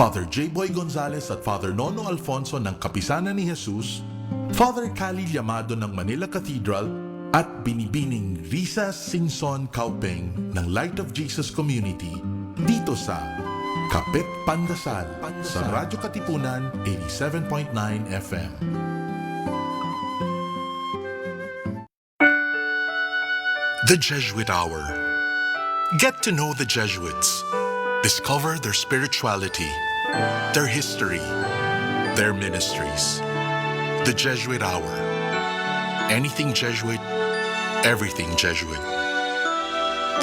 Father J. Boy Gonzales at Father Nono Alfonso ng Kapisanan ni Jesus, Father Cali Llamado ng Manila Cathedral, at Binibining Risa Singson Kaupeng ng Light of Jesus Community dito sa Kapit Pandasal sa Radyo Katipunan 87.9 FM. The Jesuit Hour. Get to know the Jesuits. Discover their spirituality, their history, their ministries. The Jesuit Hour. Anything Jesuit, everything Jesuit.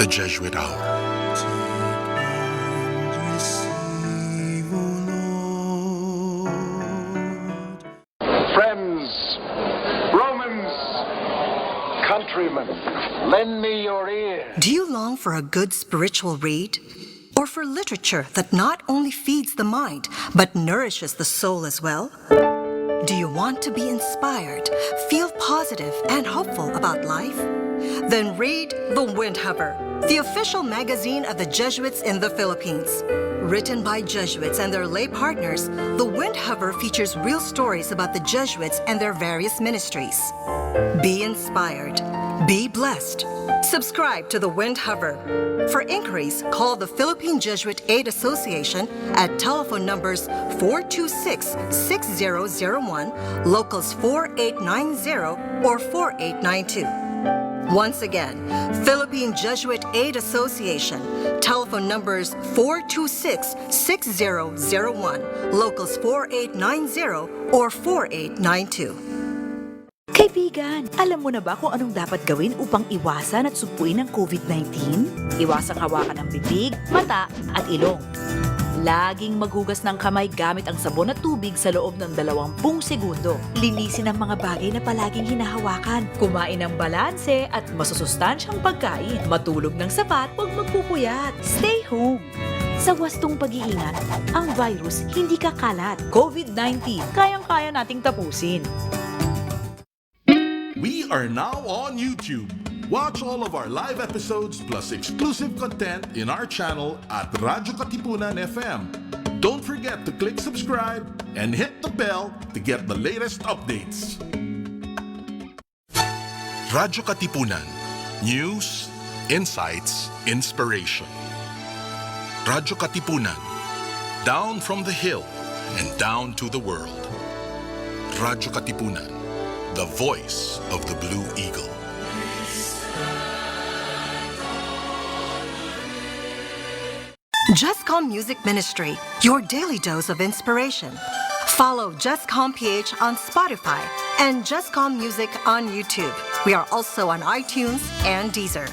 The Jesuit Hour. Friends, Romans, countrymen, lend me your ear. Do you long for a good spiritual read? Or for literature that not only feeds the mind, but nourishes the soul as well? Do you want to be inspired, feel positive and hopeful about life? Then read The Windhover, the official magazine of the Jesuits in the Philippines. Written by Jesuits and their lay partners, The Windhover features real stories about the Jesuits and their various ministries. Be inspired. Be blessed. Subscribe to The Windhover. For inquiries, call the Philippine Jesuit Aid Association at telephone numbers 426-6001, locals 4890 or 4892. Once again, Philippine Jesuit Aid Association, telephone numbers 426-6001, locals 4890 or 4892. Kaibigan, alam mo na ba kung anong dapat gawin upang iwasan at sugpuin ang COVID-19? Iwasang hawakan ng bibig, mata at ilong. Laging maghugas ng kamay gamit ang sabon at tubig sa loob ng 20 segundo. Linisin ang mga bagay na palaging hinahawakan. Kumain ng balanse at masusustansyang pagkain. Matulog ng sapat, huwag magpupuyat. Stay home. Sa wastong pag-iingat, ang virus hindi kakalat. COVID-19, kayang-kaya nating tapusin. We are now on YouTube. Watch all of our live episodes plus exclusive content in our channel at Radyo Katipunan FM. Don't forget to click subscribe and hit the bell to get the latest updates. Radyo Katipunan. News, insights, inspiration. Radyo Katipunan. Down from the hill and down to the world. Radyo Katipunan. The voice of the Blue Eagle. JustCom Music Ministry, your daily dose of inspiration. Follow JustCom PH on Spotify and JustCom Music on YouTube. We are also on iTunes and Deezer.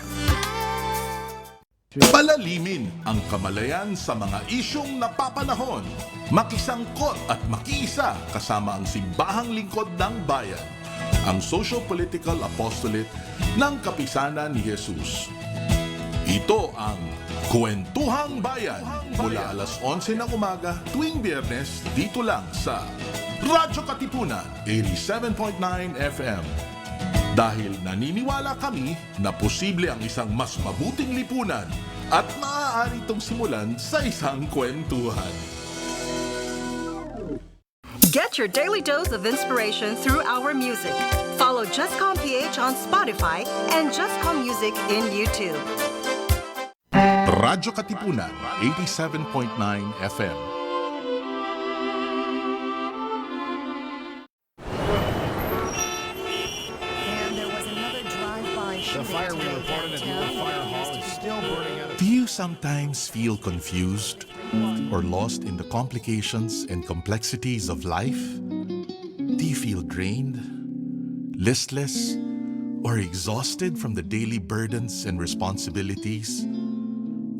Palalimin ang kamalayan sa mga isyong napapanahon. Makisangkot at makiisa kasama ang simbahang lingkod ng bayan. Ang Socio-Political Apostolate ng Kapisanan ni Jesus. Ito ang Kwentuhang Bayan mula alas 11 ng umaga tuwing Biyernes dito lang sa Radyo Katipunan 87.9 FM. Dahil naniniwala kami na posible ang isang mas mabuting lipunan at maaari itong simulan sa isang kwentuhan. Get your daily dose of inspiration through our music. Follow JustCom PH on Spotify and JustCom Music in YouTube. Radyo Katipunan 87.9 FM. And there was another drive-by shooting fire we today reported at downtown. Noel Fire Hall is still burning out. Do you sometimes feel confused or lost in the complications and complexities of life? Do you feel drained, listless, or exhausted from the daily burdens and responsibilities?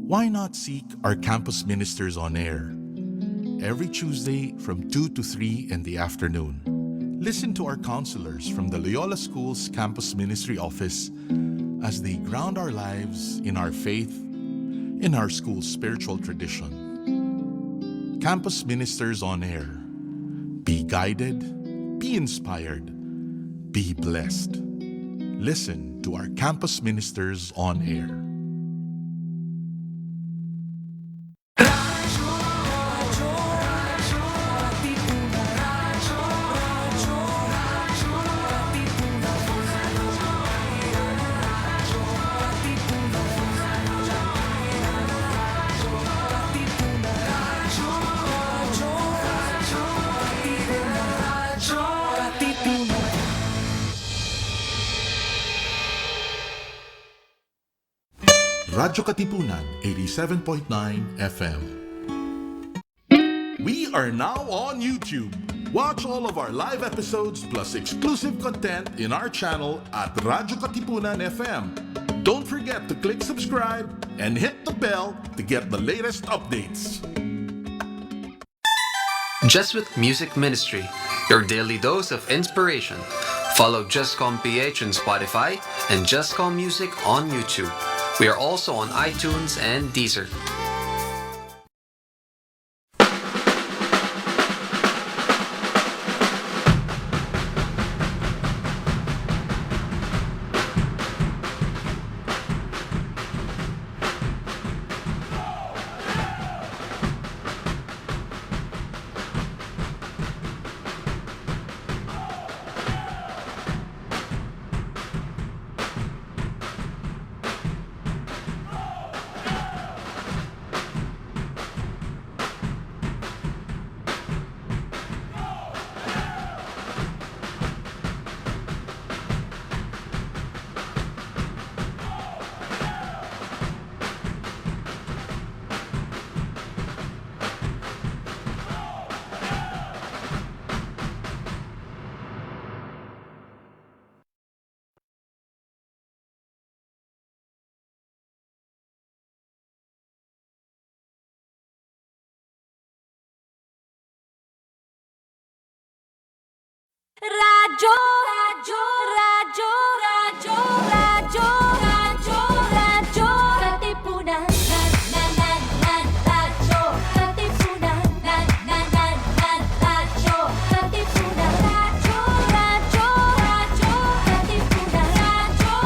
Why not seek our campus ministers on air every Tuesday from 2 to 3 in the afternoon? Listen to our counselors from the Loyola School's Campus Ministry Office as they ground our lives in our faith, in our school's spiritual tradition. Campus Ministers on Air. Be guided, be inspired, be blessed. Listen to our Campus Ministers on Air. Radyo Katipunan 87.9 FM. We are now on YouTube. Watch all of our live episodes plus exclusive content in our channel at Radyo Katipunan FM. Don't forget to click subscribe and hit the bell to get the latest updates. Just with Music Ministry, your daily dose of inspiration. Follow Justcom PH on Spotify and Justcom Music on YouTube. We are also on iTunes and Deezer. Radyo, radyo, radyo, radyo, radyo, radyo, radyo, Katipunan, radyo, Katipunan, radyo, Katipunan, radyo, radyo, radyo, Katipunan, radyo,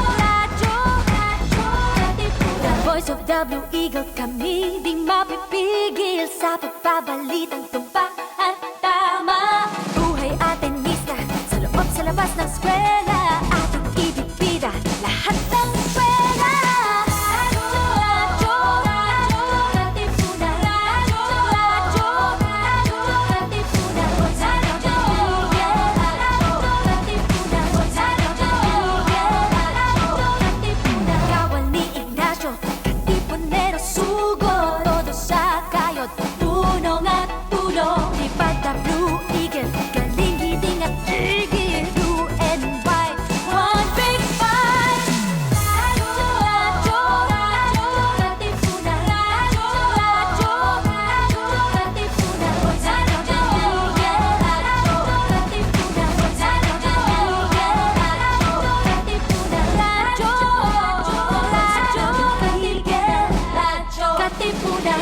Katipunan. The voice of the Blue Eagle kami, di mapipigil sa pagbabalitang tumpak at tama. Buhay Atenista, sa loob sa labas ng eskwela, ating ibibida lahat ng eskwela. Radyo, radyo, Katipunan, radyo, radyo, Katipunan, radyo, Katipunan, Katipunan. Kawal ni Ignacio, Katipunero sugod, todo sa kayod, tunong at tulong. Ipag the Blue Eagle, galing giting at tigil, blue and white, one big fight. Radyo, radyo, radyo, Katipunan, radyo, radyo, radyo, Katipunan, radyo, Katipunan, radyo, Katipunan.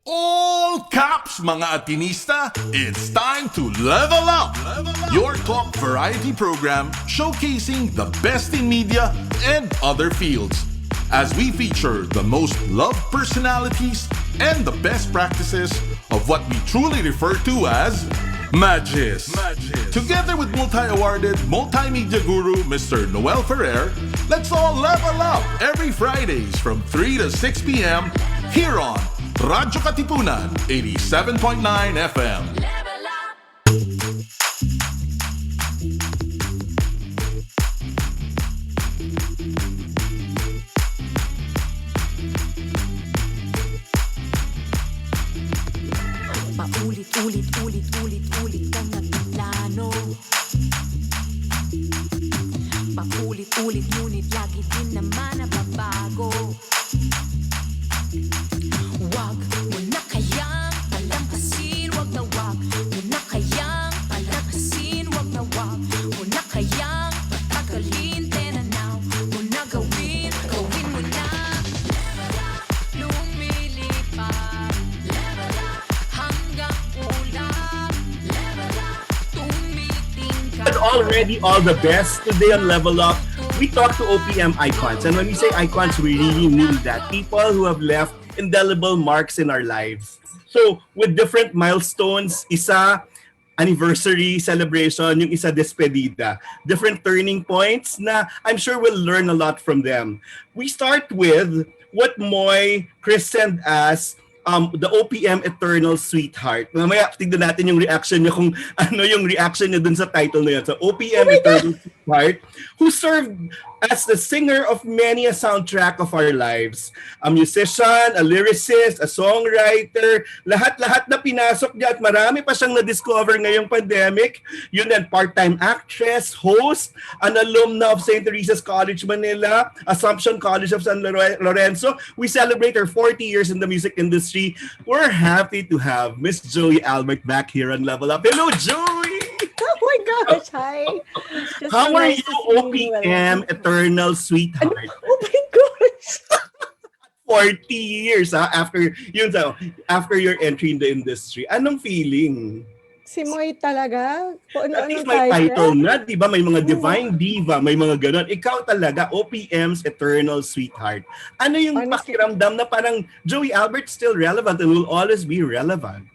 All caps, mga Atenista! It's time to level up! Your talk variety program showcasing the best in media and other fields. As we feature the most loved personalities and the best practices of what we truly refer to as Magis. Together with multi-awarded multimedia guru Mr. Noel Ferrer, let's all level up every Fridays from 3 to 6 p.m. here on Radyo Katipunan 87.9 FM. Paulit-ulit kang nagplano. Paulit-ulit ngunit lagi din naman nababago. Wag mo na kayang palampasin, wag na wag mo na kayang palampasin, wag na wag mo na kayang patagalin, tenanaw mo na gawin mo na. Lumilipad hanggang ulap, tumiting ka. And already all the best today on Level Up. We talk to OPM icons, and when we say icons, we really mean that people who have left indelible marks in our lives. So, with different milestones, isa anniversary celebration, yung isa despedida. Different turning points na I'm sure we'll learn a lot from them. We start with what Moy christened as the OPM Eternal Sweetheart. Mamaya tignan natin yung reaction niya kung ano yung reaction niya dun sa title na yun. So OPM Eternal Sweetheart, who served as the singer of many a soundtrack of our lives. A musician, a lyricist, a songwriter, lahat-lahat na pinasok niya at marami pa siyang na-discover ngayong pandemic. Yun din, part-time actress, host, an alumna of St. Teresa's College Manila, Assumption College of San Lorenzo. We celebrate her 40 years in the music industry. We're happy to have Miss Joey Albert back here on Level Up. Hello, Joey! Oh my gosh, hi. Just How so are nice you, to see you, OPM Noel. Eternal Sweetheart? Oh my gosh. 40 years after your entry in the industry. Anong feeling? Si Moy talaga? Kung At least ano-anong may title title? na, di ba? May mga Divine Diva, may mga ganon. Ikaw talaga, OPM's Eternal Sweetheart. Ano yung Honestly, pakiramdam na parang Joey Albert's still relevant and will always be relevant?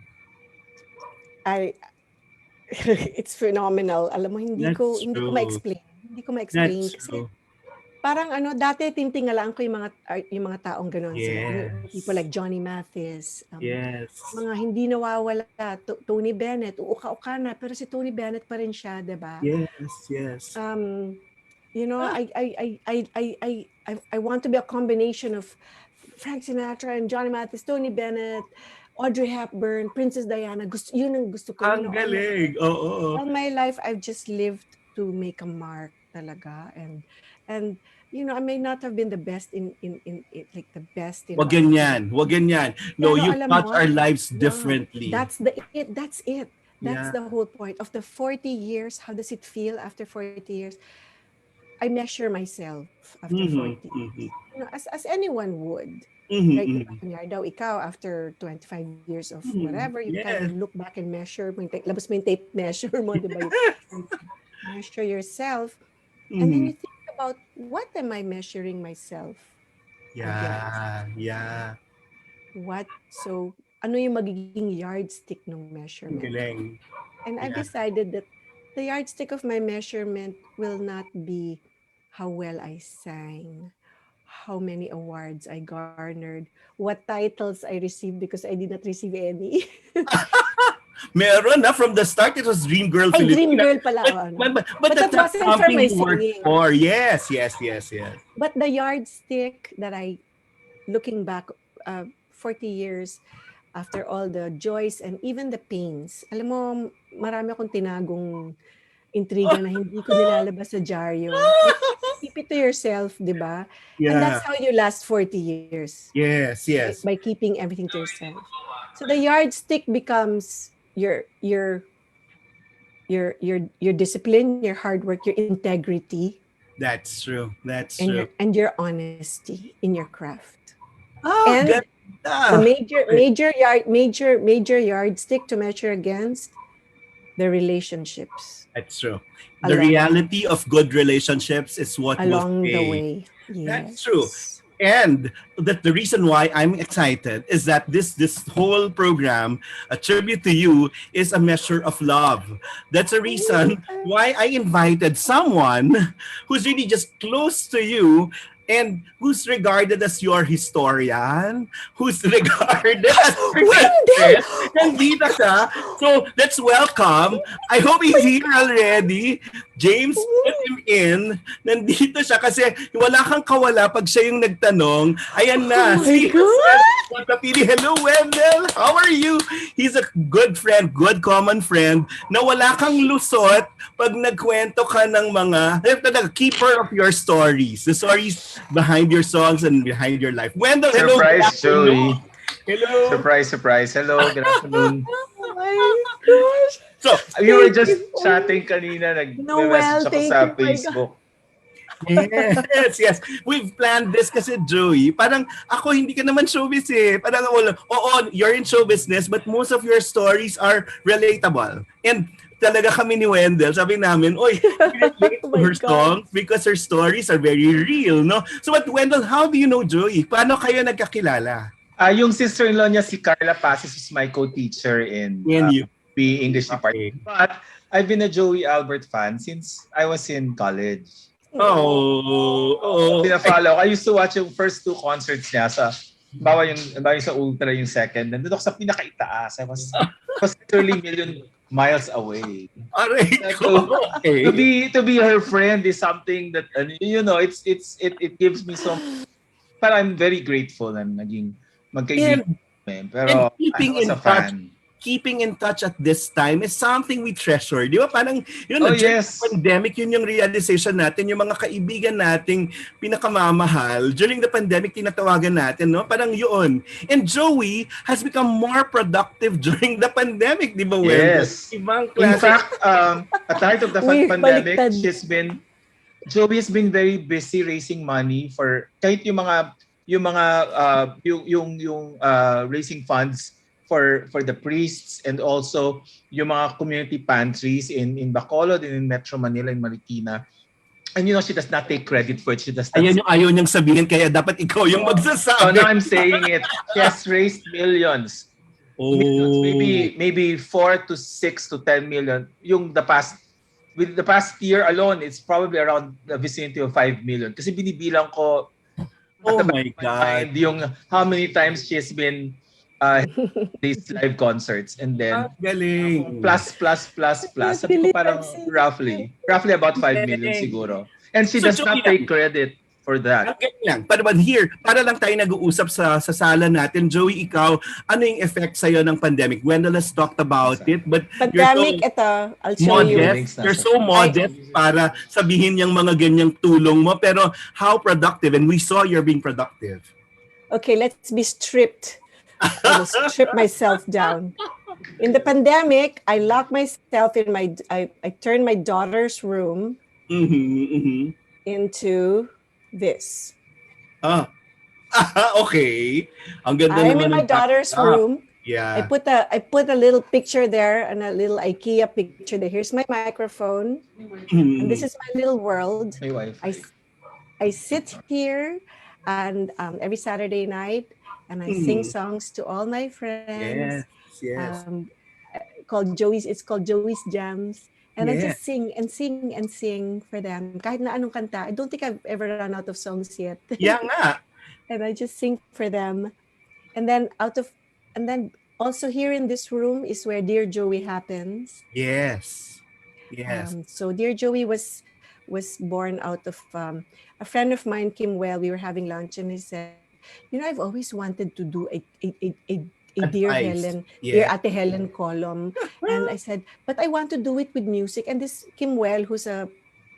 it's phenomenal. Alam mo, hindi ko True. ma-explain. Hindi ko ma-explain That's kasi true. parang dati tintingalaan ko yung mga taong gano'n. Yes. People like Johnny Mathis. Yes. Mga hindi nawawala. Tony Bennett, uuka-uka na, pero si Tony Bennett pa rin siya, 'di ba? Yes. I want to be a combination of Frank Sinatra and Johnny Mathis, Tony Bennett, Audrey Hepburn, Princess Diana. Yun ang gusto ko. Ang galing. Oo. All my life, I've just lived to make a mark talaga. And I may not have been the best in like the best in Wag ganyan. No, Pero you alam touch mo, our lives yeah, differently. That's it. That's Yeah. the whole point of the 40 years. How does it feel after 40 years? I measure myself after 40 years. As anyone would. Right? Kunyari daw, ikaw, after 25 years of whatever, you kind of look back and measure. Labas mo yung tape measure mo, di ba? You measure yourself. And then you think about, what am I measuring myself against? Yeah. So, ano yung magiging yardstick ng measurement? Galing. And I've decided that the yardstick of my measurement will not be how well I sang, how many awards I garnered, what titles I received, because I did not receive any. Meron na, from the start, it was Dream Girl Ay, Philippines. Dream Girl pala. But that that's wasn't for my something you worked singing. for. Yes. But the yardstick that looking back 40 years after all the joys and even the pains, alam mo, marami akong tinagong intriga na hindi ko nilalabas sa dyaryo. Keep it to yourself, di ba? Yeah. And that's how you last 40 years. Yes. By keeping everything to yourself. So the yardstick becomes your discipline, your hard work, your integrity. That's true. And your honesty in your craft. Oh, and ganda. the major yardstick to measure against the relationships. That's true. The reality of good relationships is what along will the stay. way. Yes. That's true. And the reason why I'm excited is that this whole program, a tribute to you, is a measure of love. That's a reason why I invited someone who's really just close to you and who's regarded as your historian, who's regarded as Wendell! Nandito siya. So, let's welcome. I hope he's here already. James, put him in. Nandito siya kasi wala kang kawala pag siya yung nagtanong. Ayan na. Oh my God! Hello, Wendell. How are you? He's a good friend, good common friend na wala kang lusot pag nagkwento ka ng mga keeper of your stories. The stories behind your songs and behind your life. Wendell, hello. Surprise, Joey. Hello. Surprise. Hello, good afternoon. Oh my gosh! So, we were just chatting kanina, Noel, nag-message ako thank sa you, my Facebook. Yes. We've planned this kasi, Joey. Parang ako, hindi ka naman showbiz eh. Parang, you're in show business, but most of your stories are relatable. And talaga kami ni Wendell, sabi namin, we relate to her songs because her stories are very real, no? So, but Wendell, how do you know Joey? Paano kayo nagkakilala? Yung sister-in-law niya, si Carla Pasis, is my co-teacher in English department. But I've been a Joey Albert fan since I was in college. Pina-follow. I used to watch yung first two concerts niya sa bawa yung sa Ultra, yung second. Nandun ako sa pinakaitaas. I was literally miles away. Aray To, ko. Okay. to be her friend is something that it gives me so. But I'm very grateful and naging magkaibigan And kami. And Pero I keeping was in a touch, fan. keeping in touch at this time is something we treasure. Di ba? Parang, Oh during the yes. pandemic, yun yung realization natin, yung mga kaibigan nating pinakamamahal. During the pandemic, tinatawagan natin, no? Parang yun. And Joey has become more productive during the pandemic, di ba, Wendell? Yes. Ibang In klase. fact, at the height of the We're pandemic, baliktad. Joey has been very busy raising money for kahit yung raising funds for the priests and also yung mga community pantries in Bacolod and in Metro Manila and Marikina. And she does not take credit for it. She does not. Ayan yung ayaw niyang sabihin, kaya dapat ikaw yung So magsasabi. now I'm saying it. She has raised millions. Millions, Oh. maybe 4 to 6 to 10 million. With the past year alone, it's probably around the vicinity of 5 million. Kasi binibilang ko at Oh the back my of my God. mind yung how many times she's been these live concerts, and then Galing. plus. Sabi ko parang roughly about 5 million Galing. siguro. And she So, does not take credit for that. Okay lang. Pero here, para lang tayo nag-uusap sa sala natin, Joey, ikaw, ano yung effect sa'yo ng pandemic? Wendell has talked about it, but Pandemic, you're so ito, I'll show you. modest. You're so modest para sabihin yung mga ganyang tulong mo. Pero how productive? And we saw you're being productive. Okay, let's be stripped. I will strip myself down. In the pandemic, I locked myself in I turned my daughter's room into this. Okay. Ang ganda I'm naman in my ng daughter's backup. room. Yeah. I put a little picture there and a little IKEA picture there. Here's my microphone. And this is my little world. My wife. I sit here and every Saturday night and I sing songs to all my friends. Yes. It's called Joey's Jams. And I Yeah. just sing and sing and sing for them. Kahit na anong kanta. I don't think I've ever run out of songs yet. Yeah nga. And I just sing for them. And then also here in this room is where Dear Joey happens. Yes. So Dear Joey was born out of a friend of mine, Kim Well. We were having lunch and he said, I've always wanted to do a Dear Helen, Dear Ate Helen column. And I said, but I want to do it with music. And this Kim Well, who's a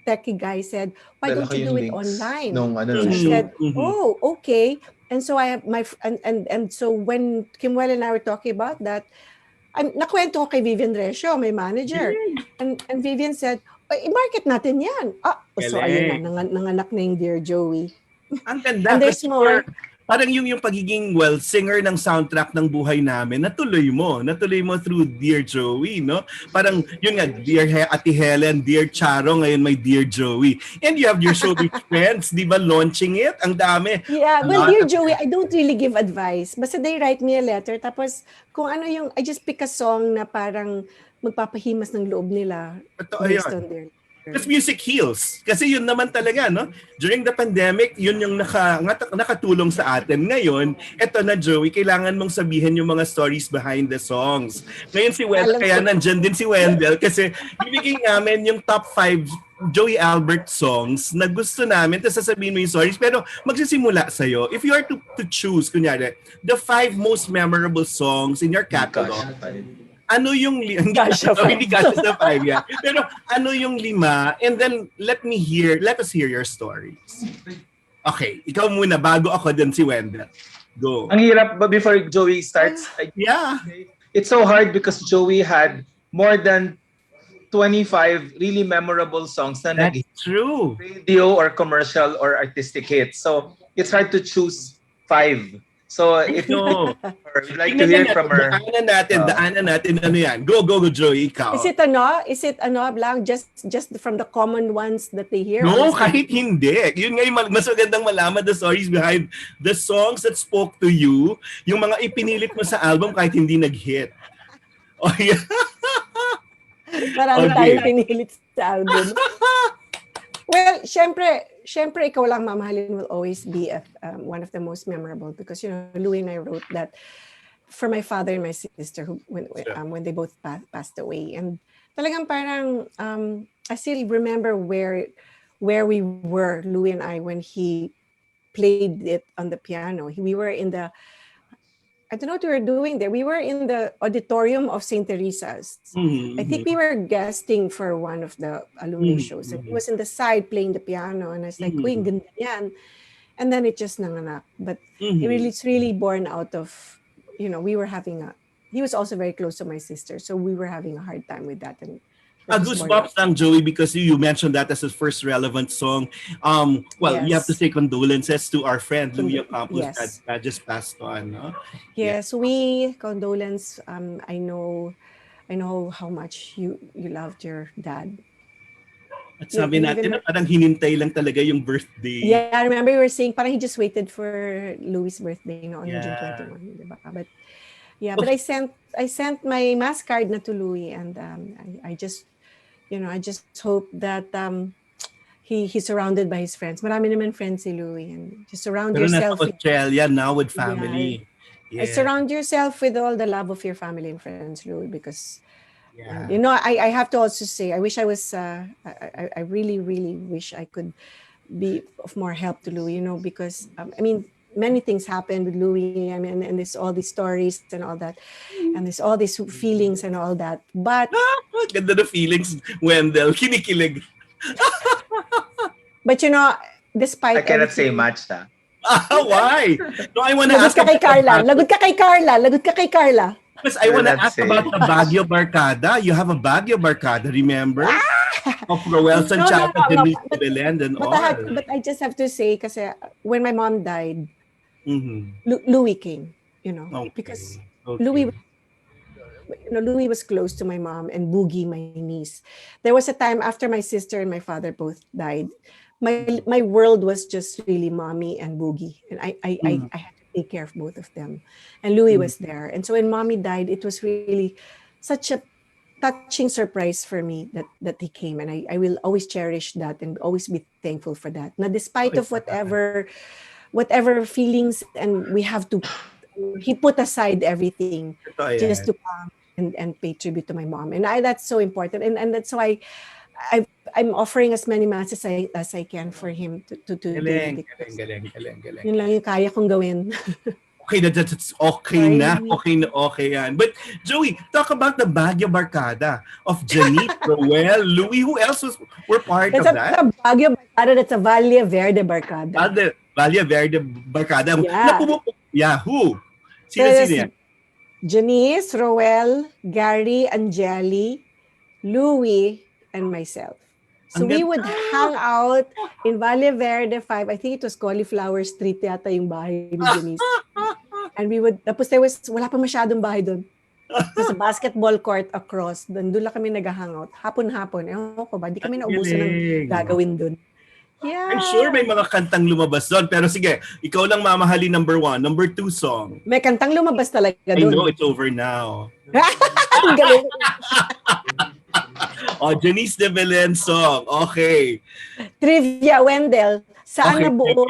techie guy, said, why don't you do it online? I said, oh, okay. And so I have and so when Kim Well and I were talking about that, nakwento ko kay Vivian Resio, my manager. And Vivian said, i-market natin yan. So ayun na, nanganak na yung Dear Joey. Ang ganda. And there's more. Parang yung pagiging singer ng soundtrack ng buhay namin, natuloy mo through Dear Joey, no? Parang yun nga, Dear Ate Helen, Dear Charo, ngayon may Dear Joey. And you have your show with friends, di ba, launching it? Ang dami. Yeah, well, Dear Joey, I don't really give advice. Basta they write me a letter, tapos kung ano yung, I just pick a song na parang magpapahimas ng loob nila. Based on their Because music heals. Kasi yun naman talaga, no? During the pandemic, yun yung nakatulong sa atin. Ngayon, eto na, Joey, kailangan mong sabihin yung mga stories behind the songs. Ngayon si Wendell, kaya nandyan din si Wendell kasi bibigay namin yung top 5 Joey Albert songs na gusto namin, tapos sasabihin mo yung stories, pero magsisimula sa'yo. If you are to choose, kunyari, the 5 most memorable songs in your catalog, ano yung hindi kasha sa 5 yan. Pero ano yung 5? And then let us hear your stories. Okay, ikaw muna bago ako din si Wendell. Go. Ang hirap ba before Joey starts? Yeah. It's so hard because Joey had more than 25 really memorable songs na true. Radio or commercial or artistic hits. So it's hard to choose 5. So if you would like to hear from her, daanan natin ano yan. Go Joey, ikaw. Is it lang just from the common ones that they hear? No, kahit hindi. Yun nga yung mas magandang malaman the stories behind the songs that spoke to you, yung mga ipinilit mo sa album kahit hindi nag-hit. Oh yeah. Marami tayong pinilit sa album. Well, syempre, ikaw lang mamahalin will always be one of the most memorable because, Louie and I wrote that for my father and my sister when they both passed away. And talagang parang I still remember where we were, Louie and I, when he played it on the piano. We were in the, I don't know what we were doing there. We were in the auditorium of St. Teresa's. I think we were guesting for one of the alumni shows. And he was in the side playing the piano. And I was like, uy, ang ganda yan. And then it just nanganak. But it's really born out of, you know, he was also very close to my sister. So we were having a hard time with that. And Goosebumps lang, Joey, because you mentioned that as his first relevant song. Well, you have to say condolences to our friend Louie Campos that just passed on. No? Yes, we condolence. I know how much you loved your dad. At sabi natin na parang hinintay lang talaga yung birthday. Yeah, I remember you were saying parang he just waited for Louie's birthday on June 21, diba? But yeah, but I sent my mass card na to Louie, and I just hope that he's surrounded by his friends. Marami naman friends si Louie, and just surround yourself with Australia now with family. Yeah. Surround yourself with all the love of your family and friends, Louie, because you know, I have to also say, I wish I was I really wish I could be of more help to Louie, you know, because I mean, many things happened with Louie. I mean, and there's all these stories and all that, and there's all these feelings and all that. But ganda na feelings, Wendell. Kinikilig. But you know, despite I cannot say much, ha? Why? No, I want to ask. Lagot ka kay Carla. Because I want to ask about the Baguio Barkada. You have a Baguio Barkada, remember? Of Noel Ferrer, Denise Belen, and all. But I just have to say, kasi when my mom died, Louie came, you know, because Louie was close to my mom and Boogie, my niece. There was a time after my sister and my father both died, my world was just really mommy and Boogie, and I had to take care of both of them, and Louie was there. And so when mommy died, it was really such a touching surprise for me that he came, and I will always cherish that and always be thankful for that. Now, despite of whatever feelings, and we have to, he put aside everything just to come and pay tribute to my mom, and that's so important, and that's why I'm offering as many masses as I can for him to galing. Yun lang yung kaya kong gawin. Okay, that's okay na. Okay yan. But Joey, talk about the Baguio Barkada of Janice, Noel, Louie. Who else were part of that? That's a Baguio Barkada. That's a Valle Verde Barkada. Valle Verde Barkada. Yeah. Who? Sino yan? Janice, Roel, Gary, Angeli, Louie, and myself. So we would hang out in Valle Verde 5. I think it was Cauliflower Street yata yung bahay ni Janice. And we would, tapos wala pa masyadong bahay doon. There's a basketball court across. Doon lang kami nag-hangout. Hapon-hapon. Ewan ko ba, di kami naubusan ng gagawin doon. Yeah. I'm sure may mga kantang lumabas doon. Pero sige, ikaw lang mamahali number 1. Number 2 song. May kantang lumabas talaga doon. I know, it's over now. Ang galing. Janice de Belen song. Okay. Trivia, Wendell. Saan nabuo?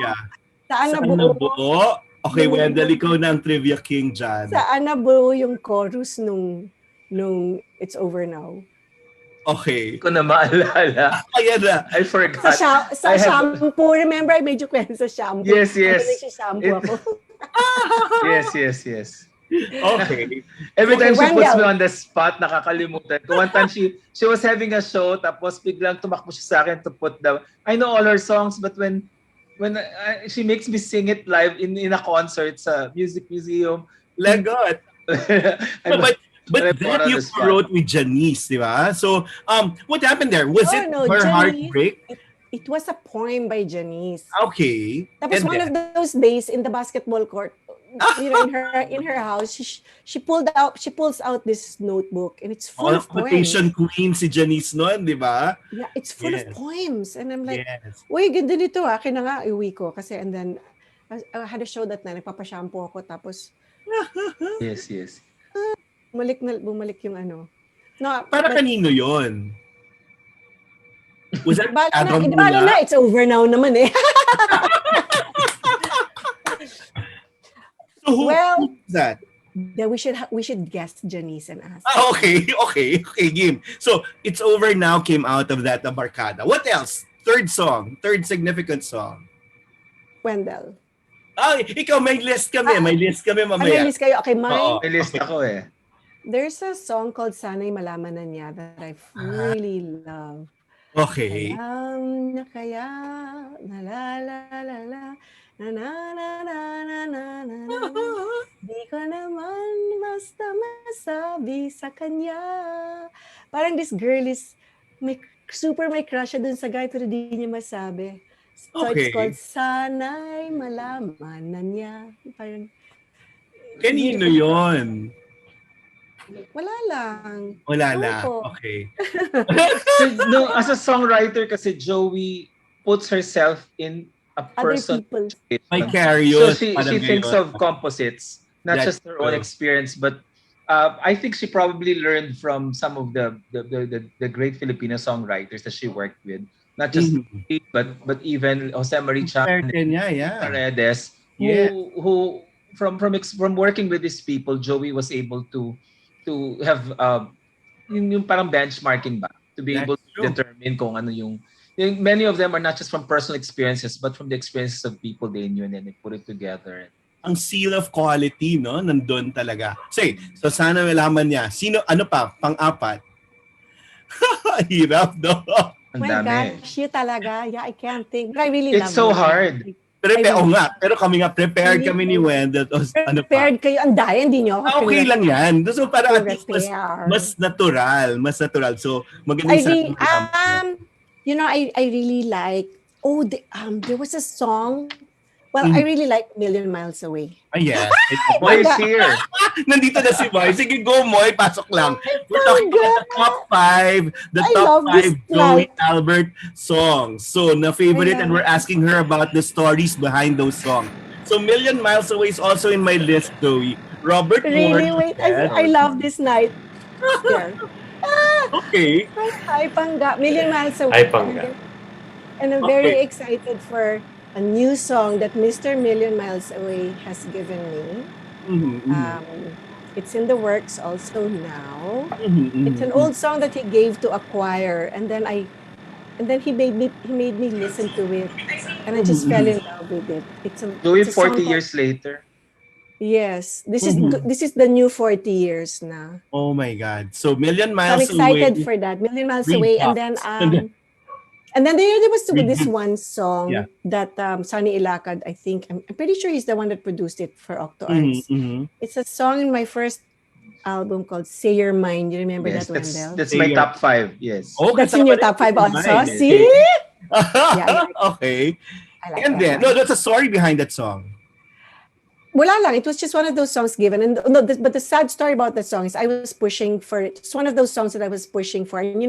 Saan nabuo? Okay, Wendell, ikaw na ang trivia king dyan. Saan nabuo yung chorus nung It's Over Now? Okay. Ko na maalala. Ayan na. I forgot. Sa shampoo. Remember, I made you kwento sa shampoo. Yes. Shampoo ako. Yes. Okay. Every time she puts me on the spot, nakakalimutan ko. One time she was having a show, tapos biglang tumakbo siya sa akin to put I know all her songs, but when she makes me sing it live in a concert sa Music Museum. Lagot. But that you wrote with Janice, di ba? So, what happened there? Was it her heartbreak? It was a poem by Janice. Okay. Tapos one of those days in the basketball court, you know, in her house, she pulls out this notebook, and it's full of poems. Quotation queen si Janice noon, di ba? Yeah, it's full of poems, and I'm like, uy, ganda nito, akin na nga, iuwi ko. Kasi, and then, I had a show that na, nagpapashampoo ako, tapos, Yes. Bumalik yung ano. No, para kanino yon? Was that Adam na, it's over now naman eh. So who is that? Then we should guess Janice and ask. Okay, game. So, It's Over Now came out of that Barkada. What else? Third significant song. Wendell. Ay, ikaw, may list kami May mamaya. list kayo. Okay, mine. May list ako eh. There's a song called Sana'y Malaman na Niya that I really love. Okay. Alam na kaya, na la la la la, na na na na na na na na. Di ko naman basta masabi sa kanya. Parang this girl is may crush siya dun sa guy pero di niya masabi. So it's called Sana'y Malaman na Niya. Parang Kanino yun? wala lang. Wala Ewan lang. ko. Okay. No, as a songwriter kasi Joey puts herself in a Other person. people. So she thinks of composites, not That's just her own true. experience, but I think she probably learned from some of the great Filipino songwriters that she worked with. Not just but even Jose Marie Chan, Paredes, who from working with these people, Joey was able to have yung parang benchmarking ba, to be able to determine kung ano yung many of them are not just from personal experiences but from the experiences of people they knew and then they put it together. Ang seal of quality, no? Nandun talaga. So sana malaman niya. Sino, ano pa? Pang-apat? Hirap, no? Ang My dami. gosh, you talaga. Yeah, I can't think. But I really love It's so it. hard. Pero kami nga, prepared kami ni Wendell. Ano pa? Prepared kayo. Ang daya, hindi nyo ako Okay lang yan. So para at least prepare. mas natural. So maganda yung you know, I really like, there was a song. Well, I really like Million Miles Away. Yes. Moy is here. Nandito na si Moy. Sige, go Moy. Pasok lang. We're talking about the top 5. The top 5 Joey Albert songs. So, na-favorite and we're asking her about the stories behind those songs. So, Million Miles Away is also in my list, Joey. Robert Really? Moore. Wait, I love this night. There. Okay. Hi, Pangga. Million Miles Away. Hi, Pangga. And I'm very excited for a new song that Mr. Million Miles Away has given me. It's in the works also now. It's an old song that he gave to a choir, and then he made me listen to it, and I just fell in love with it. It's a 40 years later. Yes, this is the new 40 years now. Oh my God! So Million Miles I'm excited Away. for that. Million Miles Away, and then there was this one song that Sunny Ilacad, I think, I'm pretty sure he's the one that produced it for Octo Arts. It's a song in my first album called Say Your Mind. You remember that, Wendell? That's my top 5, yes. Oh, that's in your top 5 also? See? Okay. I like And then, that's a story behind that song. Wala lang. It was just one of those songs given. And but the sad story about that song is I was pushing for it. It's one of those songs that I was pushing for. And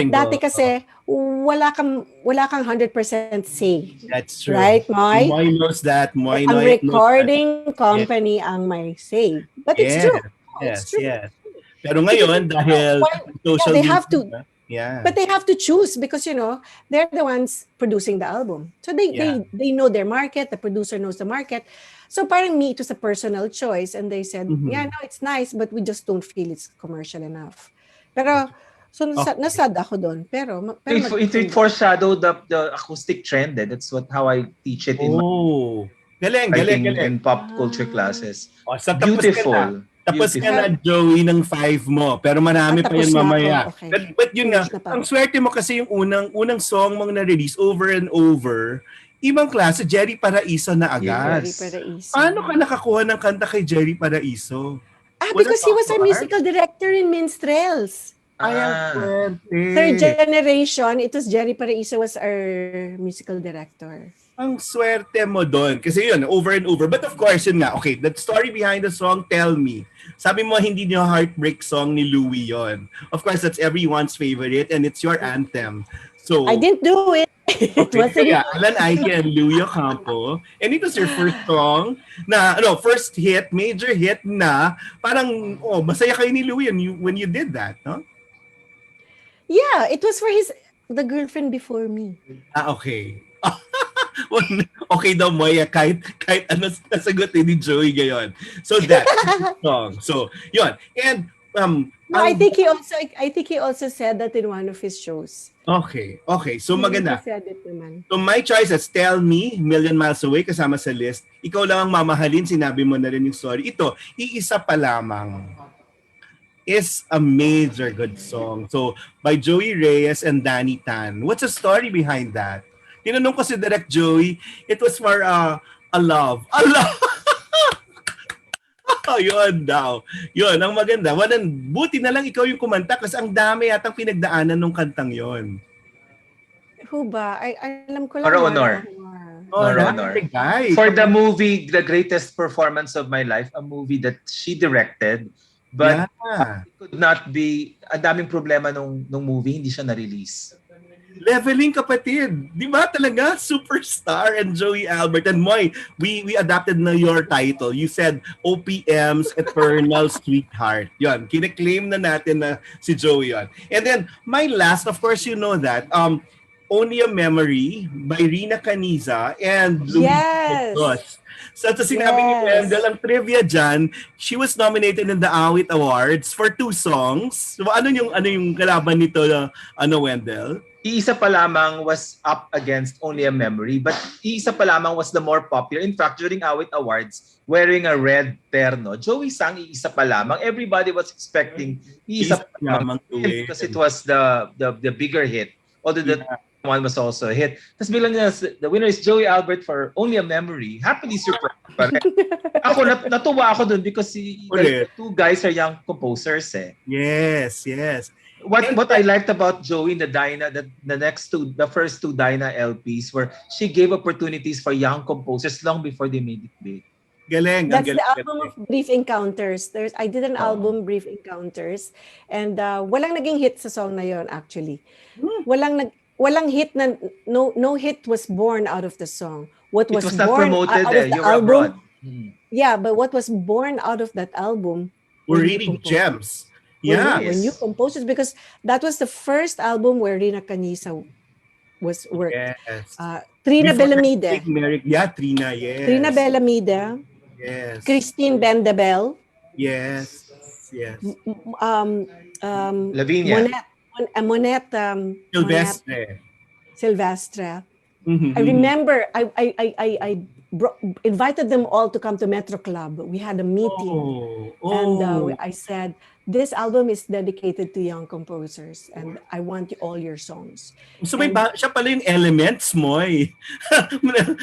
dati kasi wala kang 100% say. That's true. Right, Moy? Moy knows that. Ang recording company ang may say. But it's true. Yes. Pero ngayon, dahil social they have to. Yeah. But they have to choose because they're the ones producing the album. So they know their market, the producer knows the market. So parang it was a personal choice and they said, it's nice but we just don't feel it's commercial enough. Pero nasad ako doon. Pero it foreshadowed the acoustic trend. That's how I teach it in in pop culture classes. Beautiful. Tapos ka na, Joey, ng 5 mo. Pero marami pa yan mamaya. Okay. But yun nga, ang swerte mo kasi yung unang song mong na-release over and over, ibang klase, Jerry Paraiso na agad. Jerry Paraiso. Paano ka nakakuha ng kanta kay Jerry Paraiso? Because he was our musical director in Minstrels. Third generation, it was Jerry Paraiso was our musical director. Ang swerte mo doon. Kasi yun, over and over. But of course, yun nga, okay, the story behind the song, Tell Me. Sabi mo, hindi niyo heartbreak song ni Louie yon. Of course, that's everyone's favorite and it's your anthem. So I didn't do it. Okay, Alan Aike and Louie Ocampo. And it was your first song first hit, major hit na parang, masaya kayo ni Louie when you did that, no? Yeah, it was for the girlfriend before me. Okay. Okay daw, Moya, kahit ano nasagutin ni Joey ngayon. So that song. So, yun. And, No, I think he also said that in one of his shows. okay. So, He maganda. said it naman. So, my choice is Tell Me, Million Miles Away, kasama sa list. Ikaw lang ang mamahalin, sinabi mo na rin yung story. Ito, iisa pa lamang is a major good song. So, by Joey Reyes and Danny Tan. What's the story behind that? Tinanong ko si Direct Joey, it was for a love. A love! Oh, yun daw. Yun, ang maganda. Buti na lang ikaw yung kumanta kasi ang dami yatang pinagdaanan ng kantang yon. Who ba? Alam ko lang. Nora Honor. Nora Honor. Guy. For the movie, The Greatest Performance of My Life, a movie that she directed, but it could not be, ang daming problema nung movie, hindi siya na-release. Leveling, kapatid. Di ba talaga? Superstar and Joey Albert. And Moy, we adapted na your title. You said OPM's Eternal Sweetheart. Yun, kine-claim na natin na si Joey yun. And then, my last, of course, you know that, Only a Memory by Rina Caniza and Luis Dos. So, sinabi ni Wendell, ang trivia dyan, she was nominated in the Awit Awards for 2 songs. So, ano yung kalaban nito, Wendell? Iisa pa lamang was up against Only a Memory, but iisa pa lamang was the more popular. In fact, during Awit Awards, wearing a red terno, Joey sang iisa pa lamang. Everybody was expecting iisa pa lamang because it was the bigger hit. Although the one was also a hit. Tapos bilang the winner is Joey Albert for Only a Memory. Happily surprised pa rin. Ako, natuwa ako dun because the 2 guys are young composers eh. Yes. What I liked about Joey in the first two Dyna LPs were she gave opportunities for young composers long before they made it big. Galing. That's the album of Brief Encounters. I did an album, Brief Encounters, and walang naging hit sa song na yon actually. Walang hit na no hit was born out of the song. What was not born promoted out of the you were abroad. Yeah, but what was born out of that album were really gems. Yeah, when new composers, because that was the first album where Rina Caniza was worked. Yes. Trina Bellamide. Trina, yes. Trina Bellamide. Yes. Christine Bendabel. Yes. Lavinia. Monette. Silvestre. Mm-hmm. I remember I invited them all to come to Metro Club. We had a meeting. And I said, this album is dedicated to young composers and I want all your songs. So siya pala yung Elements mo eh.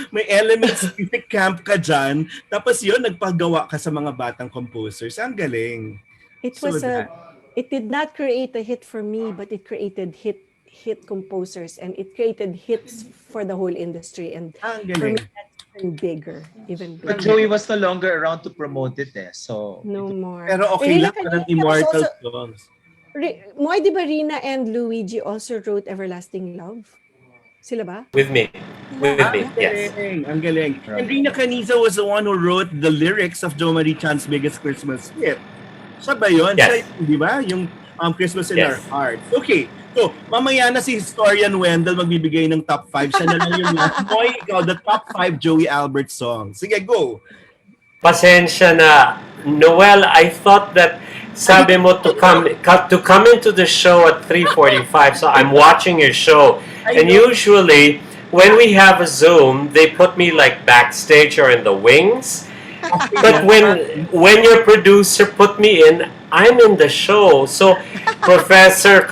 May Elements music camp ka dyan. Tapos yun, nagpagawa ka sa mga batang composers. Ang galing. It did not create a hit for me, but it created hit composers and it created hits for the whole industry. And for me, that's even bigger. But Joey was no longer around to promote it eh. So no more. Pero okay lang, parang immortal songs. Moy, di ba Rina and Luigi also wrote Everlasting Love? Sila ba? With me, yes. Ang galing. And Rina Caniza was the one who wrote the lyrics of Jo Marie Chan's biggest Christmas hit. Siya ba yun? Yes. Siya, di ba? Yung Christmas in Our Hearts. Okay. So, mamaya na si historian Wendell magbibigay ng top 5. Siya na lang yung Moy, ikaw, the top 5 Joey Albert songs. Sige, go. Pasensya na. Noel, I thought that sabi mo to come into the show at 3:45. So I'm watching your show. And usually, when we have a Zoom, they put me like backstage or in the wings. But when your producer put me in, I'm in the show. So, Professor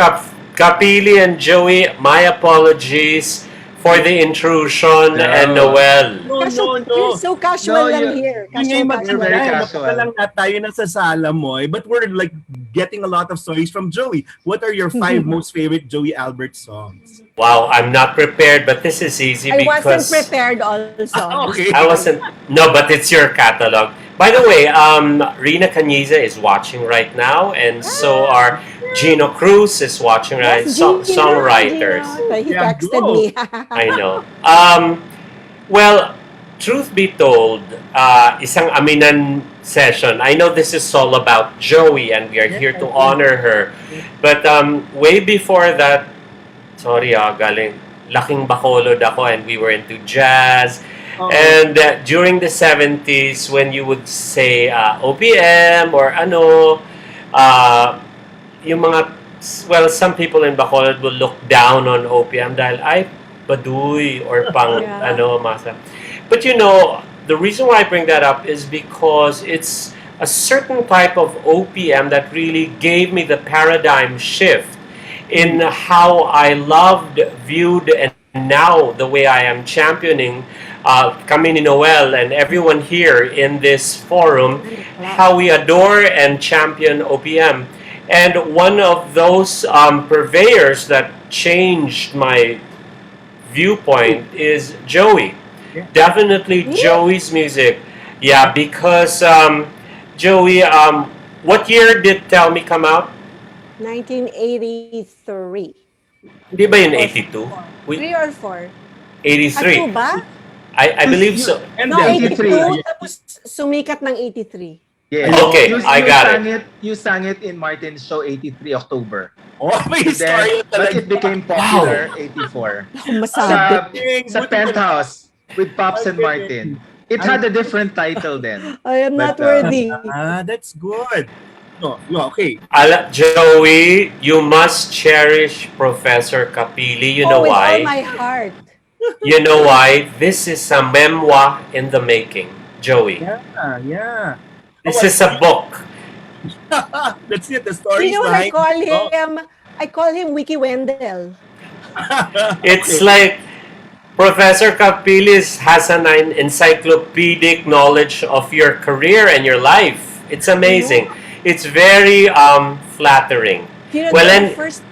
Kapili and Joey, my apologies for the intrusion and Noel. No. You're so casual lang here. You're very casual. Lang na tayo nasa sala mo, but we're like getting a lot of stories from Joey. What are your 5 most favorite Joey Albert songs? Wow, I'm not prepared, but this is easy because... I wasn't prepared also. Okay. I wasn't... No, but it's your catalog. By the way, Rina Caniza is watching right now, and so are Gino Cruz is watching right now. Songwriters. He texted me. I know. Well, truth be told, isang aminan session. I know this is all about Joey, and we are here to honor her. But way before that, sorry galing. laking Bacolod ako and we were into jazz. Oo. And during the 70s, when you would say OPM or uh, yung mga, well, some people in Bacolod will look down on OPM dahil ay baduy or pang Yeah. masa. But you know, the reason why I bring that up is because it's a certain type of OPM that really gave me the paradigm shift in how I loved, viewed, and now the way I am championing kami ni Noel and everyone here in this forum, how we adore and champion OPM. And one of those purveyors that changed my viewpoint is Joey. Yeah. Definitely Joey's music. Yeah, because Joey, what year did Tell Me come out? 1983. Di ba yun Or 82? 3 or 4? 83. ba? I believe so. No, Endel. 82, tapos sumikat ng 83. Yes. Okay, I got sang it. You sang it in Martin's show 83 October. Oh, may Then, story but talaga. it became popular 84. Masabi. Sa Penthouse with Pops and Martin. It had a different title then. I am not But, worthy. That's good. No, okay. Joey, you must cherish Professor Kapili. You know with all why? my heart. You know why? This is a memoir in the making, Joey. Yeah. This is a book. That's it. The stories You know what I behind call the book. him? I call him Wiki Wendell. It's like Professor Kapilis has an encyclopedic knowledge of your career and your life. It's amazing. It's very flattering. You know, Well, the and first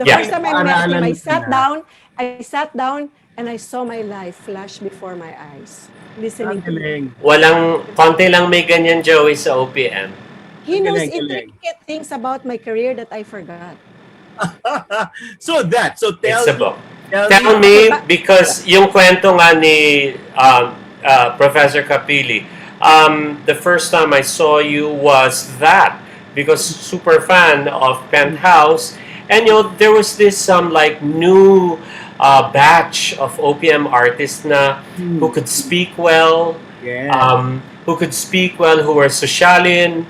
yeah. first time I met him, Paaralan I sat down and I saw my life flash before my eyes. Listening to him. Walang, konti lang may ganyan Joey sa OPM. He knows Galing. intricate things about my career that I forgot. So tell It's a book. Tell Me, because yung kwento nga ni Professor Kapili, the first time I saw you was that, because super fan of Penthouse, and you know, there was this like new batch of OPM artists na who could speak well, who were socialin,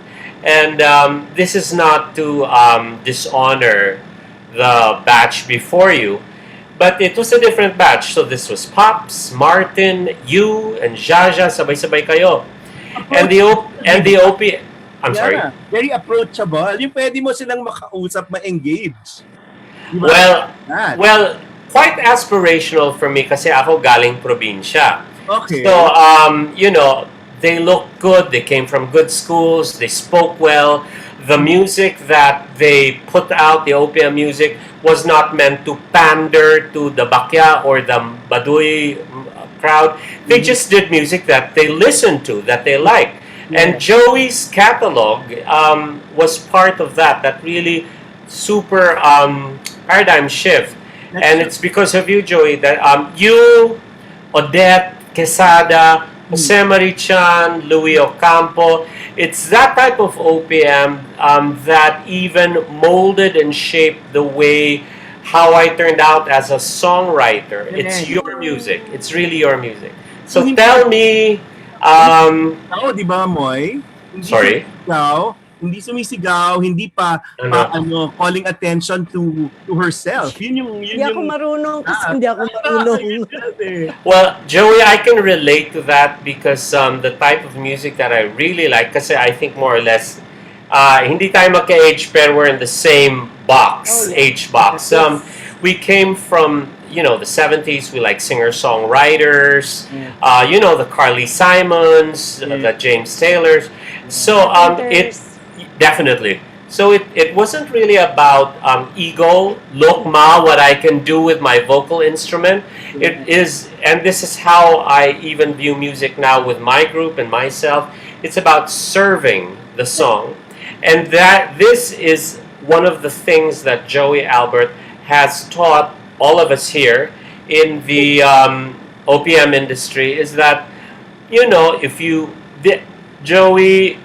and this is not to dishonor the batch before you, but it was a different batch. So this was Pops, Martin, you, and Jaya, sabay-sabay kayo. And the OP, I'm sorry. Very approachable. Yung pwede mo silang makausap, ma-engage. Diba? Well, quite aspirational for me kasi ako galing probinsya. Okay. So, you know, they looked good, they came from good schools, they spoke well. The music that they put out, the OPM music, was not meant to pander to the Bakya or the Baduy crowd. They just did music that they listened to, that they liked. And Joey's catalog was part of that really super paradigm shift. And it's because of you, Joey, that you, Odette, Quesada, Jose Marichan, Louis Ocampo, it's that type of OPM that even molded and shaped the way how I turned out as a songwriter. It's your music. It's really your music. So tell me, di ba, Moy? sorry? Hindi sumisigaw, hindi pa calling attention to herself. Hindi ako marunong kasi hindi ako marunong. Well, Joey, I can relate to that because the type of music that I really like, kasi I think more or less, hindi tayo magka-age pero we're in the same box, age box. We came from, you know, the 70s, we like singer-songwriters, you know, the Carly Simons, the James Taylors. So it definitely. So it wasn't really about ego, look ma, what I can do with my vocal instrument. It is, and this is how I even view music now with my group and myself. It's about serving the song. And that this is one of the things that Joey Albert has taught all of us here in the OPM industry is that, you know, if you, Joey,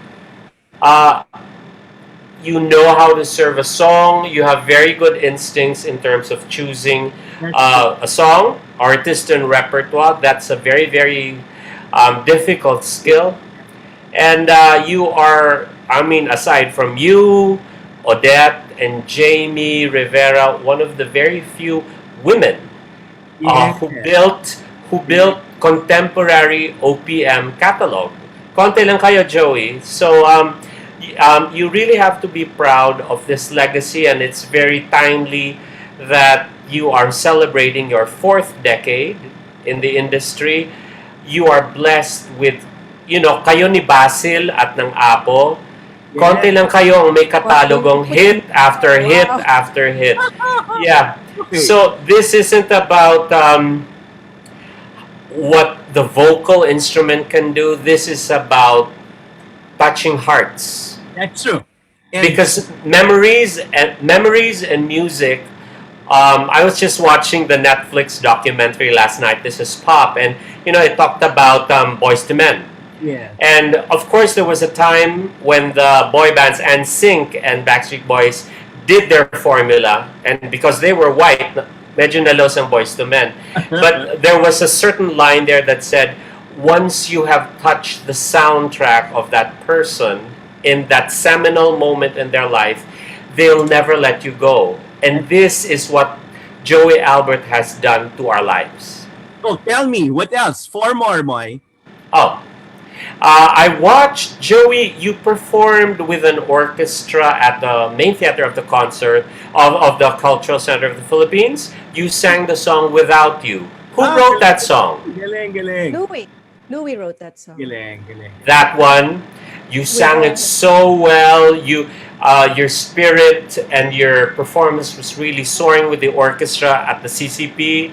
you know how to serve a song. You have very good instincts in terms of choosing a song, artist, and repertoire. That's a very, very difficult skill. And you are, I mean, aside from you, Odette, and Jamie Rivera, one of the very few women who built contemporary OPM catalog. Konti lang kayo, Joey. So you really have to be proud of this legacy, and it's very timely that you are celebrating your fourth decade in the industry. You are blessed with, kayo ni Basil at ng Apo. Konti lang kayo ang may katalogong hit after hit after hit. Yeah. So this isn't about what the vocal instrument can do. This is about touching hearts. That's true. Because memories and music. I was just watching the Netflix documentary last night. This is Pop, and it talked about Boys to Men. Yeah. And of course, there was a time when the boy bands NSYNC and Backstreet Boys did their formula, and because they were white, medyo nalos ang Boys to Men. But there was a certain line there that said, once you have touched the soundtrack of that person in that seminal moment in their life, they'll never let you go. And this is what Joey Albert has done to our lives. Oh, tell me, what else? 4 more, Moy. Oh, I watched, Joey, you performed with an orchestra at the main theater of the concert of the Cultural Center of the Philippines. You sang the song Without You. Who wrote that song? Galing. Louis wrote that song. Galing. That one, you sang it so well. Your spirit and your performance was really soaring with the orchestra at the CCP.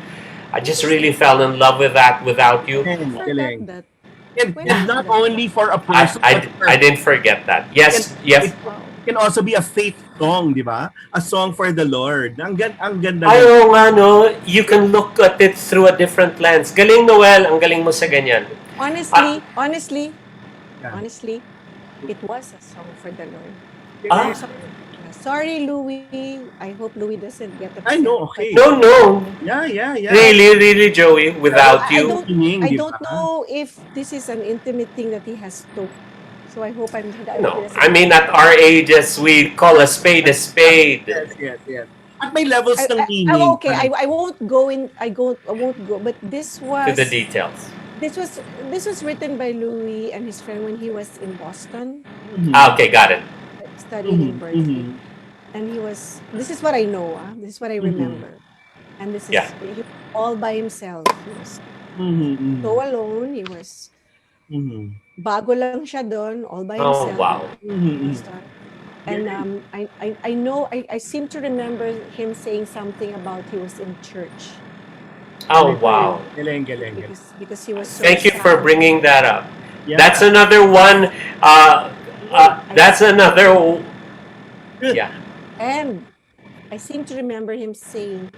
I just really fell in love with that Without You. Galing. And not only for a person. I didn't forget that. Yes. It can also be a faith song, di ba? A song for the Lord. Ang ganda. Ayaw nga, no? You can look at it through a different lens. Galing, Noel. Ang galing mo sa ganyan. Honestly, it was a song for the Lord. Sorry, Louis. I hope Louis doesn't get upset. I know, okay. No. Yeah. Really, Joey, Without You. I don't know if this is an intimate thing that he has to. So I hope I'm. No, I mean, at our ages, we call a spade a spade. Yes. At may levels ng meaning. Okay, I won't go in. I won't go. But this was to the details. This was written by Louis and his friend when he was in Boston. Okay, got it. Studying in Berkeley. And this is what I know, this is what I remember. And this is he was all by himself. He was so alone. He was bago lang siya doon, all by himself. Oh, wow. And I know, I seem to remember him saying something about he was in church. Oh, wow. Galing. Because he was so Thank you for sad. bringing that up. Yeah. That's another one. That's another. Yeah. And I seem to remember him saying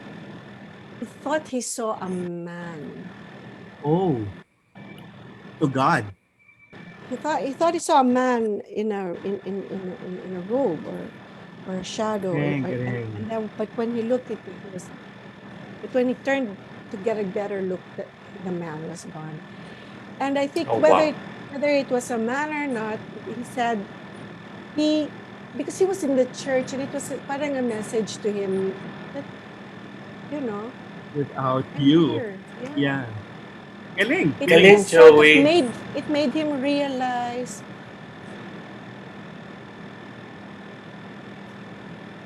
he thought he saw a man. Oh. To God. He thought he saw a man in a robe or a shadow. And then, but when he looked at it, when he turned to get a better look, the man was gone. And I think whether it was a man or not, he said because he was in the church and it was parang a message to him that, Without you. here. Yeah. Galing. Galing, Joey. It made him realize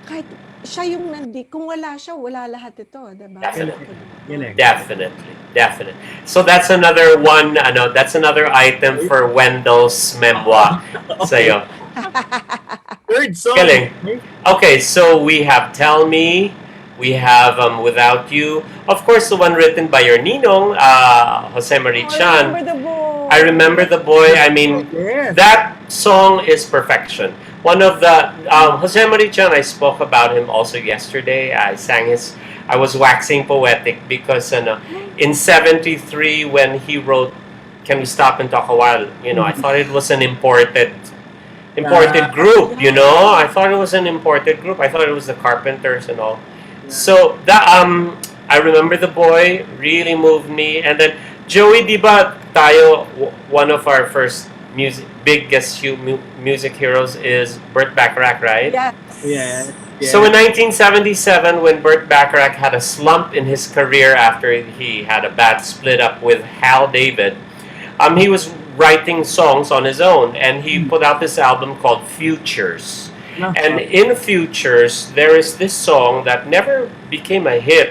kahit siya yung kung wala siya, wala lahat ito, diba? Definitely. So that's another one, that's another item for Wendell's memoir. Sa'yo. Third song. Galing. Okay, so we have Tell Me, we have Without You. Of course, the one written by your ninong, Jose Marie Chan. I remember the boy. I mean, that song is perfection. One of the Jose Marie Chan, I spoke about him also yesterday. I was waxing poetic because in 73 when he wrote Can We Stop and Talk a While, I thought it was an imported imported group, you know. I thought it was an imported group. I thought it was the Carpenters and all. So that I remember the boy really moved me. And then Joey, di ba tayo one of our first biggest music heroes is Burt Bacharach, right? Yes. Yes. So in 1977, when Burt Bacharach had a slump in his career after he had a bad split up with Hal David, he was writing songs on his own, and he put out this album called Futures. And in Futures, there is this song that never became a hit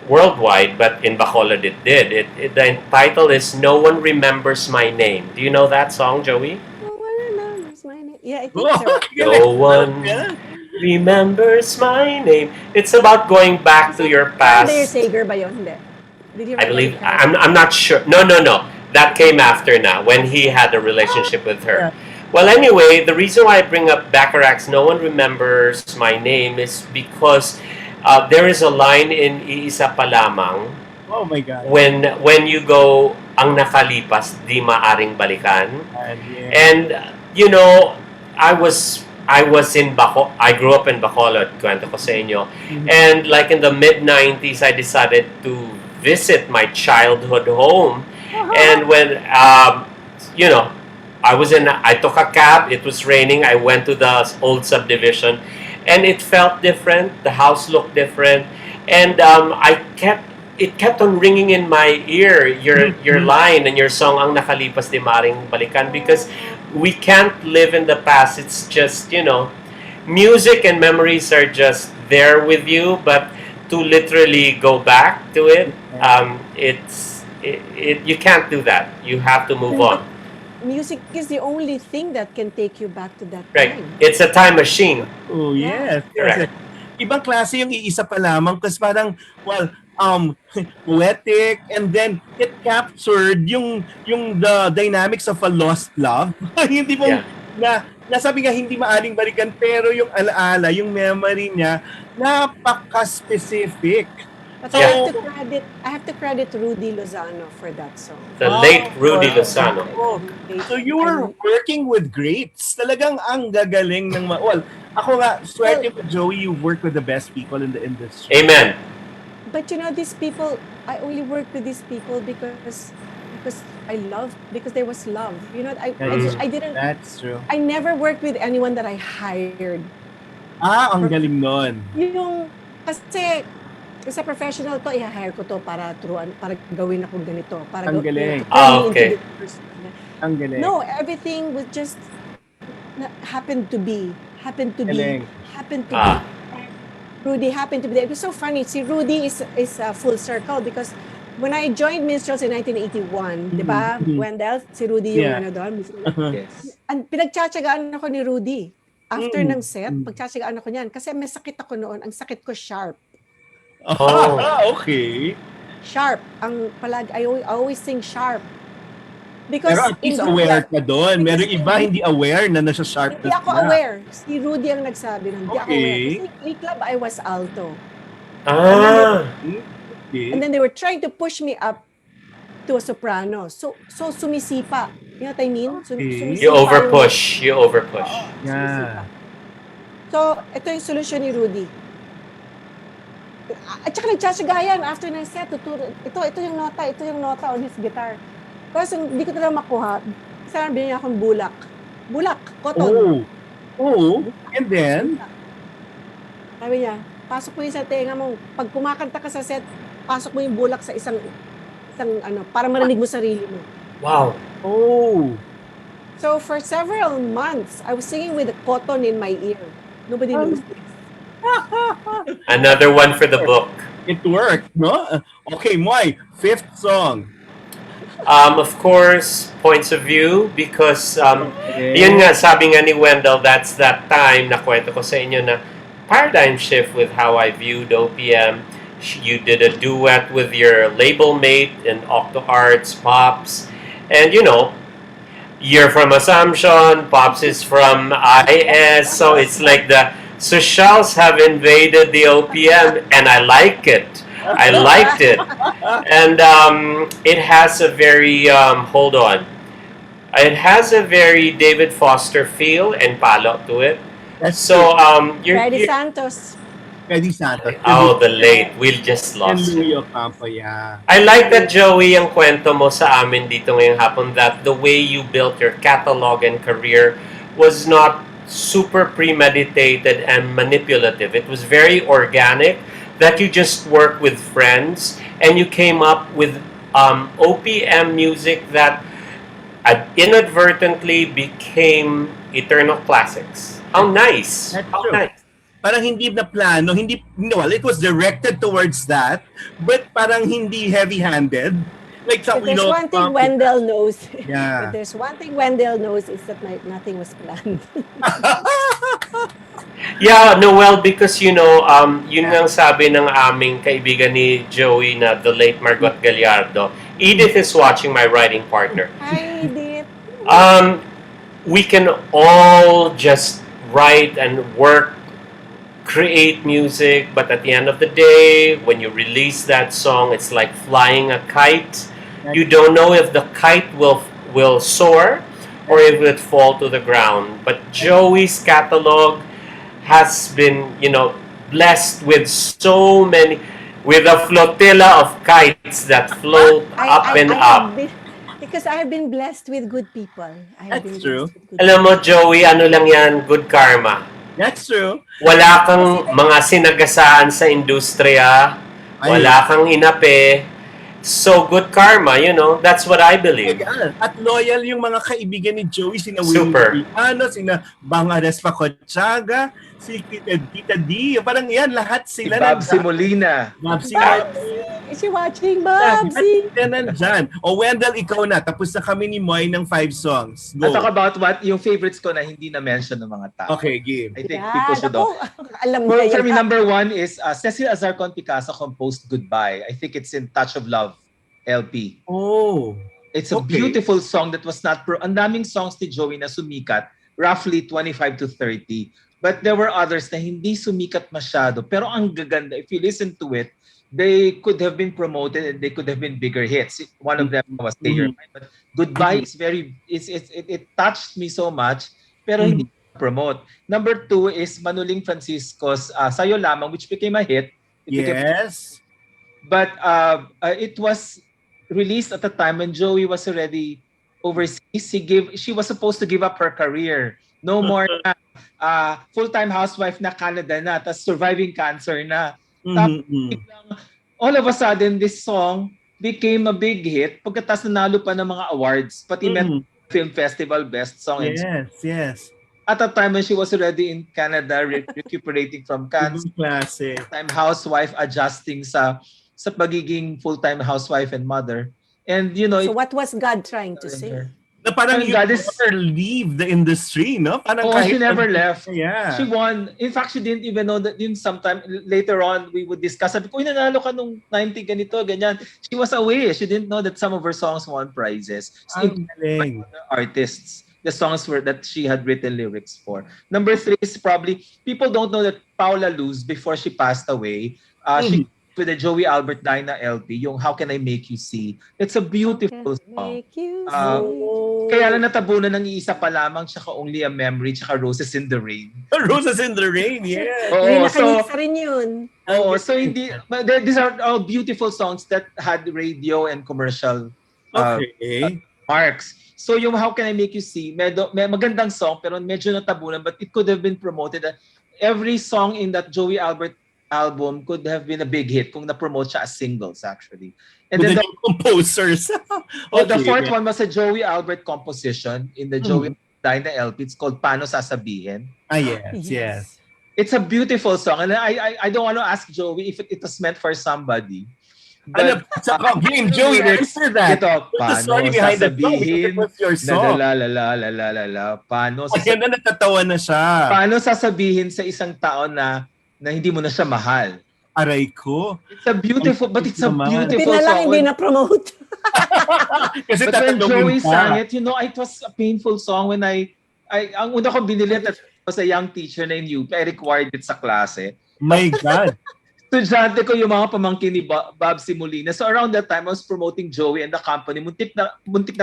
worldwide, but in Bacolod it did. The title is "No One Remembers My Name." Do you know that song, Joey? No one remembers my name. Yeah, I think so. No one remembers my name. It's about going back to your Father past. Sager ba yun? Hindi. Did you I write believe that? I'm not sure. No. That came after now when he had a relationship with her. Well, anyway, the reason why I bring up Bacharach's "No One Remembers My Name" is because there is a line in Iisa Pa Lamang. Oh my God. When you go, ang nakalipas di maaring balikan. And you know, I was in I grew up in Bacolod, kwento ko sa inyo. And like in the mid-90s, I decided to visit my childhood home. And when you know, I took a cab, it was raining, I went to the old subdivision, and it felt different, the house looked different, and it kept on ringing in my ear, your line and your song, ang nakalipas di maring balikan, because we can't live in the past. It's just, you know, music and memories are just there with you, but to literally go back to it, you can't do that. You have to move on. Music is the only thing that can take you back to that Right. time. It's a time machine. Oh, yes. Correct. Ibang klase yung iisa pa lamang kasi parang, well, poetic, and then it captured yung the dynamics of a lost love. Hindi mo nasabi nga hindi maaring balikan, pero yung alaala, yung memory niya, napaka-specific. But So, I have to credit Rudy Lozano for that song. The late Rudy Lozano. So you were working with greats. Talagang ang gagaling ng well, ako nga, swerte with Joey, you work with the best people in the industry. Amen. But you know, these people, I only work with these people because there was love. You know, I didn't. That's true. I never worked with anyone that I hired. Ang galing nun. Yung, kasi sa professional to, i-hire ko to para gawin ako ganito. Para Ang galing. Okay. Ang galing. No, everything was just happened to be. Galing. Rudy happened to be there. It was so funny. Si Rudy is a full circle because when I joined Minstrels in 1981, di ba? Wendell, si Rudy yung doon. Yes. And pinagtsatsagaan ako ni Rudy. After ng set, pagtsatsagaan ako niyan. Kasi may sakit ako noon. Ang sakit ko sharp. Okay. Sharp. I always sing sharp. Because Pero at least aware ka doon. Meron iba hindi aware na nasa sharpness hindi ako aware. Si Rudy ang nagsabi nun. Hindi ako aware. Kasi in club, I was alto. Okay. And then they were trying to push me up to a soprano. So sumisipa. You know what I mean? Sumisipa You overpush. Yeah. So, ito yung solusyon ni Rudy. At saka nagtsasagayan after ng set. Ito yung nota on his guitar. Kasi hindi ko talaga makuha. Sabi niya akong bulak. Bulak, cotton. And then? Sabi niya, pasok mo yung sa tenga mo. Pag kumakanta ka sa set, pasok mo yung bulak sa isang para marinig mo sarili mo. Wow. So for several months, I was singing with the cotton in my ear. Nobody knows this. Another one for the book. It worked, no? Okay, Moy, 5th song. Of course, points of view, because yun nga, sabi nga ni Wendell, that's that time na kwento ko sa inyo na paradigm shift with how I viewed OPM. You did a duet with your label mate in Octo Arts, Pops, and you know, you're from Assumption, Pops is from IS, so it's like the socials have invaded the OPM, and I like it. I liked it. And it has a very, hold on. It has a very David Foster feel and palo to it. That's true. So Freddy Santos. Eddie Santos. oh, the late Will just And lost him. Louis Ocampo, yeah. I like that, Joey, ang kwento mo sa amin dito ngayong hapon, that the way you built your catalog and career was not super premeditated and manipulative. It was very organic, that you just worked with friends and you came up with OPM music that inadvertently became eternal classics. How nice. That's How true. nice. Parang hindi na plano, hindi, well, it was directed towards that, but parang hindi heavy-handed. Like If there's one thing Wendell knows, Yeah. if there's one thing Wendell knows, it's that nothing was planned. Yeah, Noel, because yun ang sabi ng aming kaibigan ni Joey na the late Margot Gallardo. Edith is watching, my writing partner. Hi, Edith. We can all just write and work, create music, but at the end of the day, when you release that song, it's like flying a kite. You don't know if the kite will soar or if it fall to the ground. But Joey's catalog has been, blessed with so many, with a flotilla of kites that float up and up. Because I have been blessed with good people. That's true. Alam mo, Joey, ano lang yan, good karma. That's true. Wala kang mga sinagasaan sa industriya, wala kang inape. So, good karma, that's what I believe. At loyal yung mga kaibigan ni Joey, sina Super. Willie, sina Bangares Pacochaga, si Tita D, parang yan, lahat sila. Babsi Molina. Babsi. Is she watching, Babsi? Yan nandyan. O Wendell, ikaw na. Tapos na kami ni Moy ng 5 songs. Go. I'll talk about what yung favorites ko na hindi na-mention ng mga tao. Okay, game. I think people should know. Alam For me, number one is Cecil Azarcon Picasso composed Goodbye. I think it's in Touch of Love LP. Oh. It's a beautiful song that was not ang daming songs ni Joey na sumikat, roughly 25 to 30. But there were others na hindi sumikat masyado. Pero ang gaganda, if you listen to it, they could have been promoted and they could have been bigger hits. One of them was Stay Your Mind. But Goodbye is it touched me so much, pero hindi promote. Number two is Manuling Francisco's Sayo Lamang, which became a hit. But it was released at a time when Joey was already overseas. She was supposed to give up her career. No more na full-time housewife na Canada na, tas surviving cancer na. All of a sudden, this song became a big hit pagkatapos nanalo pa ng mga awards. Pati Met Film Festival Best Song. Yes. At a time when she was already in Canada recuperating from cancer. Full-time housewife adjusting sa pagiging full-time housewife and mother. And so what was God trying to say? Na parang you never leave the industry, no? Parang she never left. Yeah. She won. In fact, she didn't even know that sometime later on we would discuss. Sabi ko, nanalo ka nung 90 ganito, ganyan. She was away. She didn't know that some of her songs won prizes. Artists. The songs that she had written lyrics for. Number three is probably, people don't know that Paula Luz, before she passed away, she with the Joey Albert Dinah LP, yung How Can I Make You See. It's a beautiful song. Kaya lang natabunan ng isa pa lamang, tsaka Only a Memory, tsaka Roses in the Rain. Roses in the Rain, yeah. Nakalisa rin yun. So hindi, these are all beautiful songs that had radio and commercial marks. So yung How Can I Make You See, may magandang song, pero medyo natabunan, but it could have been promoted. Every song in that Joey Albert album could have been a big hit kung na-promote siya as singles, actually. And then the composers. The fourth one was a Joey Albert composition in the Joey Dinah LP. It's called Paano Sasabihin. Yes. It's a beautiful song. And I don't want to ask Joey if it was meant for somebody. But, game, Joey, answer that. Ito, Paano sasabihin? What's your song? Paano natatawa na siya. Paano sasabihin sa isang tao na hindi mo na siya mahal? Aray ko. It's a beautiful song. Pinalang hindi na-promote. Kasi but when Joey sang it, it was a painful song when ang una ko binili at was a young teacher na in UP. I required it sa klase. My God. estudyante ko yung mga pamangkin ni Bob Simulina. So around that time, I was promoting Joey and the company. Muntik na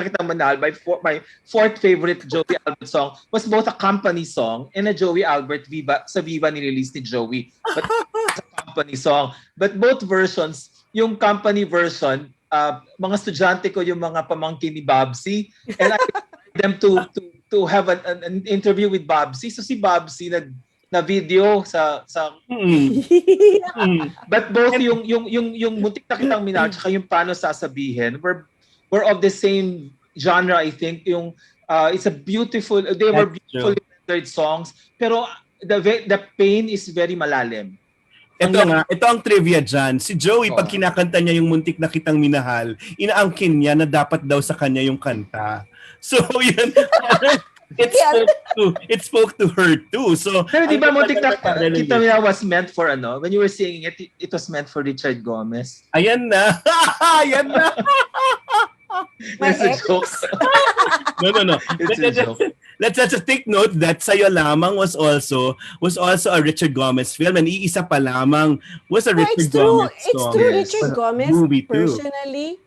kitang manahal. My fourth favorite Joey Albert song was both a company song and a Joey Albert sa Viva ni-release ni Joey. But it's a company song. But both versions, yung company version, mga estudyante ko yung mga pamangkin ni Bobsy. And I invited them to have an interview with Bobsy. So si Bobsy na video sa but both yung muntik na kitang minahal tsaka yung paano sasabihin were of the same genre. I think yung it's a beautiful, they were beautifully rendered songs, pero the pain is very malalim. Ito ang trivia dyan. Si Joey, pag kinakanta niya yung Muntik na Kitang Minahal, inaangkin niya na dapat daw sa kanya yung kanta. So, yun. It spoke to her too. So, pero di ba Muntik na Kitang Minahal was meant for when you were singing it, it was meant for Richard Gomez. Ayan na. Ayan na. It's a joke. No. It's a joke. Let's just take note that Sayo Lamang was also a Richard Gomez film, and Iisa Pa Lamang was a Richard Gomez song. It's true. Richard Gomez personally, too.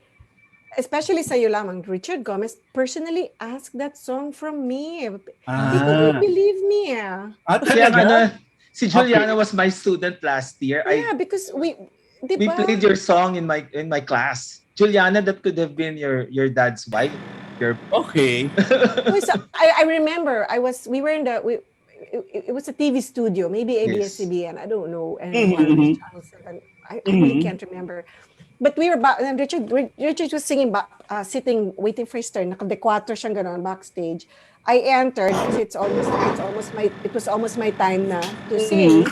especially Sayo Lamang, Richard Gomez personally asked that song from me. People don't believe me. Si Juliana was my student last year. Yeah, because we played your song in my class. Juliana, that could have been your dad's wife. Okay. I remember we were in it was a TV studio, maybe ABS-CBN, I don't know, and Channel 7. I really can't remember. But we were and Richard was singing sitting waiting for his turn. Naka-dequator siyang ganon backstage. I entered kasi it was almost my time na to sing.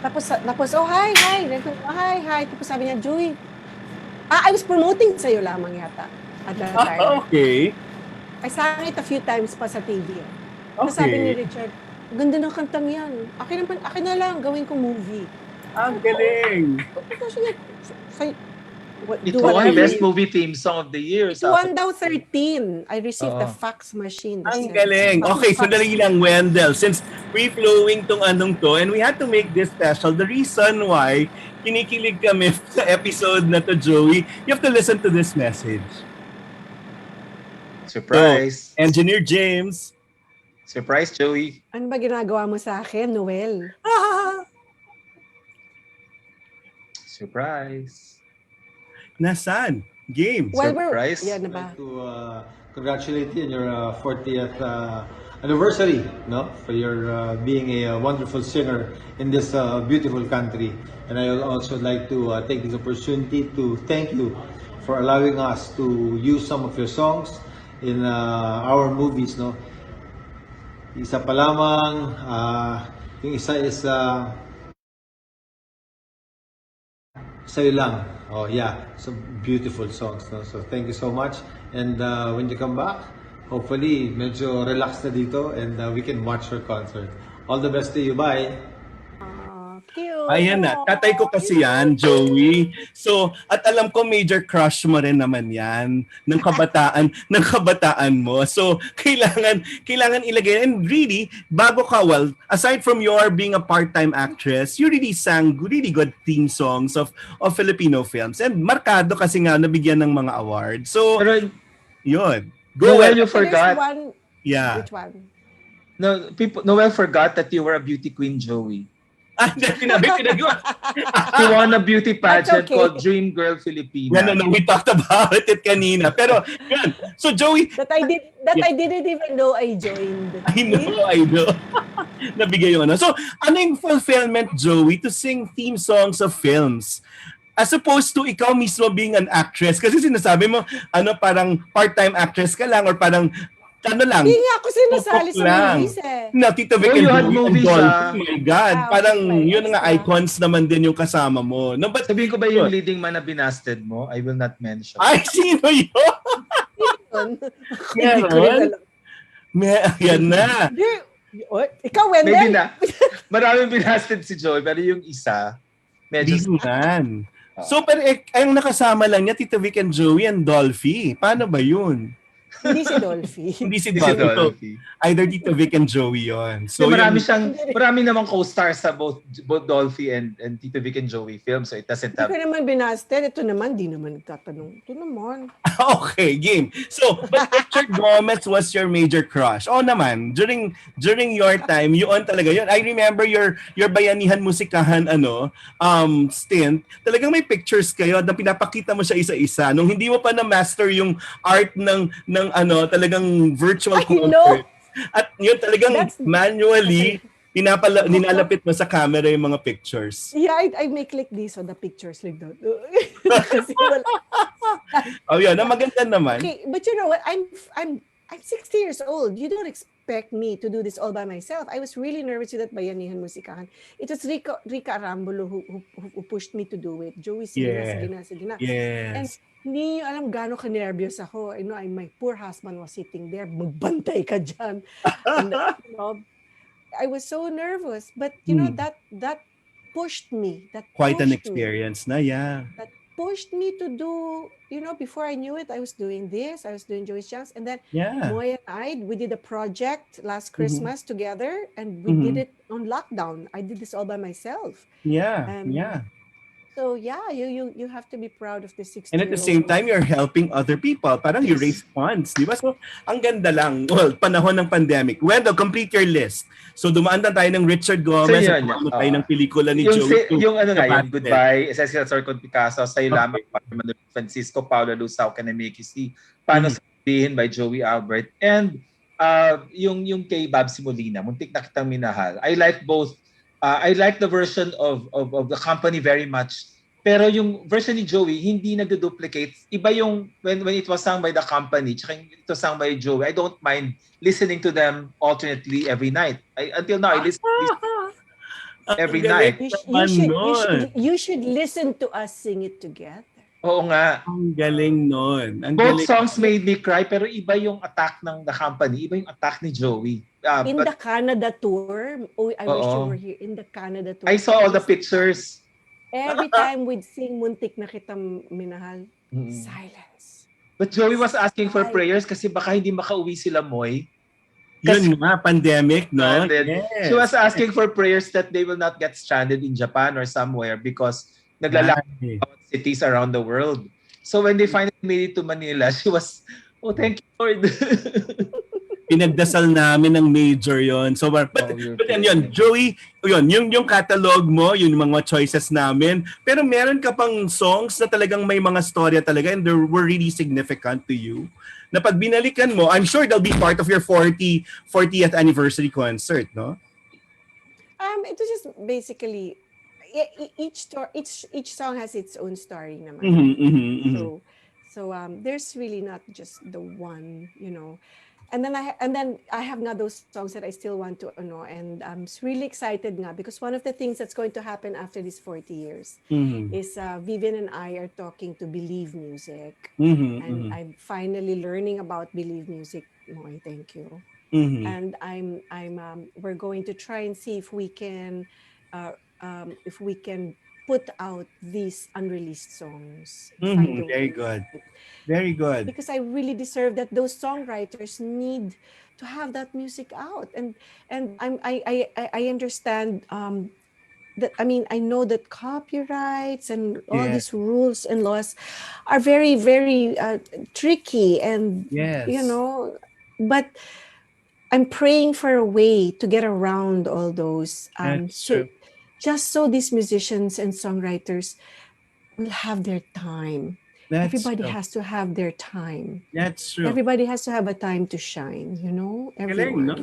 Tapos hi. Tapos sabi niya, Joey, I was promoting Sa'yo Lamang yata at that time. Okay. I sang it a few times pa sa TV. Okay. Sabi ni Richard, ganda ng kantang yan. Akin na lang, gawin ko movie. Ang galing. It won Best Movie Theme Song of the Year. It won daw 13. I received the fax machine. Ang galing. Okay, so dali lang, Wendell. Since free-flowing tong anong to, and we had to make this special, the reason why kinikilig kami sa episode na to, Joey, you have to listen to this message. Surprise. So, Engineer James. Surprise, Joey. Ano ba ginagawa mo sa akin, Noel? Surprise. Nasaan? Game. Well, surprise. Yan na ba? I'd like to congratulate you on your 40th anniversary, for your being a wonderful singer in this beautiful country. And I would also like to take this opportunity to thank you for allowing us to use some of your songs in our movies. Isa pa lamang, yung isa is Sa'yo Lang. Oh yeah, some beautiful songs. So thank you so much. And when you come back, hopefully medyo relax na dito and we can watch your concert. All the best to you. Bye! Cute. Ayan na. Tatay ko kasi yan, Joey. So, at alam ko major crush mo rin naman yan ng kabataan mo. So, kailangan ilagay. And really, bago ka, aside from your being a part-time actress, you really sang really good theme songs of Filipino films. And markado kasi nga nabigyan ng mga awards. So, yun. Noel, you forgot. Yeah. Which one? No, Noel forgot that you were a beauty queen, Joey. Pinagawa. He won a beauty pageant called Dream Girl Filipina. No, we talked about it kanina. Pero, yun. So, Joey... That I didn't even know I joined. I know. Nabigay yung ano. So, ano yung fulfillment, Joey, to sing theme songs of films? As opposed to ikaw mismo being an actress. Kasi sinasabi mo, parang part-time actress ka lang or parang lang. Hindi nga ako sinasali sa movies Na Tito Vic and movies, oh my God. Parang yun nga icons naman din yung kasama mo. No, but, sabihin ko ba yung leading man na binasted mo? I will not mention. Ay, sino yun? Meron? Yan na. Ikaw, Wendell? Maybe na. Maraming binasted si Joey, pero yung isa, medyo... So, pero ang nakasama lang niya, Tito Vic and Joey and Dolphy. Paano ba yun? Hindi si Dolphy. Hindi si Hindi si Dolphy. So, Dolphy. either Tito Vic and Joey yon. So, So, yun, marami namang co-stars sa both Dolphy and Tito Vic and Joey films. So, it doesn't Hindi have... ko naman binasted. Ito naman, di naman nagtatanong. Ito naman. okay, game. So, but Richard Gomez was your major crush. Oh naman, during your time, yun talaga yun. I remember your Bayanihan Musikahan stint. Talagang may pictures kayo na pinapakita mo siya isa-isa. Nung hindi mo pa na master yung art ng talagang virtual I concert. know. At yun talagang manually nilalapit mo sa camera yung mga pictures. Yeah, I make like this on the pictures like that. Kasi wala. Oh, yun. Maganda naman. Okay, but you know what? I'm 60 years old. You don't expect me to do this all by myself. I was really nervous with that Bayanihan Musikahan. It was Rica Arambulo who pushed me to do it. Joey, sige na. Yes. And hindi nyo alam gano'ng ka-nervous ako. You know, my poor husband was sitting there. Magbantay ka dyan. And, you know, I was so nervous. But, you know, that pushed me. Quite an experience na, yeah. That pushed me to do, you know, before I knew it, I was doing this. I was doing Joey's Chance. And then Moy and we did a project last Christmas together. And we did it on lockdown. I did this all by myself. Yeah, So yeah, you have to be proud of the 60-year-old. And at the same time, you're helping other people. Parang you raise funds, di ba? So, ang ganda lang. Well, panahon ng pandemic. Wendell, complete your list. So, dumaan na tayo ng Richard Gomez. So, at dumaan tayo ng pelikula ni Joey. Yung Goodbye, Cecil Sor con Picasso, Sa'yo Lamang, Francisco Paula Luzao, Kanamikisi, Paano Sabihin by Joey Albert. And yung kay Babs Molina, Muntik na Kitang Minahal. I like both. I like the version of the company very much. Pero yung version ni Joey, hindi nag-duplicate. Iba yung when it was sung by the company, tsaka ito sung by Joey. I don't mind listening to them alternately every night. Until now, I listen every night. You should listen to us sing it together. Oo nga. Ang galing nun. Both songs made me cry, pero iba yung attack ng the company. Iba yung attack ni Joey. In the Canada tour, I wish you were here. In the Canada tour. I saw all the pictures. Every time we'd sing Muntik na Kitang Minahal, silence. But Joey was asking for prayers kasi baka hindi makauwi sila, Moy. Yun nga, pandemic, no? Yes. She was asking for prayers that they will not get stranded in Japan or somewhere because naglalakad about cities around the world. So when they finally made it to Manila, she was, oh, thank you, Lord. Pinagdasal namin ng major yon. So, but yun, Joey, yung catalog mo, yung mga choices namin, pero meron ka pang songs na talagang may mga storya talaga and they were really significant to you. Na pag binalikan mo, I'm sure they'll be part of your 40th anniversary concert, no? It was just basically each song has its own story naman. So there's really not just the one, you know. And then I have now those songs that I still want to know, and I'm really excited nga because one of the things that's going to happen after these 40 years is Vivian and I are talking to Believe Music, and I'm finally learning about Believe Music. Moy, thank you. And we're going to try and see if we can put out these unreleased songs. Very good. Very good. Because I really deserve that. Those songwriters need to have that music out, and I understand that. I mean, I know that copyrights and all these rules and laws are very, very tricky, and you know, but I'm praying for a way to get around all those. Just so these musicians and songwriters will have their time. Everybody has to have their time. That's true. Everybody has to have a time to shine, you know? Everyone. No?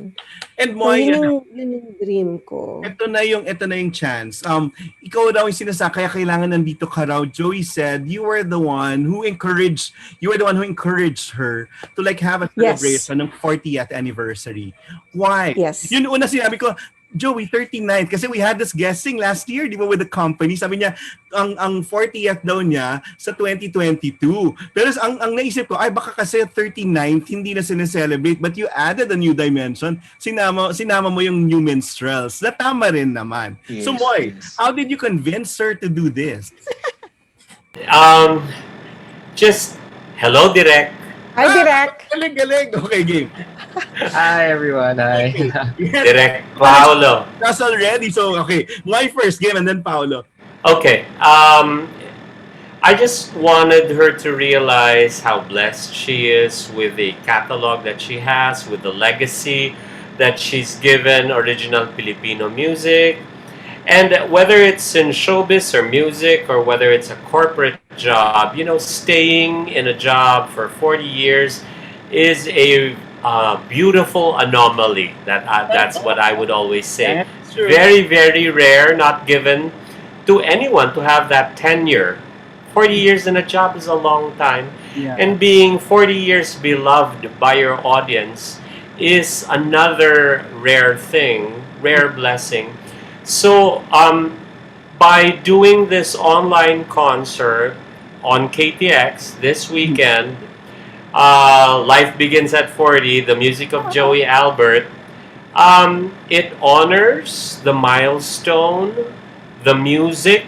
And Moy, yun yung dream ko. Ito na yung chance. Ikaw daw yung sinasaka, kaya kailangan nandito ka raw. Joey said you were the one who encouraged her to like have a celebration ng 40th anniversary. Why? Yes. Yun una sinabi ko, Joey, 39th. Kasi we had this guessing last year, di ba, with the company. Sabi niya, ang 40th daw niya sa 2022. Pero ang naisip ko, ay baka kasi 39th, hindi na sineselebrate. But you added a new dimension. Sinama mo yung new minstrels. Na tama rin naman. Yes, so, Moy, how did you convince her to do this? Just, hello, Direk. Hi, Direk. Galing. Okay, game. Hi everyone. Hi. Okay. Yes. Direct Well, it's Paolo. us already. So, okay. My first game and then Paolo. Okay. I just wanted her to realize how blessed she is with the catalog that she has, with the legacy that she's given original Filipino music. And whether it's in showbiz or music or whether it's a corporate job, staying in a job for 40 years is a beautiful anomaly. That's what I would always say. That's It's true. very, very rare, not given to anyone to have that tenure. 40 years in a job is a long time. Yeah. And being 40 years beloved by your audience is another rare thing, rare blessing. So, by doing this online concert on KTX this weekend, Life Begins at 40, the music of Joey Albert, it honors the milestone, the music,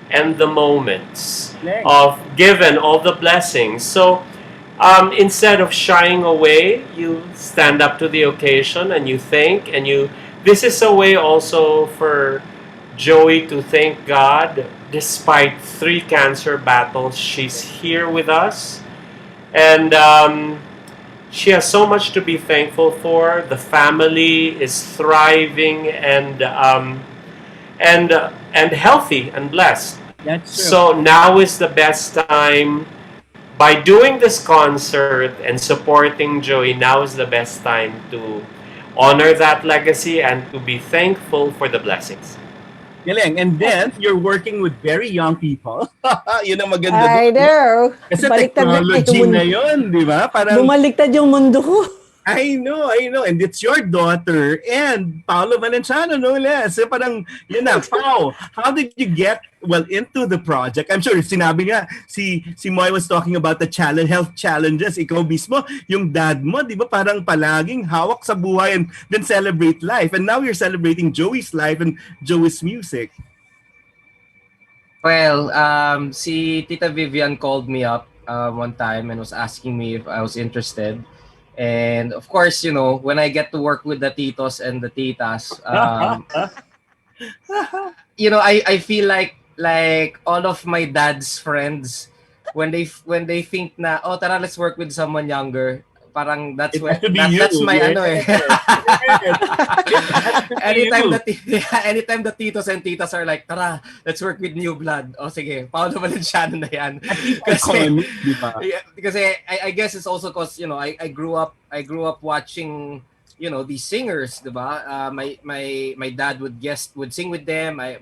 and the moments of given all the blessings. So, instead of shying away, you stand up to the occasion and you thank and you. This is a way also for Joey to thank God. Despite 3 cancer battles, she's here with us, and she has so much to be thankful for. The family is thriving and healthy and blessed. That's true. So now is the best time. By doing this concert and supporting Joey, now is the best time to honor that legacy and to be thankful for the blessings. Galing. And then, you're working with very young people. Yun ang maganda I doon. know. Kasi Baliktad na technology yung ngayon, di ba? Parang, Bumaliktad yung mundo ko. I know. And it's your daughter and Paolo Valenciano, no less. So parang, yun na, Pao, how did you get, into the project? I'm sure, sinabi nga, si Moy was talking about the health challenges. Ikaw mismo, yung dad mo, di ba, parang palaging hawak sa buhay and then celebrate life. And now you're celebrating Joey's life and Joey's music. Well, si Tita Vivian called me up one time and was asking me if I was interested. And of course, when I get to work with the titos and the titas, I feel like all of my dad's friends when they think na, oh, tara, let's work with someone younger. Parang that's that's my ano eh. anytime the titos and titas are like, tara, let's work with new blood. O sige, Paolo Valenciano na yan. Kasi I guess it's also because I grew up watching these singers, diba? My dad would sing with them. I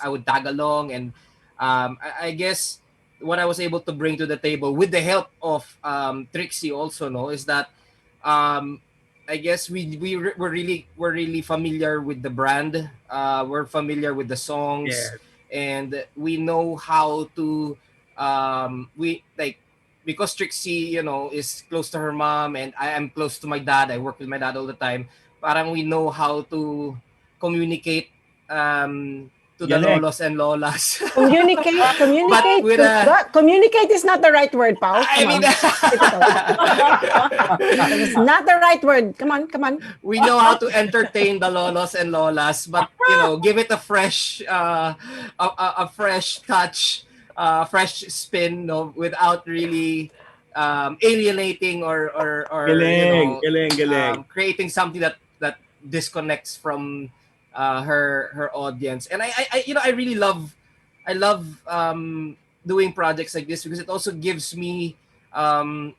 would tag along, and I guess what I was able to bring to the table with the help of Trixie also is that I guess we're really familiar with the brand. We're familiar with the songs, and we know how to we like because Trixie is close to her mom and I am close to my dad. I work with my dad all the time. Parang we know how to communicate to the lolos and lolas. Communicate. Communicate is not the right word, Pao. It's not the right word. Come on. We know how to entertain the lolos and lolas, but give it a fresh, a fresh touch, fresh spin, without really alienating or creating something that disconnects from her audience. And I really love doing projects like this because it also gives me so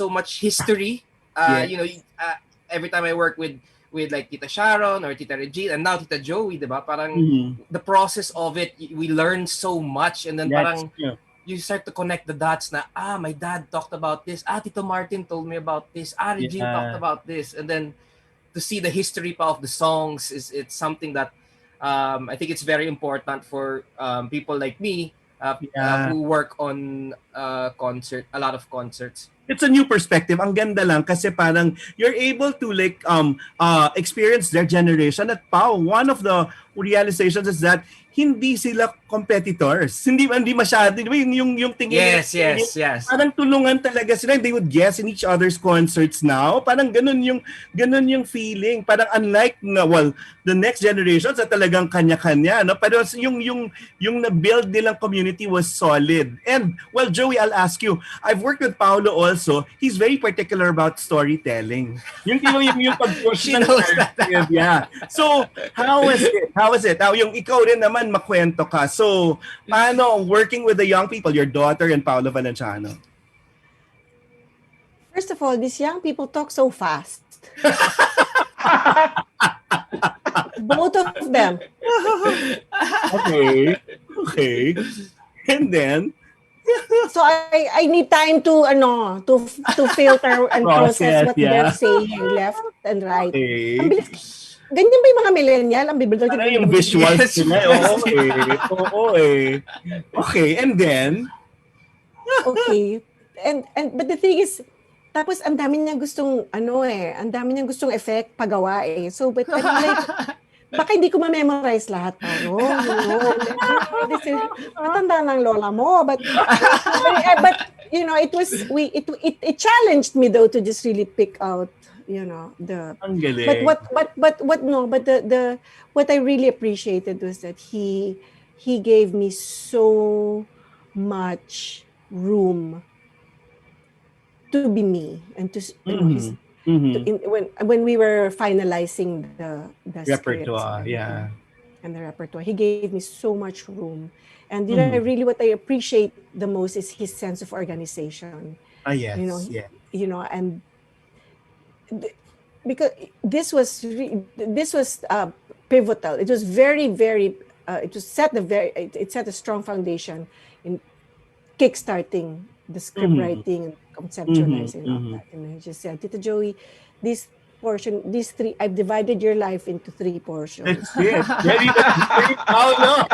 much history. Every time I work with like Tita Sharon or Tita Regine and now Tita Joey, diba? Parang the process of it, we learn so much, and then parang you start to connect the dots na my dad talked about this, Tito Martin told me about this, Regine talked about this, and then to see the history of the songs it's something that I think it's very important for people like me who work on a lot of concerts. It's a new perspective. Ang ganda lang kasi parang you're able to like experience their generation at Pau. One of the realizations is that hindi sila competitors. Hindi masyado, di ba? Yung tingin nila, Yes. parang tulungan talaga sila. They would guess in each other's concerts now. Parang ganun yung feeling. Parang unlike the next generations na talagang kanya-kanya, no? Pero yung na-build nilang community was solid. And well, Joey, I'll ask you. I've worked with Paolo also. He's very particular about storytelling. Yung pag-push She knows that. Yeah. So, how is it? How yung ikaw rin naman makwento ka. So, paano working with the young people, your daughter and Paolo Valenciano? First of all, these young people talk so fast. Both of them. Okay. And then so I need time to filter and process what they're saying left and right. Okay. Ang bilis. Ganyan ba yung mga millennial? Ang bibil ano yung visuals nila? Oo eh. Okay, and then? Okay. And but the thing is, tapos ang dami niya gustong effect pagawa eh. So but I'm like, baka hindi ko ma-memorize lahat Paolo. Matanda ng lola mo, but it challenged me though to just really pick out Ang galing. but what I really appreciated was that he gave me so much room to be me and to when we were finalizing the repertoire, and the repertoire, he gave me so much room. And really what I appreciate the most is his sense of organization. Yes. And because this was pivotal. It was very, very. It set a strong foundation in kickstarting the script writing and conceptualizing all that. And I just said, Tita Joey, this portion, these three, I've divided your life into 3 portions. That's it. Oh no.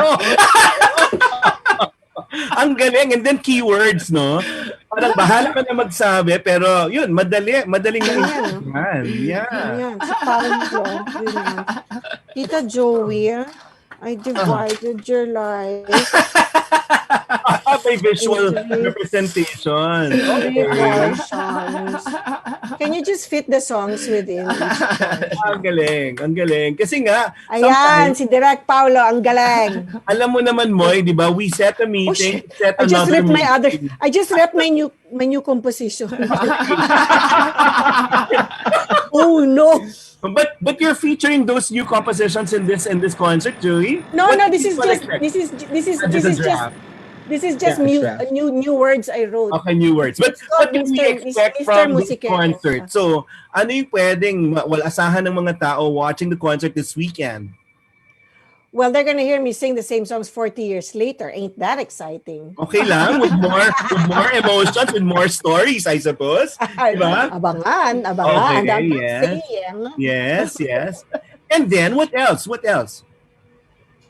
Ang galing. And then keywords, no? Parang bahala ka na magsabi, pero yun, madaling na Yan. Si Paolo. Tita Joey, I divided your life. May visual representation. Okay. Can you just fit the songs within each portion? Ang galing. Kasi nga, ayan, si Direk Paolo, ang galing. Alam mo naman, Moy, di ba? We set a meeting, I just ripped my new composition. Oh no. But you're featuring those new compositions in this concert, Joey? No, this is just new words I wrote. Okay, new words. But what can we expect from this concert? So, ano yung pwedeng asahan ng mga tao watching the concert this weekend? Well, they're gonna hear me sing the same songs 40 years later. Ain't that exciting? Okay lang, with more emotions, with more stories, I suppose. Diba? Abangan. Okay, yes. And then, what else?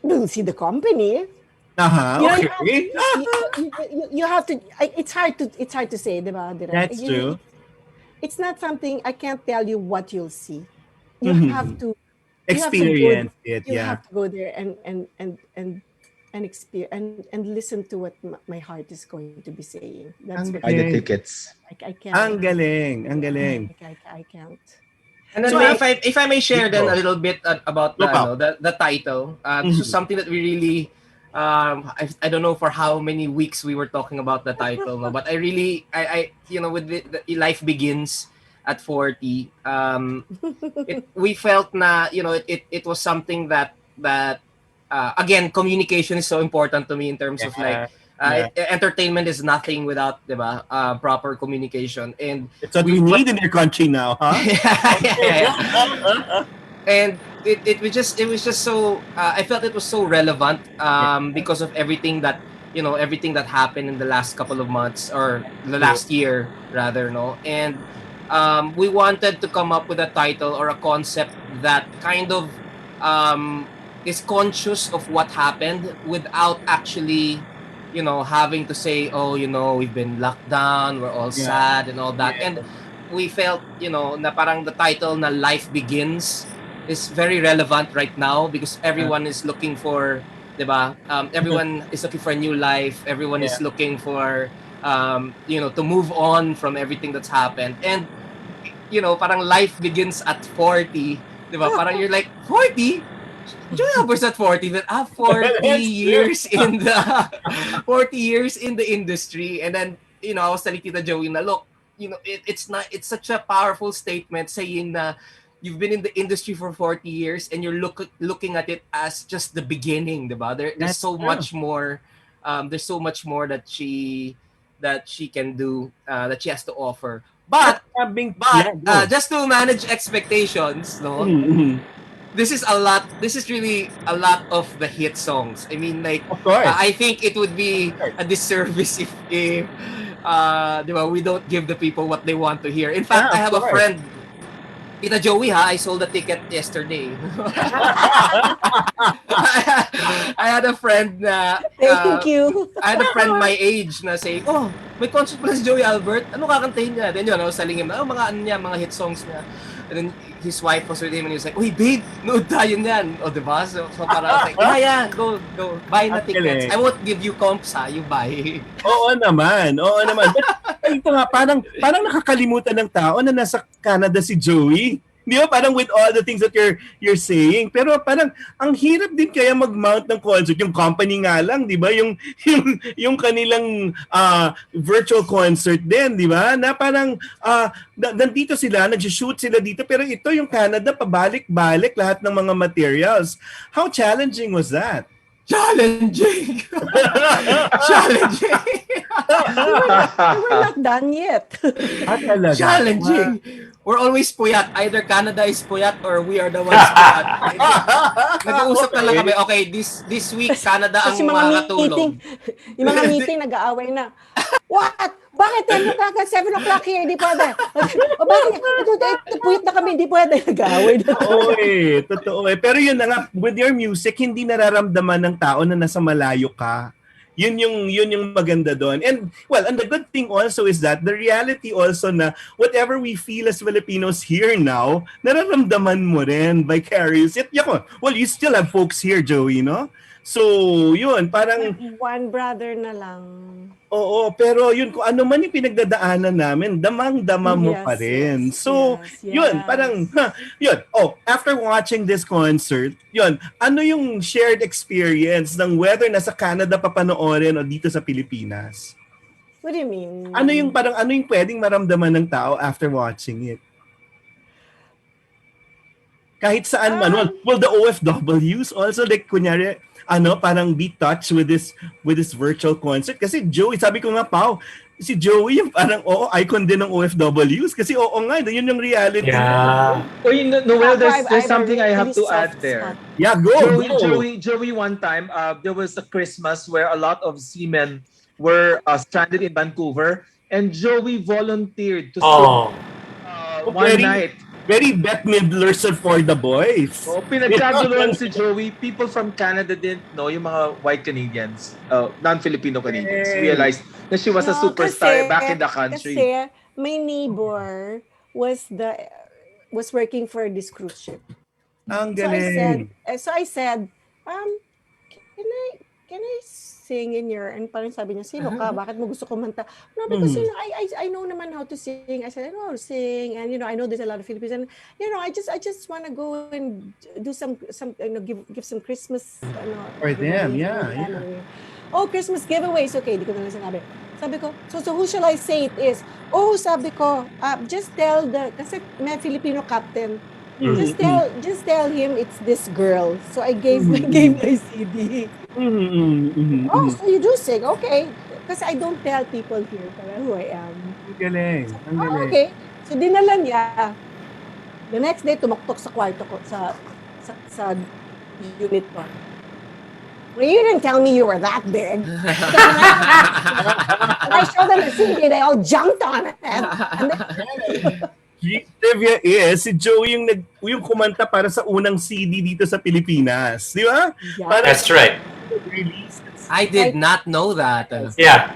We'll see the company. Okay. You have to. It's hard to say, diba? That's true. It's not something I can't tell you what you'll see. You have to experience it. You have to go there and experience and listen to what my heart is going to be saying. That's what buy the tickets. I can't. Ang galing. I can't. And then So, if I may share then a little bit about the title. This is something that we really I don't know for how many weeks we were talking about the title, but I really with the Life Begins at 40, we felt na it was something that again, communication is so important to me in terms of entertainment is nothing without proper communication, and it's what we need in your country now, huh? And it was just so I felt it was so relevant because of everything that happened in the last couple of months, or the last year rather, and we wanted to come up with a title or a concept that kind of is conscious of what happened without actually having to say, oh, we've been locked down, we're all Yeah. sad and all that. Yeah. And we felt, na parang the title na Life Begins is very relevant right now because everyone is looking for, 'di ba? Everyone is looking for a new life. Everyone Yeah. is looking for, to move on from everything that's happened. And, parang life begins at 40, 'di ba? Parang you're like, 40? Joey Albert's at 40, but 40 That's true. years in the 40 years in the industry. And then, I was telling Tita Joey na, look, it's such a powerful statement saying na you've been in the industry for 40 years and you're looking at it as just the beginning, diba? There's That's so true. much more. There's so much more that she can do, that she has to offer. At But yeah, go. just to manage expectations, no, Mm-hmm. this is really a lot of the hit songs. I mean, like, Of course. I think it would be Of course. a disservice if we don't give the people what they want to hear. In Yeah, fact, I of have a course. friend, Tita Joey, I sold a ticket yesterday. I had a friend na Thank you. I had a friend my age na saying, oh, may concert pala si Joey Albert. Ano kakantahin niya? Then yun, I was telling him, mga ano niya, mga hit songs niya. And then his wife was with him and he was like, uy, babe, nood tayo niyan. O, diba? So para I was like, yeah, go. Buy na tickets. I won't give you comps, ha? You buy. Oo naman. But ito nga, parang nakakalimutan ng tao na nasa Canada si Joey. Di ba? Parang with all the things that you're saying. Pero parang ang hirap din kaya mag-mount ng concert. Yung company nga lang, di ba? Yung kanilang virtual concert din, di ba? Na parang nandito sila, nag-shoot sila dito. Pero ito yung Canada, pabalik-balik lahat ng mga materials. How challenging was that? Challenging! Challenging! We're not done yet. Talaga? Challenging! We're always puyat. Either Canada is puyat or we are the ones puyat. Nag-uusap na lang kami, okay, this week, Canada ang Kasi mga makakatulong. Yung mga meeting, nag-aaway na. What? Bakit 10 o'clock at 7 o'clock here? Hindi pwede. O bakit? Ito, puyat na kami. Hindi pwede. Nag-aaway na. Totoo eh. Pero yun na nga, with your music, hindi nararamdaman ng tao na nasa malayo ka. Yun yung maganda doon. And the good thing also is that the reality also na whatever we feel as Filipinos here now, nararamdaman mo rin vicarious. Well, you still have folks here, Joey, no? So, yun, parang one brother na lang. Oo, pero yun, kung ano man yung pinagdadaanan namin, damang-dama mo pa rin. Yun, parang, yun. Oh, after watching this concert, yun, ano yung shared experience ng whether nasa Canada pa panoorin o dito sa Pilipinas? What do you mean? Ano yung pwedeng maramdaman ng tao after watching it? Kahit saan man. Well, the OFWs also, like, kunyari, parang be touched with this virtual concert. Kasi Joey, sabi ko nga, Pao, si Joey yung parang icon din ng OFWs. Kasi nga, yun yung reality. Yeah. Noel, there's something I have to add there. Yeah, go. Joey, one time, there was a Christmas where a lot of seamen were stranded in Vancouver, and Joey volunteered to sing one night. Very Bette Midler for the boys. Pinagkaguluhan si Joey. People from Canada didn't know, yung mga white Canadians, non-Filipino Canadians, realized that she was a superstar back in the country. Kasi my neighbor was working for this cruise ship. Ang galing. So I said, can I sing in your, and parang sabi niya, sino ka? Bakit mo gusto kumanta? No, because I know naman how to sing. I said, I know how to sing, and I know there's a lot of Filipinos, and I just want to go and do some give some Christmas for them, yeah. Oh, Christmas giveaways. Okay, di ko na lang sinabi. Sabi ko, so who shall I say it is? Oh, sabi ko, just tell kasi may Filipino captain. Just tell him it's this girl. So I gave my CD. Oh, so you do sing. Okay. Kasi I don't tell people here who I am. Ang galing. Okay. So dinala niya. The next day, tumaktok sa kwarto ko, sa unit ko. Well, you didn't tell me you were that big. And I showed them the CD, they all jumped on it. And trivia is, si Joey yung kumanta para sa unang CD dito sa Pilipinas. Di ba? Yeah. That's right. release. I did not know that. Yeah,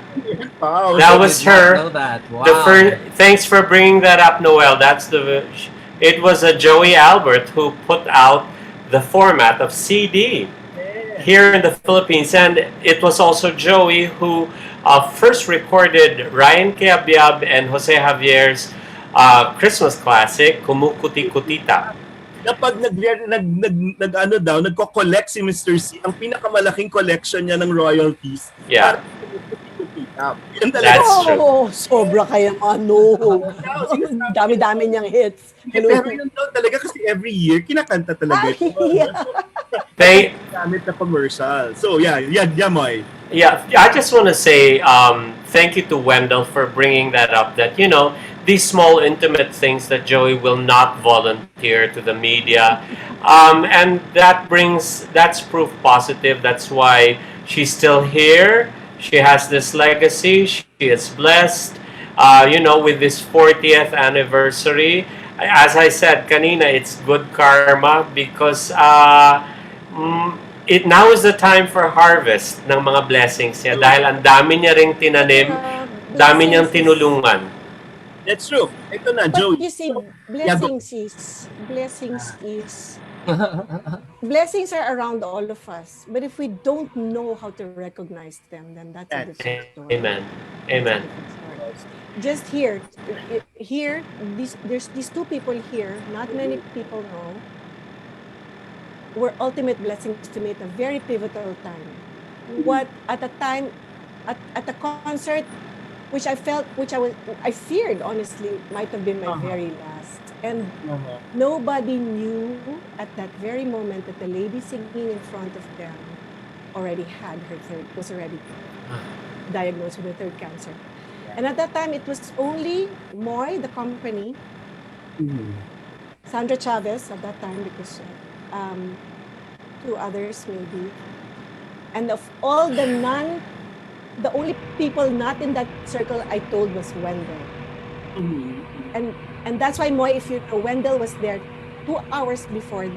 Wow. that So, was Did not her. know that. The Wow. first. Thanks for bringing that up, Noel. That's the. It was a Joey Albert who put out the format of CD here in the Philippines, and it was also Joey who first recorded Ryan Cabiab and Jose Javier's Christmas classic, Kumukuti Kutita. kapag ano daw, nagko-collect si Mr. C, ang pinakamalaking collection niya ng royalties Yeah, para sa pick-up. Yan talaga. that's true. Oh, sobra kaya no. Dami-dami niyang hits. Hello. Pero yun daw talaga kasi every year, kinakanta talaga ito. Yeah. They, Gamit na commercial. So, yeah, Moy. Yeah, I just want to say thank you to Wendell for bringing that up. That these small intimate things that Joey will not volunteer to the media, and that's proof positive. That's why she's still here. She has this legacy. She is blessed. With this 40th anniversary. As I said, kanina, it's good karma because. Now is the time for harvest ng mga blessings niya dahil ang dami niya ring tinanim, dami niyang tinulungan. That's true. Ito na, But Joey. you see, blessings are around all of us. But if we don't know how to recognize them, then that's a different story. Amen. Just there's these two people here. Not many people know. Were ultimate blessings to me at a very pivotal time. What at a time, at a concert, which I feared honestly might have been my very last. And nobody knew at that very moment that the lady singing in front of them was already diagnosed with her third cancer. And at that time, it was only Moy, the company, Sandra Chavez at that time, because two others maybe. And of all the only people not in that circle I told was Wendell. And that's why Moy, if you know, Wendell was there 2 hours before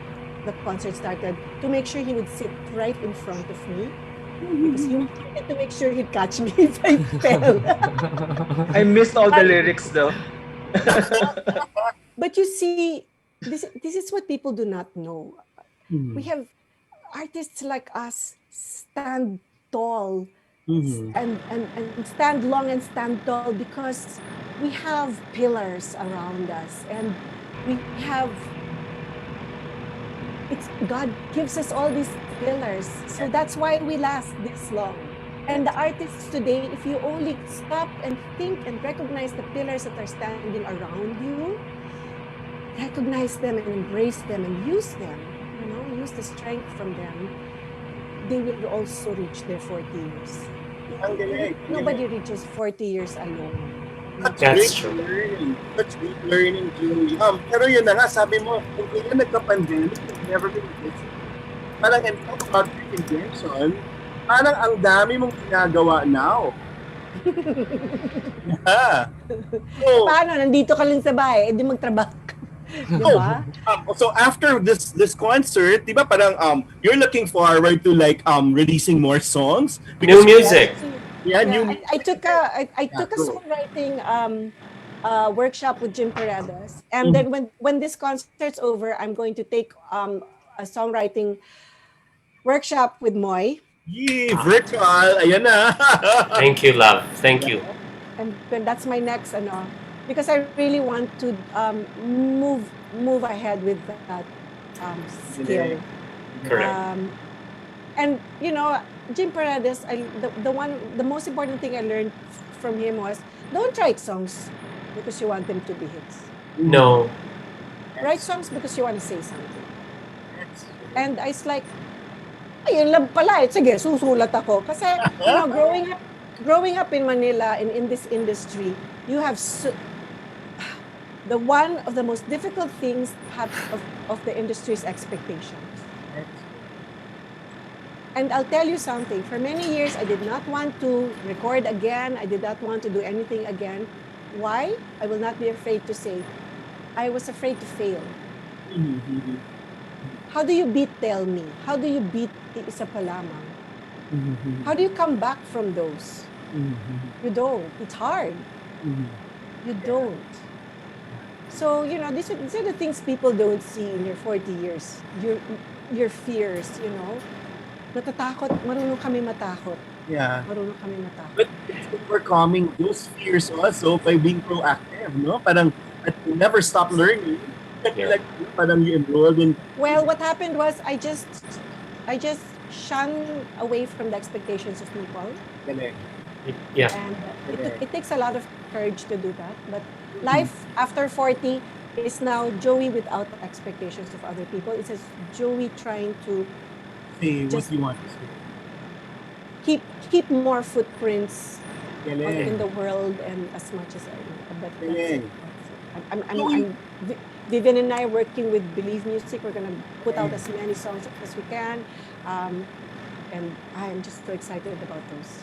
the concert started to make sure he would sit right in front of me. Because he wanted to make sure he'd catch me if I fell. I missed all the lyrics though. But you see, this is what people do not know. We have artists like us stand tall and stand long and stand tall because we have pillars around us, and God gives us all these pillars. So that's why we last this long. And the artists today, if you only stop and think and recognize the pillars that are standing around you, recognize them and embrace them and use them, use the strength from them, they will also reach their 40 years. Nobody reaches 40 years alone. That's true. That's great learning, Julie. Pero yun na nga, sabi mo, kung kailan nagka-pandemic, you've never been busy. Parang and talk about reinvention, parang ang dami mong ginagawa now. Yeah. So, paano? Nandito ka lang sa bahay, edi magtrabaho ka. Diba? So after this concert, diba parang you're looking forward to like releasing more songs? New music. New music. I took a songwriting workshop with Jim Paredes, and then when this concert's over, I'm going to take a songwriting workshop with Moy. Yee, virtual. Ayan na. Thank you, love. Thank you. And that's my next because I really want to move ahead with that skill. Correct. And Jim Paredes, the most important thing I learned from him was don't write songs because you want them to be hits. No. Write songs because you want to say something. And I was like, ayun lang pala. Sige, susulat ako. Kasi, growing up in Manila and in this industry, you have one of the most difficult things of the industry's expectations. And I'll tell you something. For many years, I did not want to record again. I did not want to do anything again. Why? I will not be afraid to say. I was afraid to fail. How do you beat Tell Me? How do you beat Isa Pa Lamang? How do you come back from those? You don't. It's hard. You don't. So, these are the things people don't see in your 40 years. Your fears, Natatakot. Marunong kami matakot. Yeah. Marunong kami matakot. But it's overcoming those fears also by being proactive, no? Parang at you never stop learning. Like, parang you enrolled in. Well, what happened was I just shunned away from the expectations of people. Yeah. And it takes a lot of courage to do that. But life after 40 is now Joey without expectations of other people. It says Joey trying to Say what just you want to say. keep more footprints Galing. in the world and as much as I do. But that's it. Galing. I'm Vivian and I are working with Believe Music. We're gonna put out as many songs as we can, and I'm just so excited about those.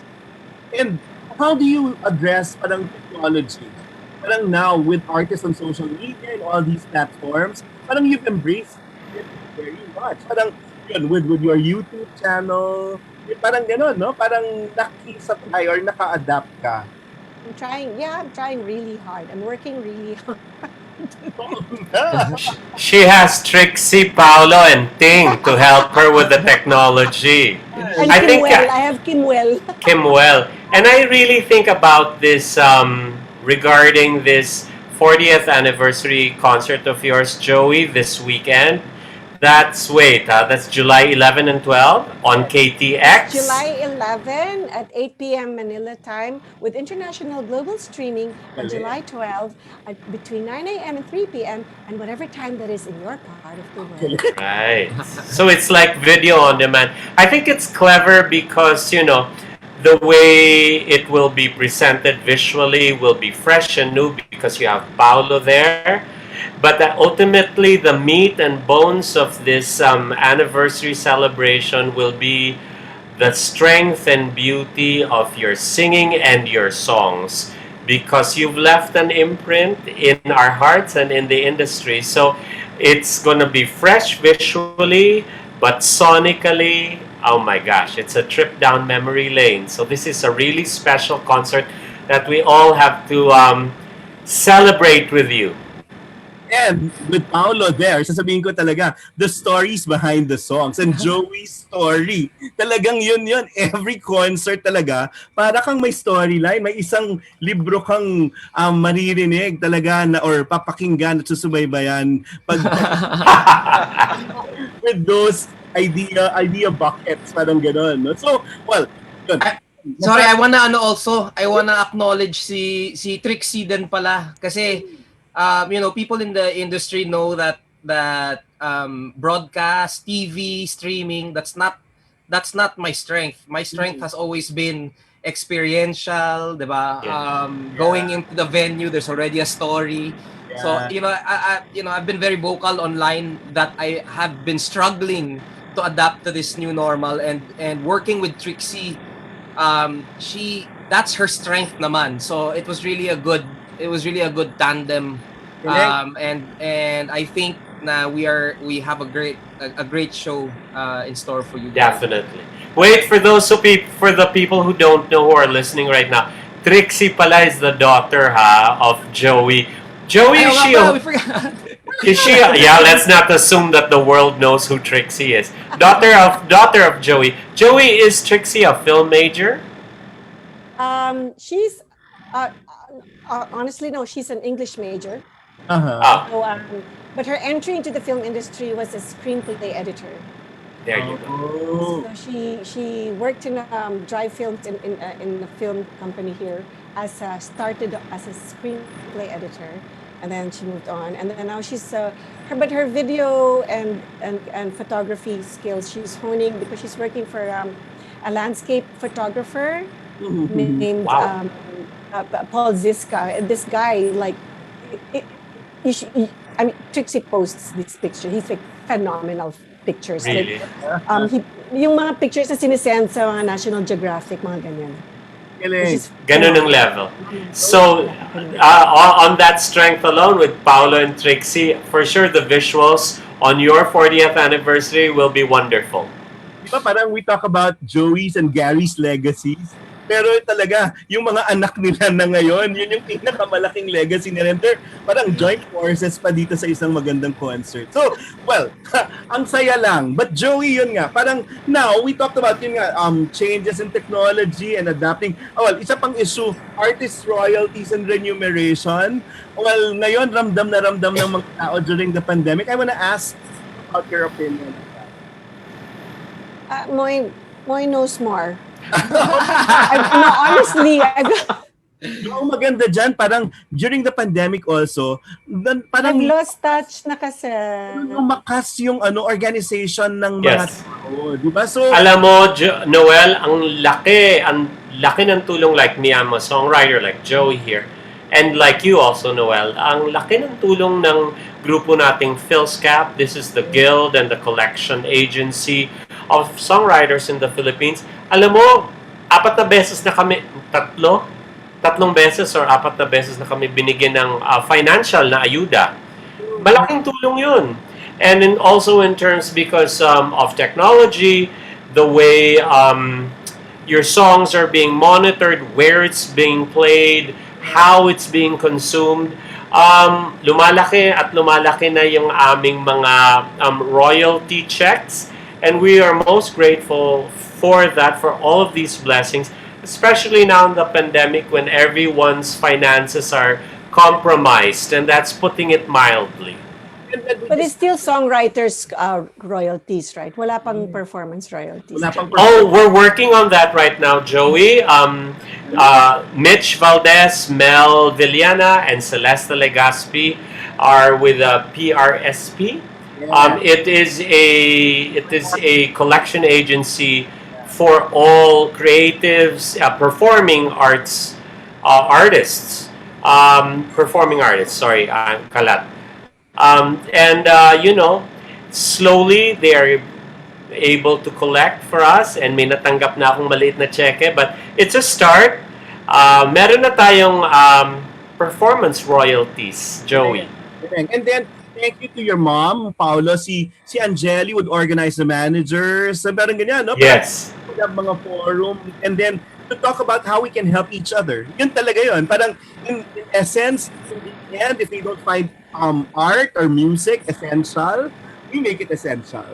And how do you address parang technology? Parang now with artists on social media and all these platforms, parang you've embraced it very much. Parang yun, with your YouTube channel, parang gano'n, no? Parang nakisabay or naka-adapt ka. I'm trying really hard. I'm working really hard. She has Trixie, Paolo, and Ting to help her with the technology. And I think I have Kimwell. Kimwell. And I really think about this regarding this 40th anniversary concert of yours, Joey, this weekend. That's July 11 and 12 on KTX. July 11 at 8 p.m. Manila time with international global streaming on July 12 at between 9 a.m. and 3 p.m. and whatever time that is in your part of the world. Right. So it's like video on demand. I think it's clever because, the way it will be presented visually will be fresh and new because you have Paolo there. But ultimately, the meat and bones of this anniversary celebration will be the strength and beauty of your singing and your songs, because you've left an imprint in our hearts and in the industry. So it's going to be fresh visually, but sonically, oh my gosh, it's a trip down memory lane. So this is a really special concert that we all have to celebrate with you. And with Paolo there, sasabihin ko talaga, the stories behind the songs. And Joey's story, talagang yun. Every concert talaga, para kang may storyline, may isang libro kang maririnig talaga na, or papakinggan at susubaybayan pag with those idea buckets, parang gano'n. No? So, well, yun. Sorry, I wanna acknowledge si Trixie din pala kasi people in the industry know that broadcast, TV, streaming, that's not my strength. My strength has always been experiential, diba? Going into the venue, there's already a story. So, I've been very vocal online that I have been struggling to adapt to this new normal, and working with Trixie, that's her strength naman. So it was really a good tandem. And I think we have a great show in store for you guys. Definitely. Wait, for the people who don't know, who are listening right now, Trixie pala is the daughter of Joey. Joey, we forgot. Is she? Yeah, let's not assume that the world knows who Trixie is. Daughter of Joey. Joey, is Trixie a film major? She's honestly no, she's an English major. So, but her entry into the film industry was a screenplay editor. There you go. So she worked in Drive Films in a film company here started as a screenplay editor, and then she moved on, and then now she's her video and photography skills she's honing because she's working for a landscape photographer named Paul Ziska. This guy, Trixie posts this picture. He's like phenomenal pictures. Really? Yung mga pictures na sinesend sa mga National Geographic, mga ganyan. Ganun ang level. So, on that strength alone with Paolo and Trixie, for sure the visuals on your 40th anniversary will be wonderful. Di ba parang we talk about Joey's and Gary's legacies, pero talaga, yung mga anak nila na ngayon, yun yung pinakamalaking legacy nila. And they're parang joint forces pa dito sa isang magandang concert. So, well, ang saya lang. But Joey, yun nga, parang now, we talked about yun nga, changes in technology and adapting. Oh, well, isa pang issue, artist royalties and remuneration. Well, ngayon, ramdam na ramdam ng mga tao during the pandemic. I wanna ask about your opinion. Moy knows more. No, honestly, Yung maganda dyan, parang during the pandemic also, parang I've lost touch na kasi. lumakas yung organization ng mga Yes. tao, di ba? So, Alam mo, Noel, ang laki ng tulong, like me, I'm a songwriter like Joey here. And like you also, Noel, ang laki ng tulong ng grupo nating PhilSCAP. This is the guild and the collection agency of songwriters in the Philippines. Alam mo, tatlong beses or apat na beses na kami binigyan ng financial na ayuda. Malaking tulong yun. And then also in terms because of technology, the way your songs are being monitored, where it's being played, how it's being consumed, lumalaki at lumalaki na yung aming mga royalty checks. And we are most grateful for that, for all of these blessings, especially now in the pandemic when everyone's finances are compromised, and that's putting it mildly. But it's still songwriters royalties, right? Wala pang performance royalties. Oh, we're working on that right now, Joey. Mitch Valdez, Mel Villana, and Celeste Legaspi are with PRSP. It is a collection agency for all creatives, performing arts artists, performing artists. Sorry, kalat. And slowly they are able to collect for us, and may natanggap na akong maliit na cheque, but it's a start. Meron na tayong performance royalties, Joey. And then, thank you to your mom, Paolo. Si Angeli would organize the managers. Parang ganyan, no? Yes. We have mga forum. And then, to talk about how we can help each other. Yun talaga yun. Parang, in essence, in the end, if we don't find art or music essential, we make it essential.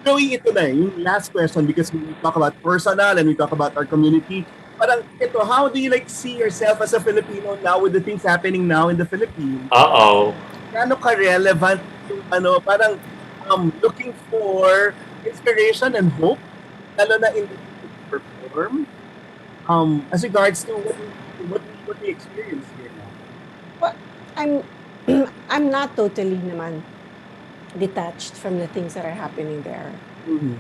Joey, ito na yung last question, because we talk about personal and we talk about our community. Parang ito, how do you see yourself as a Filipino now with the things happening now in the Philippines? Uh-oh. Gaano ka-relevant yung parang looking for inspiration and hope, lalo na in the perform, as regards to what we experience here now? Well, I'm not totally naman detached from the things that are happening there. Mm-hmm.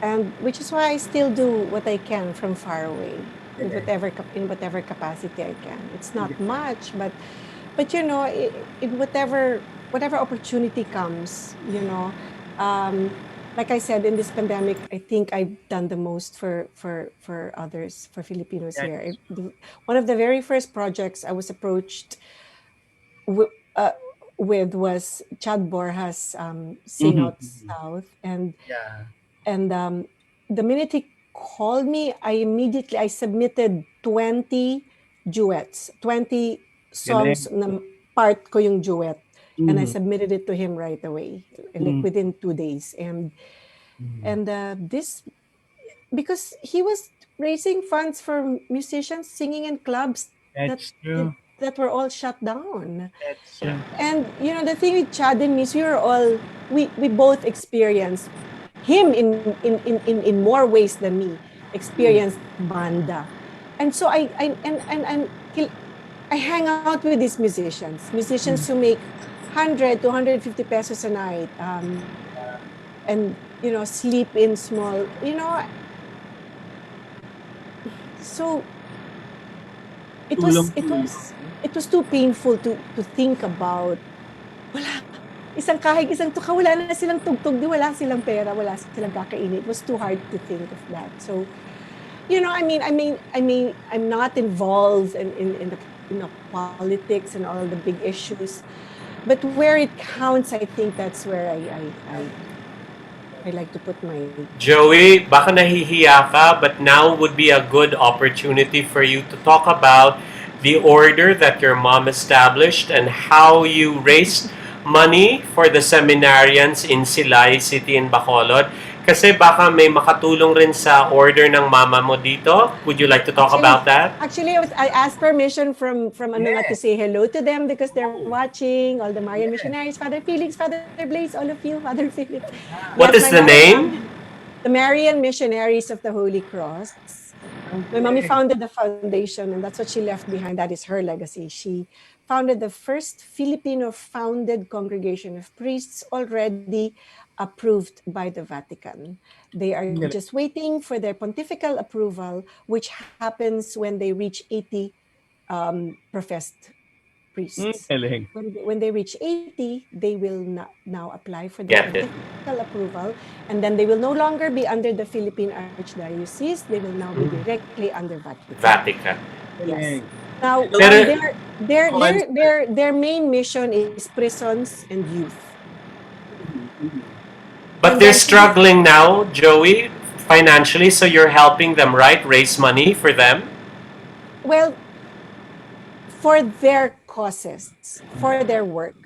And which is why I still do what I can from far away, in whatever capacity I can. It's not much, but in whatever opportunity comes, like I said, in this pandemic, I think I've done the most for others, for Filipinos here. One of the very first projects I was approached with was Chad Borja's Sing Out South, and the minute he called me, I submitted 20 duets, 20 songs na part ko yung duet, and I submitted it to him right away, like within 2 days, and this, because he was raising funds for musicians singing in clubs that were all shut down. That's true. And the thing with Chad and me is we both experienced him in more ways than me, experienced banda. And so I hang out with these musicians who make 100 to 150 pesos a night, and sleep in small, so it was too painful to think about. Isang tuka, wala na silang tugtog, wala silang pera, wala silang kakainin. It was too hard to think of that. So, I'm not involved in the politics and all the big issues, but where it counts, I think that's where I like to put my Joey, baka nahihiya ka, but now would be a good opportunity for you to talk about the order that your mom established and how you raised money for the seminarians in Silay City in Bacolod. Kasi baka may makatulong rin sa order ng mama mo dito. Would you like to talk actually about that? actually I asked permission from ano nga to say hello to them because they're watching all the Marian missionaries, Father Felix, Father Blaze, all of you, Father Philip. What Yes, is my the mother name? founded the Marian Missionaries of the Holy Cross. My mommy founded the foundation, and that's what she left behind. That is her legacy. She founded the first Filipino founded congregation of priests already approved by the Vatican. They are just waiting for their pontifical approval, which happens when they reach 80 professed priests. Galing. When they reach 80, they will now apply for the Get it. pontifical approval, and then they will no longer be under the Philippine Archdiocese. They will now be directly under Vatican. Vatican. Yes. Now, Pero, their main mission is prisons and youth. but And they're then struggling now, Joey, financially, so you're helping them, right? Raise money for them? well, for their causes, for their work.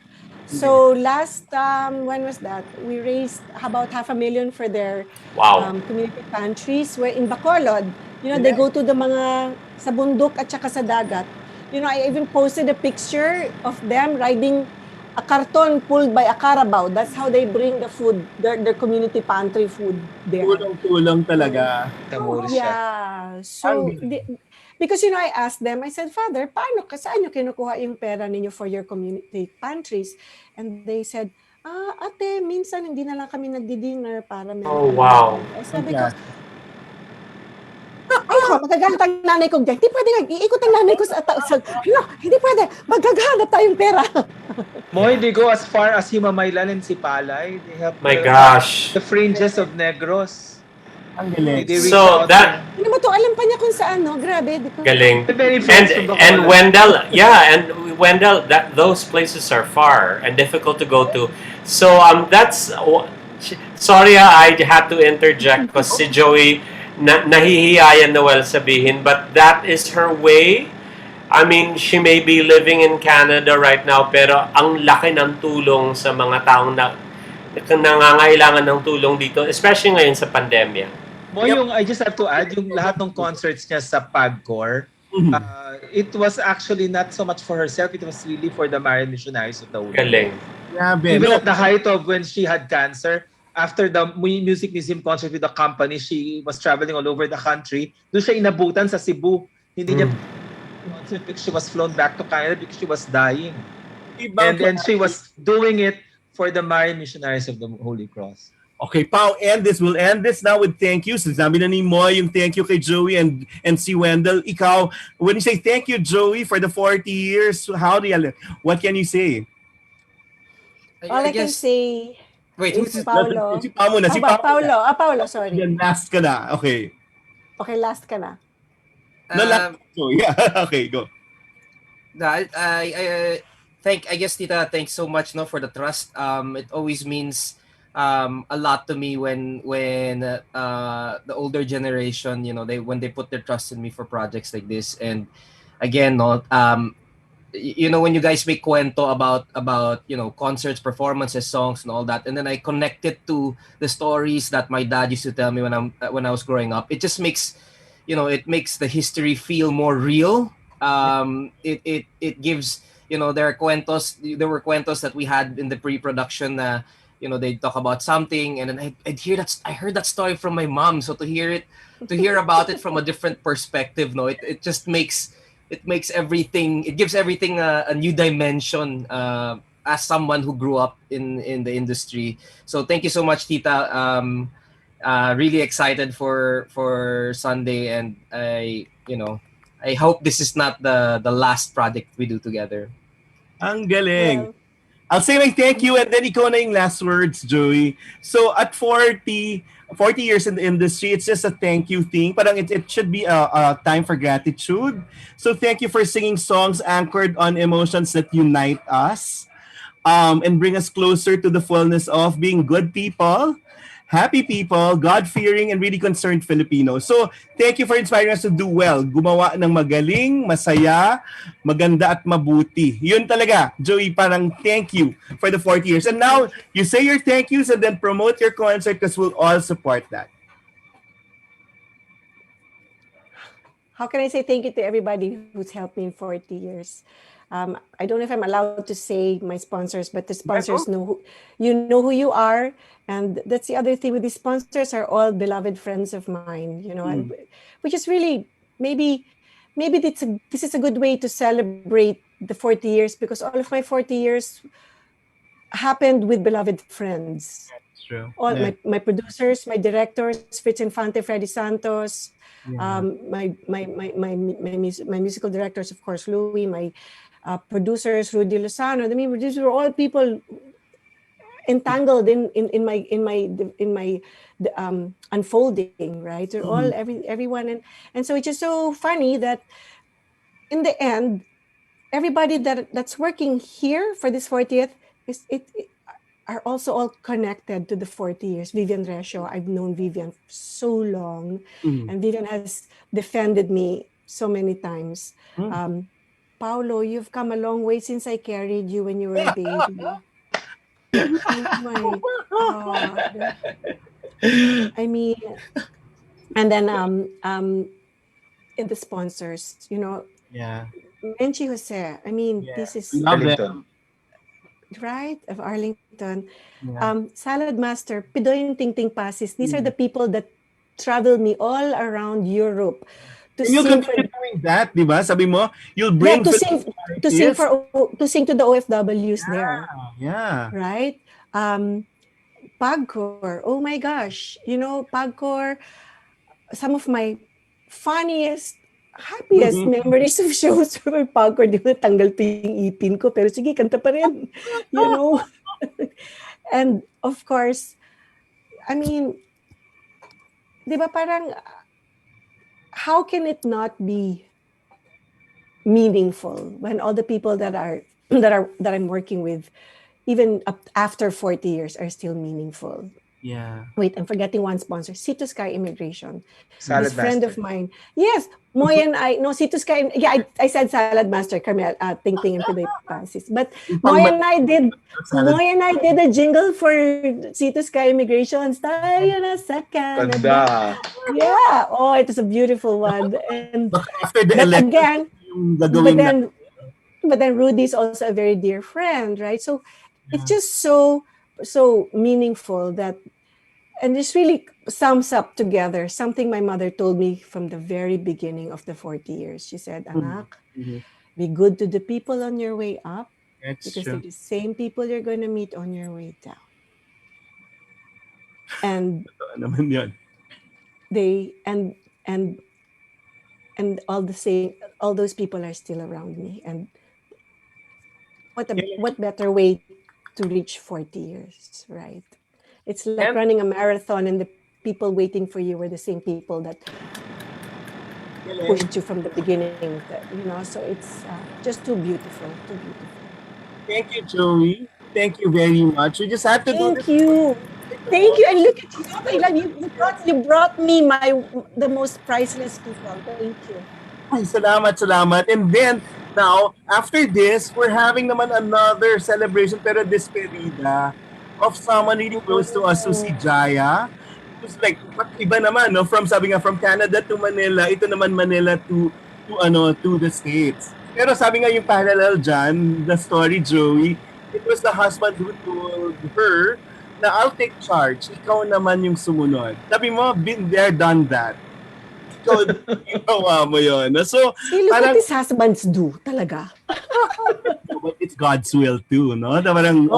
So last when was that? We raised about 500,000 for their Wow. community pantries where in Bacolod, they go to the mga sa bundok at saka sa dagat. I even posted a picture of them riding a carton pulled by a carabao. That's how they bring the food, their community pantry food there. Tulong-tulong talaga. Yeah. So, because, I asked them, I said, Father, saan nyo kinukuha yung pera ninyo for your community pantries? And they said, ate, minsan hindi na lang kami nagdi-dinner para meron Oh, kami wow. merienda. Eh, sabi ko, ay ko, magagalit ang nanay ko dyan. Hindi pwede nga, iikot ang nanay ko hindi pwede, magagalit tayong pera. Moy, they go as far as Himamaylan and Sipalay. They have My gosh. the fringes of Negros. Ang galing. They reach So out that Ano mo to, alam pa niya kung saan, no? Grabe. galing. Very friends from And Bacolod. Wendell, yeah, and Wendell, that those places are far and difficult to go to. So sorry, I had to interject because si Joey nahihiya yan Noel sabihin, but that is her way. I mean, she may be living in Canada right now, pero ang laki ng tulong sa mga taong nangangailangan ng tulong dito, especially ngayon sa pandemya. Mo yung, I just have to add, yung lahat ng concerts niya sa PAGCOR, it was actually not so much for herself, it was really for the Marian Missionaries of the Holy Galing. Even at the height of when she had cancer, after the Music Museum concert with the company, she was traveling all over the country. Doon siya inabutan sa Cebu. Hindi niya concert because she was flown back to Canada because she was dying. And she was doing it for the Marian Missionaries of the Holy Cross. Okay, Pao, we'll end this now with thank you. Sinabi na ni Moy yung thank you kay Joey and si Wendell. Ikaw, when you say thank you, Joey, for the 40 years, what can you say? All I can say is Paulo. Si Pao muna. Paulo, sorry. Yan, last ka na. Okay. Okay, last ka na. No, last. So, yeah. Okay, go. I guess Tita, thanks so much for the trust. It always means a lot to me when the older generation, when they put their trust in me for projects like this. And again, when you guys make kwento about concerts, performances, songs, and all that, and then I connect it to the stories that my dad used to tell me when I was growing up, it just makes the history feel more real. It gives, there were cuentos that we had in the pre-production. They talk about something, and then I heard that story from my mom. So to hear about it from a different perspective, it just makes everything, it gives everything a new dimension, as someone who grew up in the industry. So thank you so much, Tita. Really excited for Sunday, and I hope this is not the last project we do together. Ang galing. I'll say my thank you and then ikaw na yung last words, Joey. So at 40 years in the industry, it's just a thank you thing. Parang it should be a time for gratitude. So thank you for singing songs anchored on emotions that unite us, and bring us closer to the fullness of being good people, happy people, God-fearing, and really concerned Filipinos. So, thank you for inspiring us to do well. Gumawa ng magaling, masaya, maganda at mabuti. Yun talaga, Joey, parang thank you for the 40 years. And now, you say your thank yous and then promote your concert because we'll all support that. How can I say thank you to everybody who's helped me in 40 years? I don't know if I'm allowed to say my sponsors, but the sponsors know who you are, and that's the other thing with these sponsors are all beloved friends of mine. And which is really maybe this is a good way to celebrate the 40 years because all of my 40 years happened with beloved friends. That's true. All my producers, my directors, Fritz Infante, Freddy Santos, my musical directors, of course, Louis, my producers, Rudy Lozano. I mean, these were all people entangled in my unfolding, right? They're all everyone, and so it's just so funny that in the end, everybody that's working here for this 40th are also all connected to the 40 years. Vivian Resio, I've known Vivian for so long, and Vivian has defended me so many times. Paolo, you've come a long way since I carried you when you were a baby. Oh my God. I mean, and then in the sponsors, Menchi Jose, I mean, this is Arlington. right of Arlington. Salad Master, Pidoy Ting Ting Pasis. These are the people that travel me all around Europe to and you'll sing continue doing that, di ba? Sabi mo, you'll bring to sing to the OFWs there. Yeah. Right? Pagcor. Oh my gosh. Pagcor, some of my funniest, happiest memories of shows were Pagcor. Di ba, tanggal to yung ipin ko, pero sige, kanta pa rin. And of course, I mean, di ba parang, how can it not be meaningful when all the people that I'm working with, even up after 40 years, are still meaningful? Yeah. Wait, I'm forgetting one sponsor. Cito Sky Immigration. Salad this friend Master. of mine. Yes, Moy and I. No, Cito Sky. Yeah, I said Salad Master, Carmel, Ting Ting and Pidoy Pasis. But Moy and I did a jingle for Cito Sky Immigration. Tayo na sa Canada. Yeah. Oh, it was a beautiful one. And after the election, but then Rudy's also a very dear friend, right? So it's just so meaningful that, and this really sums up together something my mother told me from the very beginning of the 40 years. She said, Anak, be good to the people on your way up, because they're the same people you're going to meet on your way down. And they and all those people are still around me. And what better way to reach 40 years, right? It's like running a marathon, and the people waiting for you were the same people that pushed you from the beginning. So it's just too beautiful, too beautiful. Thank you, Joey. Thank you very much. We just had to Thank you. Thank you. And look at you. I love you. You brought me the most priceless people. Thank you. Ay, salamat. And then, now, after this, we're having naman another celebration, pero despedida, of someone really close to us, so si Jaya. It's like, iba naman, no? From Canada to Manila, ito naman Manila to the States. Pero sabi nga yung parallel dyan, the story, Joey, it was the husband who told her na I'll take charge, ikaw naman yung sumunod. Sabi mo, been there, done that. So, ginawa mo yun. So, look what these husbands do, talaga. But it's God's will too, no? Parang,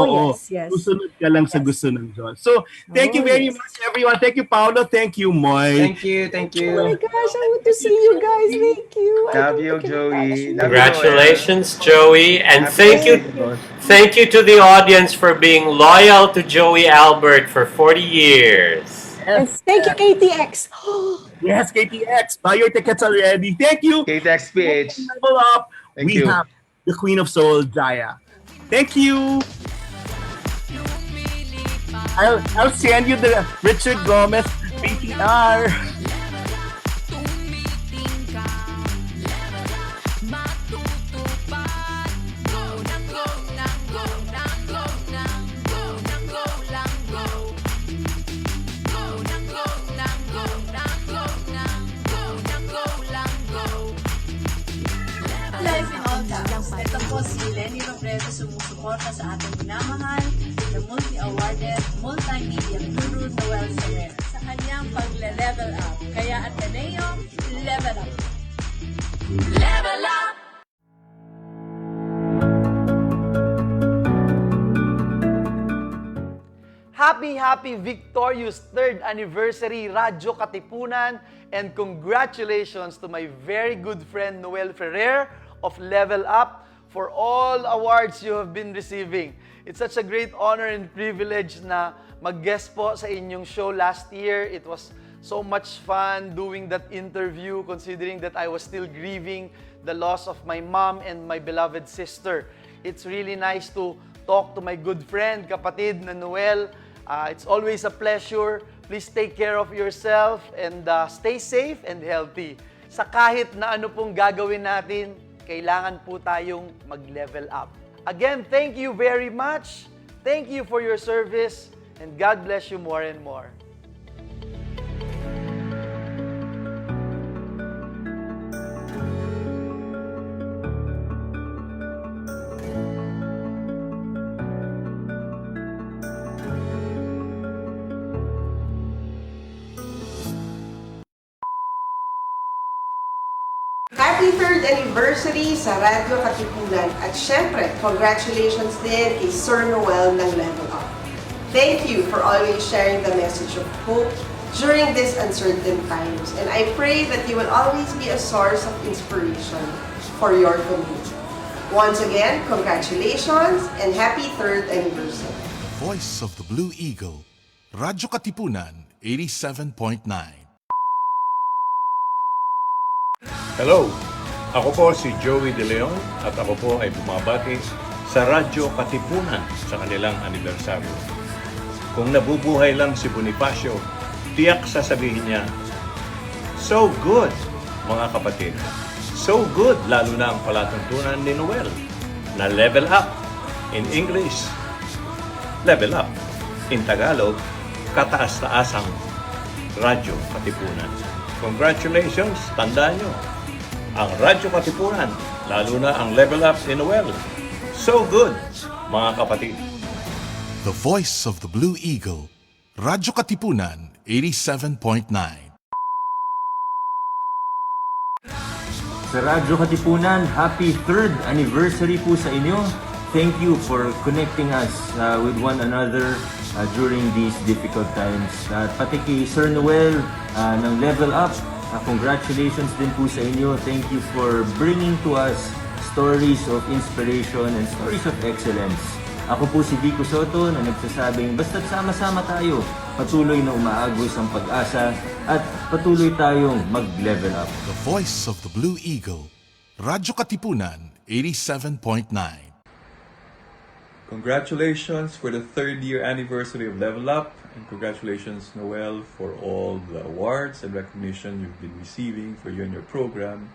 yes. Susunod ka lang sa gusto ng Diyos. So, thank you very much, everyone. Thank you, Paolo. Thank you, Moy. Thank you. Oh my gosh, I want to see you guys. Thank you. Love you, Joey. Congratulations, Joey. And thank you to the audience for being loyal to Joey Albert for 40 years. And thank you, KTX. Yes, KTX. Buy your tickets already. Thank you. KTX PH. Level up. We have the Queen of Soul, Jaya. Thank you. I'll send you the Richard Gomez PTR. Live in all caps. Ito po si Lenny Robredo sumusuporta sa ating minamahal na multi-awarded multimedia guru Noel Ferrer sa kanyang pagle-level up. Kaya Ateneo, level up! Level up! Happy victorious 3rd anniversary Radyo Katipunan, and congratulations to my very good friend Noel Ferrer of Level Up for all awards you have been receiving. It's such a great honor and privilege na mag-guest po sa inyong show last year. It was so much fun doing that interview, considering that I was still grieving the loss of my mom and my beloved sister. It's really nice to talk to my good friend, kapatid na Noel. It's always a pleasure. Please take care of yourself and stay safe and healthy. Sa kahit na ano pong gagawin natin, kailangan po tayong mag-level up. Again, thank you very much. Thank you for your service, and God bless you more and more. Happy 3rd anniversary sa Radyo Katipunan, at syempre, congratulations din kay Sir Noel ng Level Up. Thank you for always sharing the message of hope during these uncertain times, and I pray that you will always be a source of inspiration for your community. Once again, congratulations and happy 3rd anniversary. Voice of the Blue Eagle, Radyo Katipunan, 87.9. Hello! Ako po si Joey De Leon at ako po ay bumabati sa Radyo Katipunan sa kanilang anibersaryo. Kung nabubuhay lang si Bonifacio, tiyak sasabihin niya, "So good, mga kapatid! So good!" Lalo na ang palatuntunan ni Noel na level up. In English, level up. In Tagalog, kataas-taasang Radyo Katipunan. Congratulations! Tandaan nyo, ang Radyo Katipunan, lalo na ang level up ni Noel. So good, mga kapatid. The Voice of the Blue Eagle, Radyo Katipunan, 87.9. Sa Radyo Katipunan, happy 3rd anniversary po sa inyo. Thank you for connecting us with one another during these difficult times. At pati kay Sir Noel ng Level Up, congratulations din po sa inyo. Thank you for bringing to us stories of inspiration and stories of excellence. Ako po si Vico Soto na nagsasabing basta't sama-sama tayo, patuloy na umaagos ang pag-asa at patuloy tayong mag-level up. The Voice of the Blue Eagle, Radyo Katipunan, 87.9. Congratulations for the 3rd year anniversary of Level Up, and congratulations, Noel, for all the awards and recognition you've been receiving for you and your program.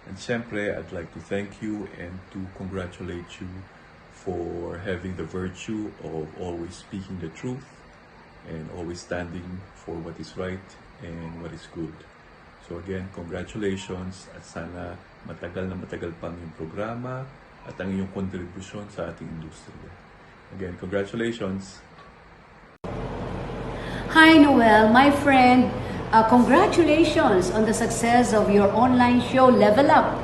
And syempre, I'd like to thank you and to congratulate you for having the virtue of always speaking the truth and always standing for what is right and what is good. So again, congratulations, at sana matagal na matagal pang yung programa at ang iyong kontribusyon sa ating industriya. Again, congratulations! Hi Noel, my friend. Congratulations on the success of your online show, Level Up.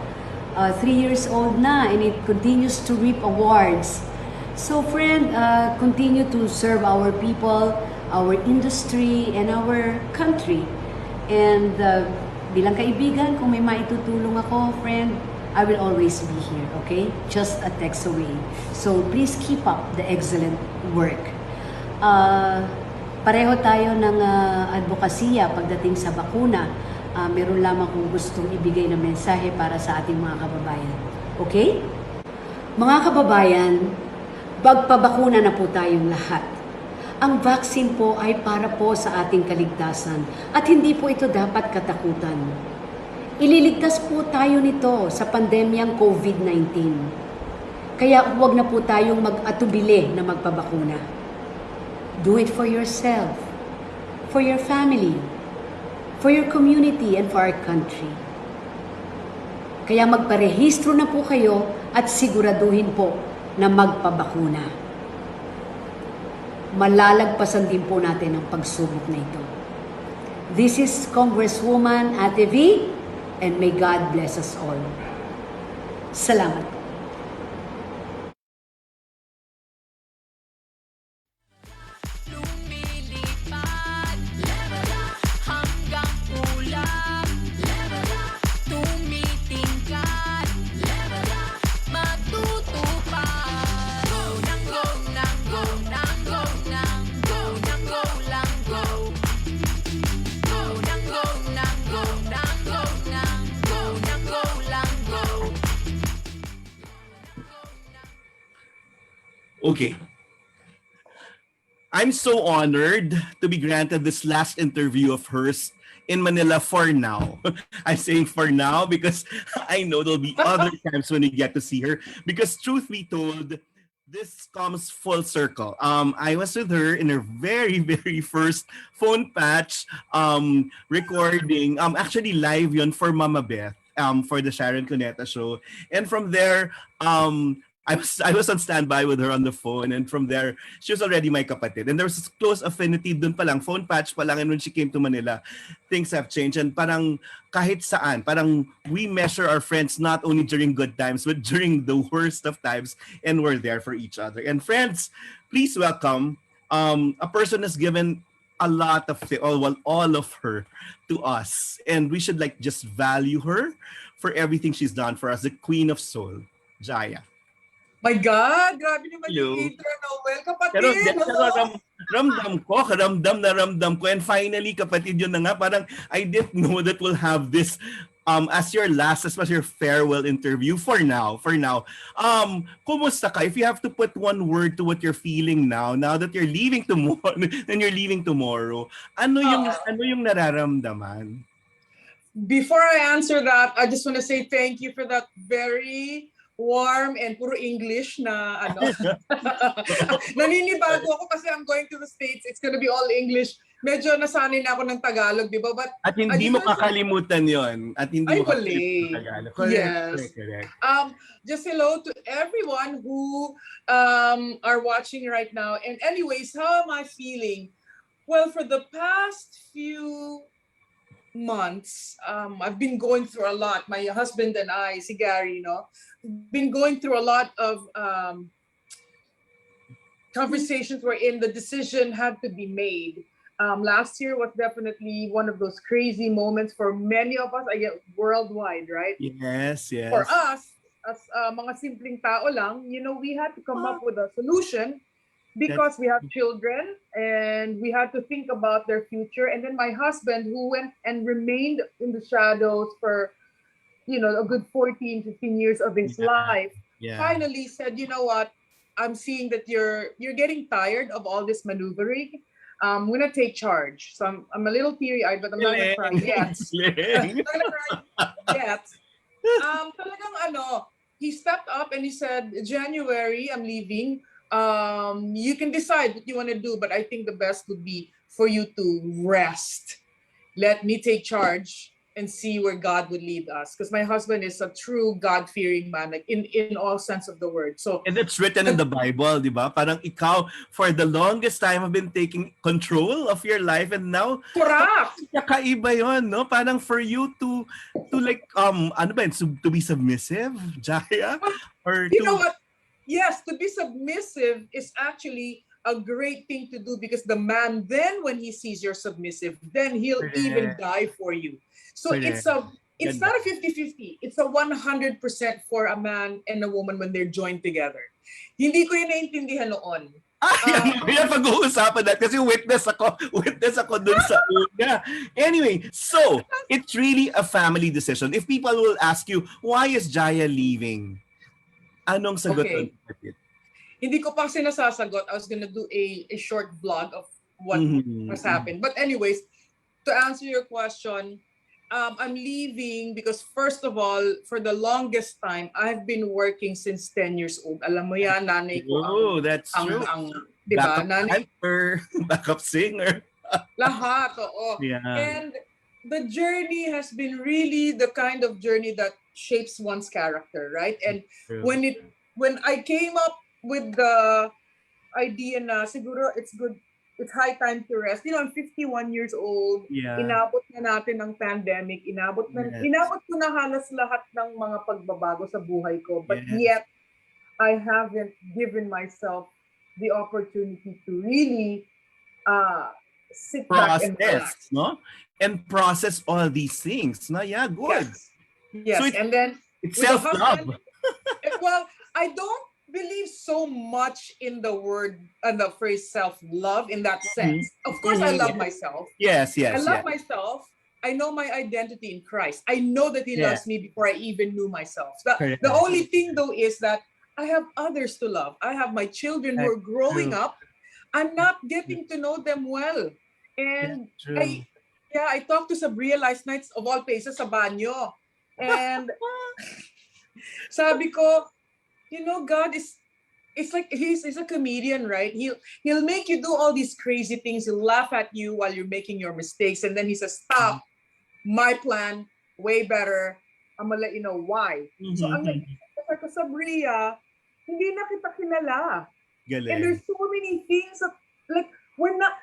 3 years old na, and it continues to reap awards. So friend, continue to serve our people, our industry, and our country. And bilang kaibigan, kung may maitutulong ako, friend, I will always be here, okay? Just a text away. So please keep up the excellent work. Pareho tayo ng advokasya pagdating sa bakuna. Meron lamang kung gustong ibigay na mensahe para sa ating mga kababayan. Okay? Mga kababayan, magpabakuna na po tayong lahat. Ang vaccine po ay para po sa ating kaligtasan at hindi po ito dapat katakutan. Ililigtas po tayo nito sa pandemyang COVID-19. Kaya huwag na po tayong mag-atubili na magpabakuna. Do it for yourself, for your family, for your community, and for our country. Kaya magparehistro na po kayo at siguraduhin po na magpabakuna. Malalagpasan din po natin ang pagsubok na ito. This is Congresswoman Ate V, and may God bless us all. Salamat po. Okay. I'm so honored to be granted this last interview of hers in Manila for now. I'm saying for now because I know there'll be other times when we get to see her. Because truth be told, this comes full circle. I was with her in her very, very first phone patch recording. Actually live yun for Mama Beth, for the Sharon Cuneta show. And from there, I was on standby with her on the phone, and from there, she was already my kapatid. And there was this close affinity dun pa lang, phone patch pa lang, and when she came to Manila, things have changed. And parang kahit saan, parang we measure our friends not only during good times, but during the worst of times, and we're there for each other. And friends, please welcome a person has given a lot of all of her to us, and we should like just value her for everything she's done for us, the Queen of Soul, Jaya. My God, grabe naman Hello. yung intro, Noel. Kapatid, ramdam ko. And finally, kapatid, yun na nga, parang I didn't know that we'll have this as your last, as your farewell interview for now. Kumusta ka? If you have to put one word to what you're feeling now that you're leaving tomorrow, ano yung nararamdaman? Before I answer that, I just want to say thank you for that very warm and puro English na ano. Naninibago ako kasi I'm going to the States. It's gonna be all English. Medyo nasanay na ako ng Tagalog, di ba? But at hindi mo kakalimutan yon. At hindi mo kakalimutan ng Tagalog. Correct. Just hello to everyone who are watching right now. And anyways, how am I feeling? Well, for the past few months, I've been going through a lot. My husband and I, si Gary, been going through a lot of conversations wherein the decision had to be made. Last year was definitely one of those crazy moments for many of us, I get worldwide, right? Yes. For us, as mga simpleng tao lang, we had to come up with a solution because we have children and we had to think about their future. And then my husband, who went and remained in the shadows for a good 14, 15 years of his life, finally said, you know what, I'm seeing that you're getting tired of all this maneuvering. I'm going to take charge. So I'm a little teary-eyed, but I'm not going to cry yet. I'm not going to cry yet. Talagang he stepped up and he said, January, I'm leaving. You can decide what you want to do, but I think the best would be for you to rest. Let me take charge and see where God would lead us. Because my husband is a true God-fearing man, like in all sense of the word. So, and it's written in the Bible, di ba? Parang ikaw, for the longest time, have been taking control of your life, and now, correct. Kakaiba yun, no? Parang for you to like, to be submissive, Jaya? Or you know what? Yes, to be submissive is actually a great thing to do, because the man then, when he sees you're submissive, then he'll even die for you. So it's not a 50-50. It's a 100% for a man and a woman when they're joined together. Hindi ko yun naintindihan noon. Yan pag-uusapan natin kasi witness ako dun sa una. Anyway, so it's really a family decision. If people will ask you, why is Jaya leaving? Anong sagot? Okay. hindi ko pa sinasasagot. I was gonna do a short vlog of what has happened. But anyways, to answer your question, I'm leaving because first of all, for the longest time, I've been working since 10 years old. Alam mo yan, nanay ko That's true. di ba? Backup Nanay, dancer, backup singer. lahat, oo. Yeah. And the journey has been really the kind of journey that shapes one's character, right? And True. when I came up with the idea na siguro it's high time to rest. You know, I'm 51 years old. Yeah. Inabot na natin ng pandemic. Inabot ko na halos lahat ng mga pagbabago sa buhay ko. But yet, I haven't given myself the opportunity to really sit back and relax. No? And process all these things. No? Yeah, good. Yes. So and then it's with the self-love. husband, well, I don't believe so much in the word and the phrase self-love in that sense. Of course, I love myself. Yes. I love myself. I know my identity in Christ. I know that He loves me before I even knew myself. The only thing, though, is that I have others to love. I have my children who are growing up. I'm not getting to know them well. And I talked to Sabria last night, of all places, sa banyo. And sabi ko, you know, God it's like he's a comedian, right? He'll make you do all these crazy things. He'll laugh at you while you're making your mistakes. And then he says, stop, my plan, way better. I'm gonna let you know why. So ang nag-isip ko sa Bria, hindi na kita kilala. Galing. And there's so many things that, like,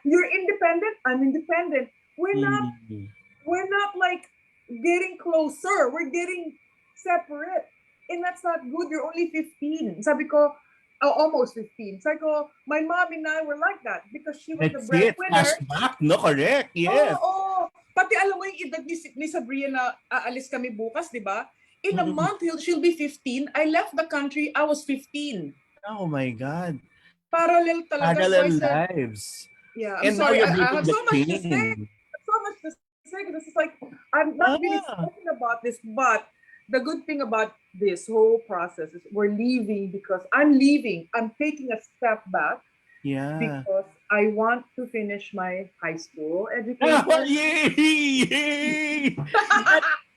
you're independent, I'm independent. We're not like getting closer. We're getting separate. And that's not good. You're only 15. Sabi ko, almost 15. Sabi ko, my mom and I were like that because she was the breadwinner. Flashback, no? Correct, yes. Oo. Pati alam mo yung edad ni Sabria na aalis kami bukas, di ba? In a month, she'll be 15. I left the country, I was 15. Oh my God. Parallel talaga. Parallel lives. Yeah, And I'm sorry. now I you're have so much to say. pain. So much to say. This is like, I'm not really talking about this, but the good thing about this whole process is we're leaving because I'm leaving. I'm taking a step back. Yeah. Because I want to finish my high school education. Yay!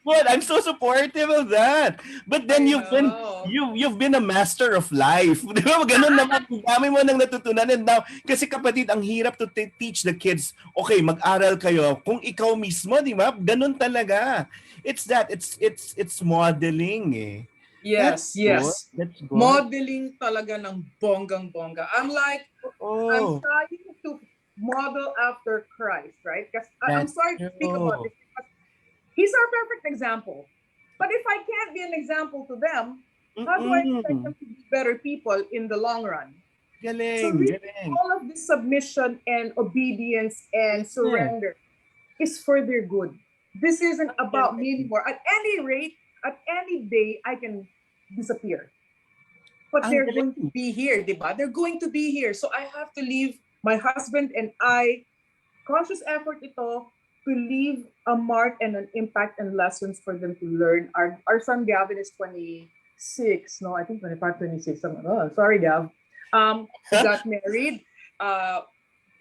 Good. I'm so supportive of that. But then you've been a master of life. Di ba? Ganun naman. Ang dami mo nang natutunan. And now, kasi kapatid, ang hirap to teach the kids, okay, mag-aral kayo. Kung ikaw mismo, di ba? Ganun talaga. It's that. It's modeling eh. Yes. That's good. Modeling talaga ng bonggang-bongga. I'm trying to model after Christ, right? Because I'm sorry to speak about this. He's our perfect example. But if I can't be an example to them, how do I expect them to be better people in the long run? So really, all of this submission and obedience and surrender is for their good. This isn't about me anymore. At any rate, at any day, I can disappear. But they're going to be here, diba? They're going to be here. So I have to leave my husband and I, conscious effort ito, to leave a mark and an impact and lessons for them to learn. Our son Gavin is 26. No, I think 25, 26. Sorry, Gav. He got married.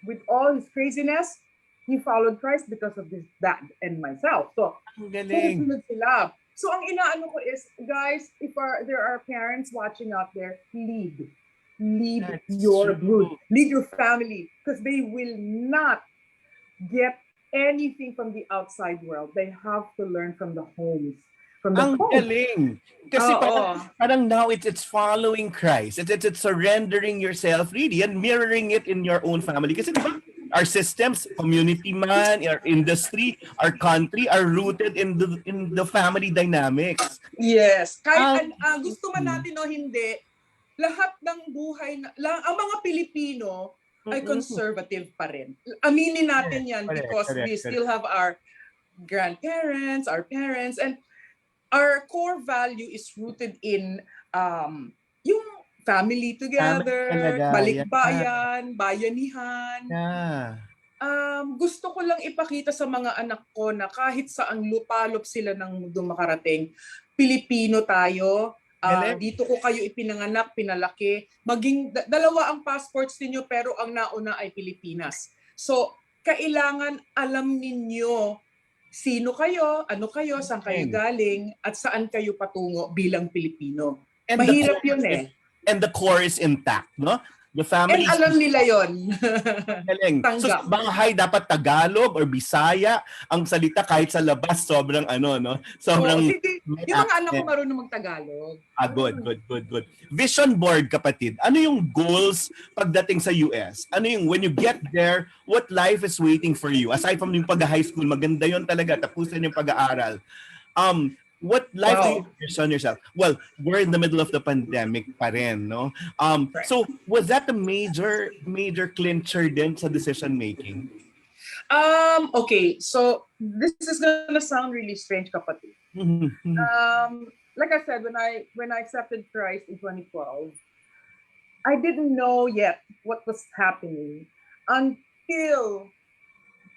With all his craziness, he followed Christ because of his dad and myself. So, sunod sila. So, ang inaano ko is, guys, if there are parents watching out there, lead your group, lead your family, because they will not get anything from the outside world. They have to learn from the homes. Ang galing. Kasi parang now it's following Christ. It's surrendering yourself really and mirroring it in your own family. Kasi diba, our systems, community man, our industry, our country are rooted in the family dynamics. Yes. Kahit gusto man natin o hindi, lahat ng buhay, ang mga Pilipino ay conservative pa rin. Aminin natin yan because we still have our grandparents, our parents, and our core value is rooted in yung family together, balikbayan, bayanihan. Gusto ko lang ipakita sa mga anak ko na kahit saang lupalop sila ng mundong makarating, Pilipino tayo, Dito ko kayo ipinanganak, pinalaki. Maging dalawa ang passports ninyo pero ang nauna ay Pilipinas. So, kailangan alam ninyo sino kayo, ano kayo, saan kayo galing, at saan kayo patungo bilang Pilipino. And Mahirap yun eh. And the core is intact, no? The family. And alam nila yon. Galing. So sa bahay dapat Tagalog or Bisaya ang salita kahit sa labas sobrang no? Sobrang yung mga anak ko marunong mag-Tagalog. Good. Vision board, kapatid. Ano yung goals pagdating sa US? Ano yung when you get there, what life is waiting for you? Aside from yung pag-high school, maganda yon talaga, tapusin yung pag-aaral. What life do you envision yourself? Well, we're in the middle of the pandemic pa rin, no? So, was that a major clincher din sa decision making? Okay, so this is gonna sound really strange, kapatid. Like I said, when I accepted Christ in 2012, I didn't know yet what was happening until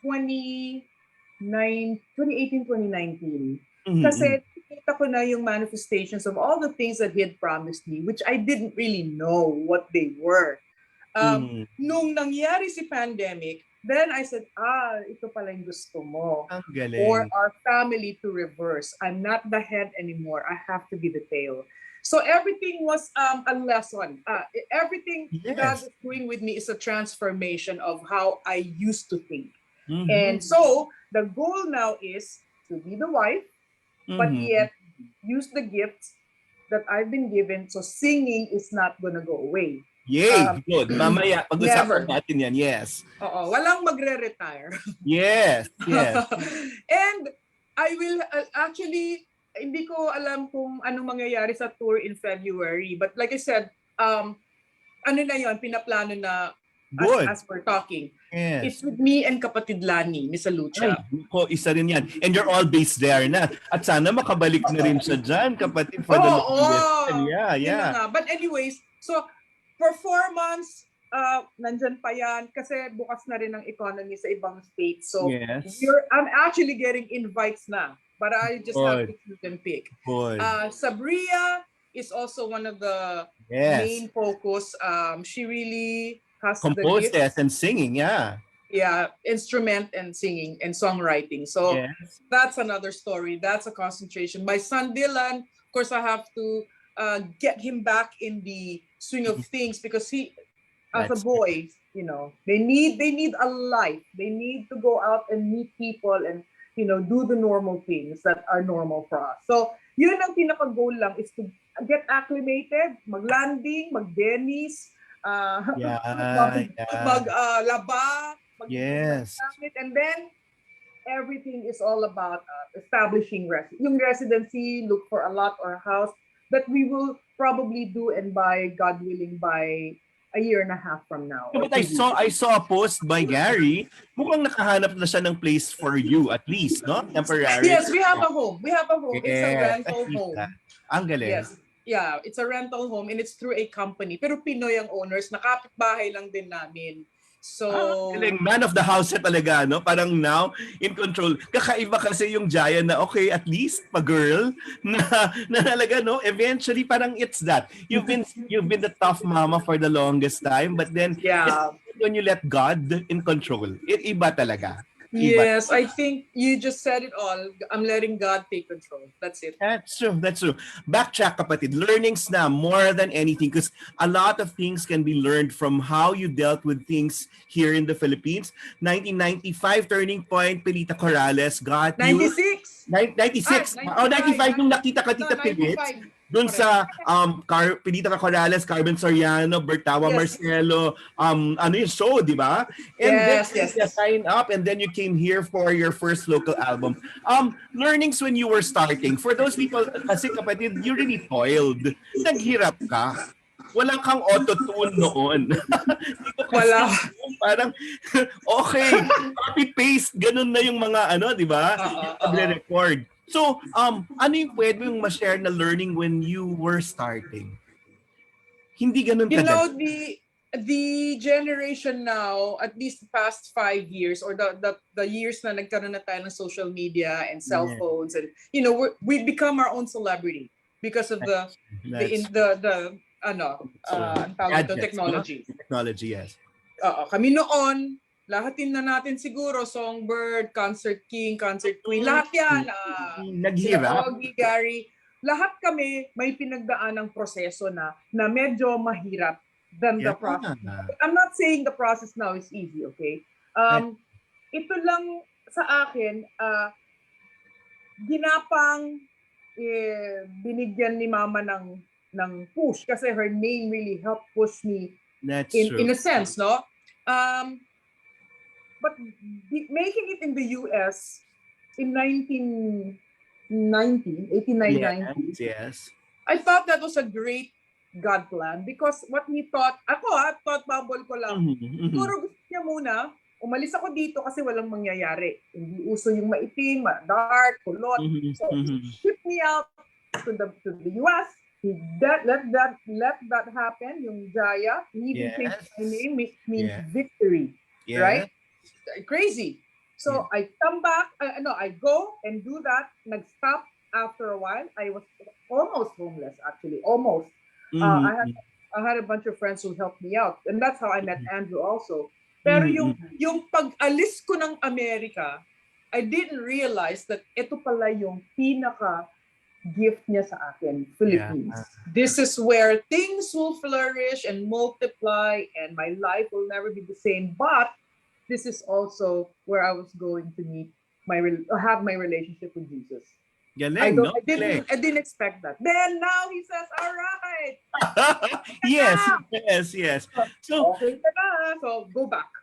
2018, 2019. Kasi nakita ko na yung manifestations of all the things that He had promised me, which I didn't really know what they were. Nung nangyari si pandemic, then I said, ito pala yung gusto mo. For our family to reverse. I'm not the head anymore. I have to be the tail. So everything was a lesson. Everything God is doing with me is a transformation of how I used to think. And so the goal now is to be the wife, but yet use the gifts that I've been given. So singing is not gonna go away. Yay! Good. Mamaya, pag-usapan natin yan. Yes. Oo, walang magre-retire. Yes. And I will actually, hindi ko alam kung anong mangyayari sa tour in February. But like I said, ano na yon, pinaplano na as we're talking. Yes. It's with me and kapatid Lani, ni Salucha. Isa rin yan. And you're all based there na. At sana makabalik na rin siya dyan, kapatid, for the longest. Yeah. But anyways, so for 4 months, nandyan pa yan kasi bukas na rin ang economy sa ibang states. So I'm actually getting invites na, but I just have to choose and pick. Sabria is also one of the main focus. She really has composed the gifts. And singing, instrument and singing and songwriting. So that's another story. That's a concentration. My son Dylan, of course, I have to get him back in the swing of things because he, as a boy, they need a life. They need to go out and meet people and do the normal things that are normal for us. So yun ang pinaka-goal lang is to get acclimated, mag-landing, mag-Dennis, laba, and then everything is all about establishing yung residency, look for a lot or a house that we will probably do and buy, God willing, by a year and a half from now. But I saw a post by Gary. Mukhang nakahanap na siya ng place for you at least, no? Temporary. Yes, we have a home. It's a rental home. Ang galing. Yes. Yeah, it's a rental home and it's through a company. Pero Pinoy ang owners, nakapitbahay lang din namin. So, man of the house siya talaga, no? Parang now, in control. Kakaiba kasi yung Jaya na, okay, at least, pa-girl, na talaga, no? Eventually, parang it's that. You've been the tough mama for the longest time, but then, when you let God in control, iba talaga. Yes, I think you just said it all. I'm letting God take control. That's it. That's true. Backtrack, kapatid. Learnings na more than anything because a lot of things can be learned from how you dealt with things here in the Philippines. 1995 turning point, Pilita Corrales got 96. 96. 95 nung nakita ka, Tita Pilit. Doon sa Pilita Corrales, Carmen Soriano, Bertawa Marcelo, ano yung show, di ba? And then you sign up and then you came here for your first local album. Learnings when you were starting. For those people, kasi kapatid, you really toiled. Naghirap ka. Walang kang auto-tune noon. Wala. Parang, okay, copy-paste, ganun na yung mga di ba? Record. So, ano yung pwede yung ma-share na learning when you were starting? Hindi ganun kadali. The generation now, at least the past 5 years or the years na nagkaroon na tayo ng social media and cell phones and we've become our own celebrity. because of the That's ang tawag ito, gadgets, no? technology. Technology, yes. Kami noon, lahatin na natin siguro Songbird, Concert King, Concert Queen, lahat yan. Naghihirap. Sila Ogie, Gary, lahat kami may pinagdaan ng proseso na medyo mahirap than the process. But I'm not saying the process now is easy, okay? Ito lang sa akin, ginapang binigyan ni Mama ng push kasi her name really helped push me. That's in true. a sense, no? But making it in the US in 1890, Yes. I thought that was a great God plan because what he thought, thought bubble ko lang. Siguro gusto niya muna, umalis ako dito kasi walang mangyayari. Hindi uso yung maitim, dark, kulot. So ship me out to the US. Let that happen. Yung Jaya, he even changed my name, means victory, right? Crazy. So I come back. I go and do that. Nag-stop after a while. I was almost homeless, actually, almost. I had a bunch of friends who helped me out, and that's how I met Andrew also. Pero yung pag-alis ko ng Amerika, I didn't realize that ito pala yung pinaka gift niya sa akin, Philippines. This is where things will flourish and multiply and my life will never be the same. But this is also where I was going to meet have my relationship with Jesus. Galing, I didn't expect that. Then now he says, all right. yes. So, okay ka na. So go back.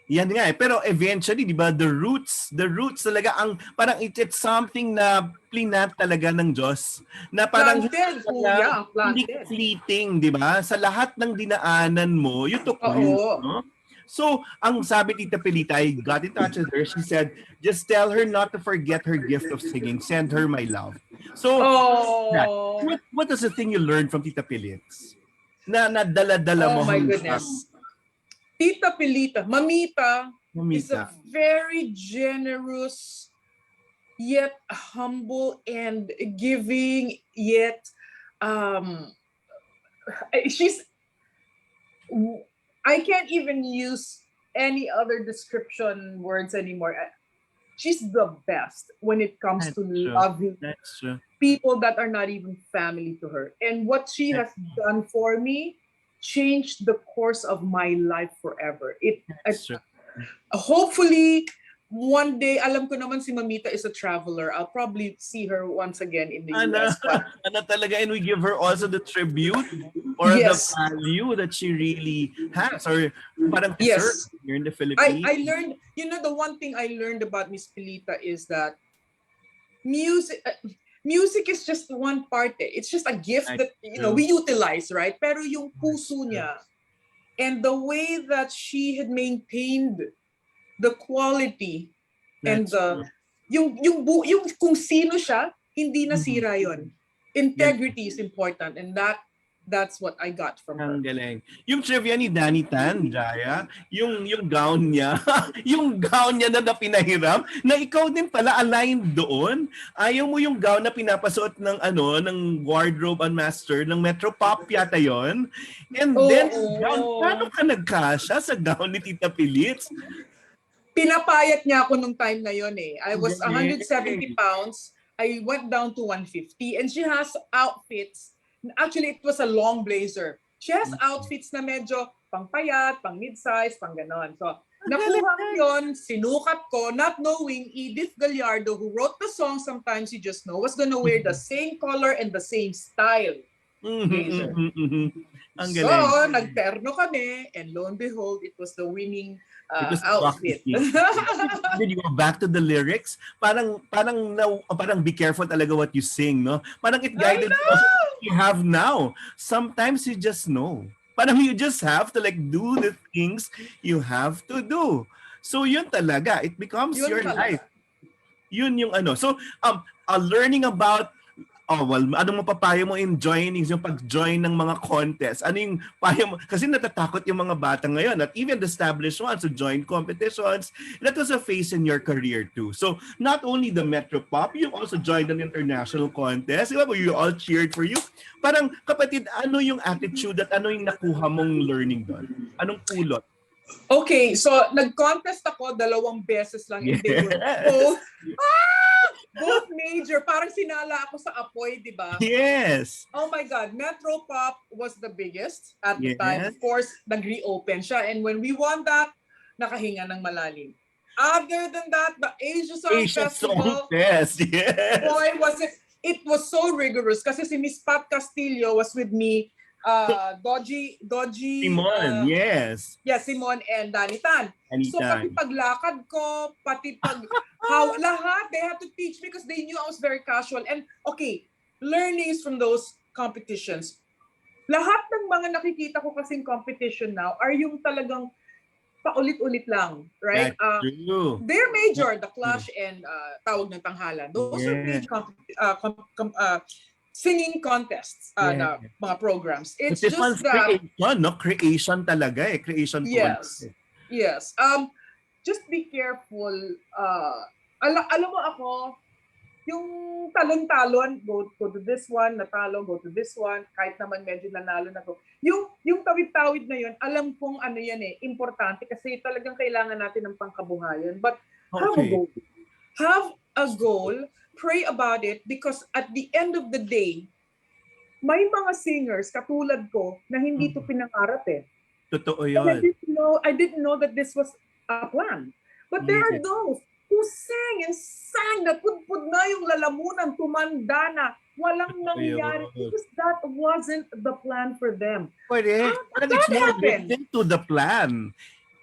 Yan nga eh. Pero eventually, di ba, the roots talaga, parang it's something na plinat talaga ng Diyos. Na parang planted. Hindi fleeting, di ba? Sa lahat ng dinaanan mo, you took root, no? So, ang sabi Tita Pilita, I got in touch with her. She said, just tell her not to forget her gift of singing. Send her my love. So, what is the thing you learned from Tita Pilits? Na dala-dala mo. Oh my goodness. Tita Pilita, Mamita is a very generous, yet humble and giving, yet I can't even use any other description words anymore. She's the best when it comes to loving people that are not even family to her. And what she has done for me changed the course of my life forever. Hopefully, one day, alam ko naman si Mamita is a traveler. I'll probably see her once again in the US. Talaga, and we give her also the tribute or the value that she really has or parang deserves here in the Philippines. I learned, the one thing I learned about Miss Pilita is that music is just one part. It's just a gift that we utilize, right? Pero yung puso niya and the way that she had maintained the quality and yung kung sino siya, hindi nasira yon. Integrity is important, and that's what I got from her. Ang galing. Yung trivia ni Danny Tan, Jaya, yung gown niya, yung gown niya na pinahiram, na ikaw din pala aligned doon. Ayaw mo yung gown na pinapasuot ng wardrobe and master ng Metro Pop yata yon. And then, gown, paano ka nagkasya sa gown ni Tita Pilits? Pinapayat niya ako nung time na yon eh. I was 170 pounds. I went down to 150, and she has outfits. Actually, it was a long blazer. She has outfits na medyo pang-payat, pang-mid-size, pang-ganon. So, nakuha ko yun, sinukat ko, not knowing Edith Gallardo, who wrote the song Sometimes You Just Know, was gonna wear the same color and the same style blazer. So, nagterno kami, and lo and behold, it was the winning outfit. Then you go back to the lyrics. Parang be careful talaga what you sing, no? Parang it guided us you have now. Sometimes you just know. Parang you just have to do the things you have to do. So yun talaga, it becomes your life. Yun yung ano. So learning about Oh, well, anong mapapayo mo in joining, yung pag-join ng mga contest? Ano yung payo mo? Kasi natatakot yung mga bata ngayon at even the established ones who join competitions. That was a phase in your career too. So, not only the Metro Pop, you also joined an international contest. Diba? You all cheered for you. Parang, kapatid, ano yung attitude at ano yung nakuha mong learning doon? Anong pulot? Okay, so nag-contest ako 2 beses lang and they were both major. Parang sinala ako sa apoy, di ba? Yes. Oh my God, Metro Pop was the biggest at the Yes. time. Of course, nag-reopen siya. And when we won that, nakahinga ng malalim. Other than that, the Asia Song Festival, Yes. boy, it was so rigorous kasi si Miss Pat Castillo was with me, Dodgy, Simon, yes. Yeah, Simon and Danitan. So pati paglakad ko, pati lahat, they had to teach me because they knew I was very casual. And okay, learnings from those competitions. Lahat ng mga nakikita ko kasing competition now are yung talagang paulit-ulit lang, right? That's true. They're major, the Clash and Tawag ng Tanghalan. Those are major singing contests na mga programs. It's this just one's that creation, no? Creation talaga eh. Creation yes. contest. Yes. Just be careful. Alam mo ako, yung talon-talon, go to this one, natalo, go to this one, kahit naman medyo nanalo na ko. Yung tawid-tawid na yun, alam kong ano yan eh, importante kasi talagang kailangan natin ng pangkabuhayan. But have a goal. Have a goal, pray about it because at the end of the day, may mga singers katulad ko na hindi to pinangarap eh. Totoo yun. I didn't know that this was a plan. But there are those who sang and sang na pudpud na yung lalamunan, tumanda na, walang nangyari because that wasn't the plan for them. Correct. It's more different to the plan.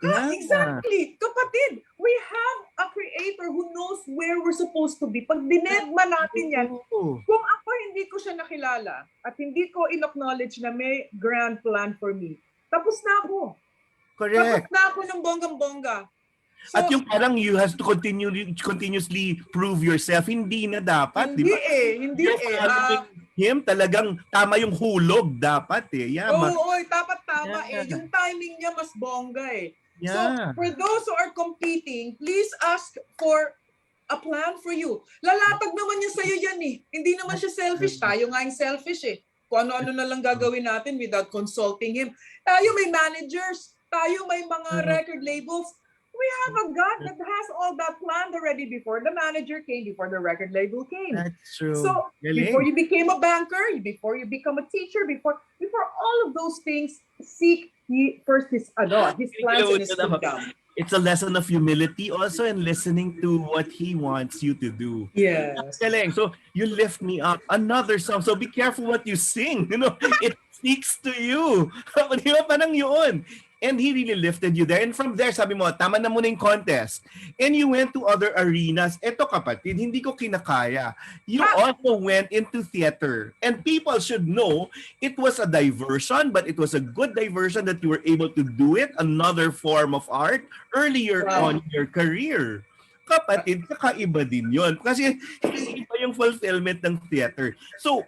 Yeah. Exactly. Kapatid, we have a creator who knows where we're supposed to be. Pag dinedma natin yan, kung ako hindi ko siya nakilala at hindi ko in-acknowledge na may grand plan for me, tapos na ako. Correct. Tapos na ako ng bonggang-bongga. So, at yung parang you have to continuously prove yourself. Hindi na dapat, di ba? Hindi eh. Him, talagang tama yung hulog dapat eh. Yeah, dapat tama eh. Yung timing niya mas bongga eh. Yeah. So, for those who are competing, please ask for a plan for you. Lalatag naman niya sa'yo yan eh. Hindi naman siya selfish. Tayo nga yung selfish eh. Kung ano-ano na lang gagawin natin without consulting him. Tayo may managers. Tayo may mga record labels. We have a God that has all that planned already before the manager came, before the record label came. That's true. So, before you became a banker, before you become a teacher, before all of those things, seek ye first his plans and his kingdom. It's a lesson of humility also and listening to what he wants you to do. Yes. So you lift me up. Another song. So be careful what you sing. You know, it speaks to you. Di ba parang yun? And he really lifted you there. And from there, sabi mo, tama na muna yung contest. And you went to other arenas. Eto kapatid, hindi ko kinakaya. You also went into theater. And people should know, it was a diversion, but it was a good diversion that you were able to do it, another form of art, earlier on in your career. Kapatid, kakaiba din yun. Kasi iba yung fulfillment ng theater. So,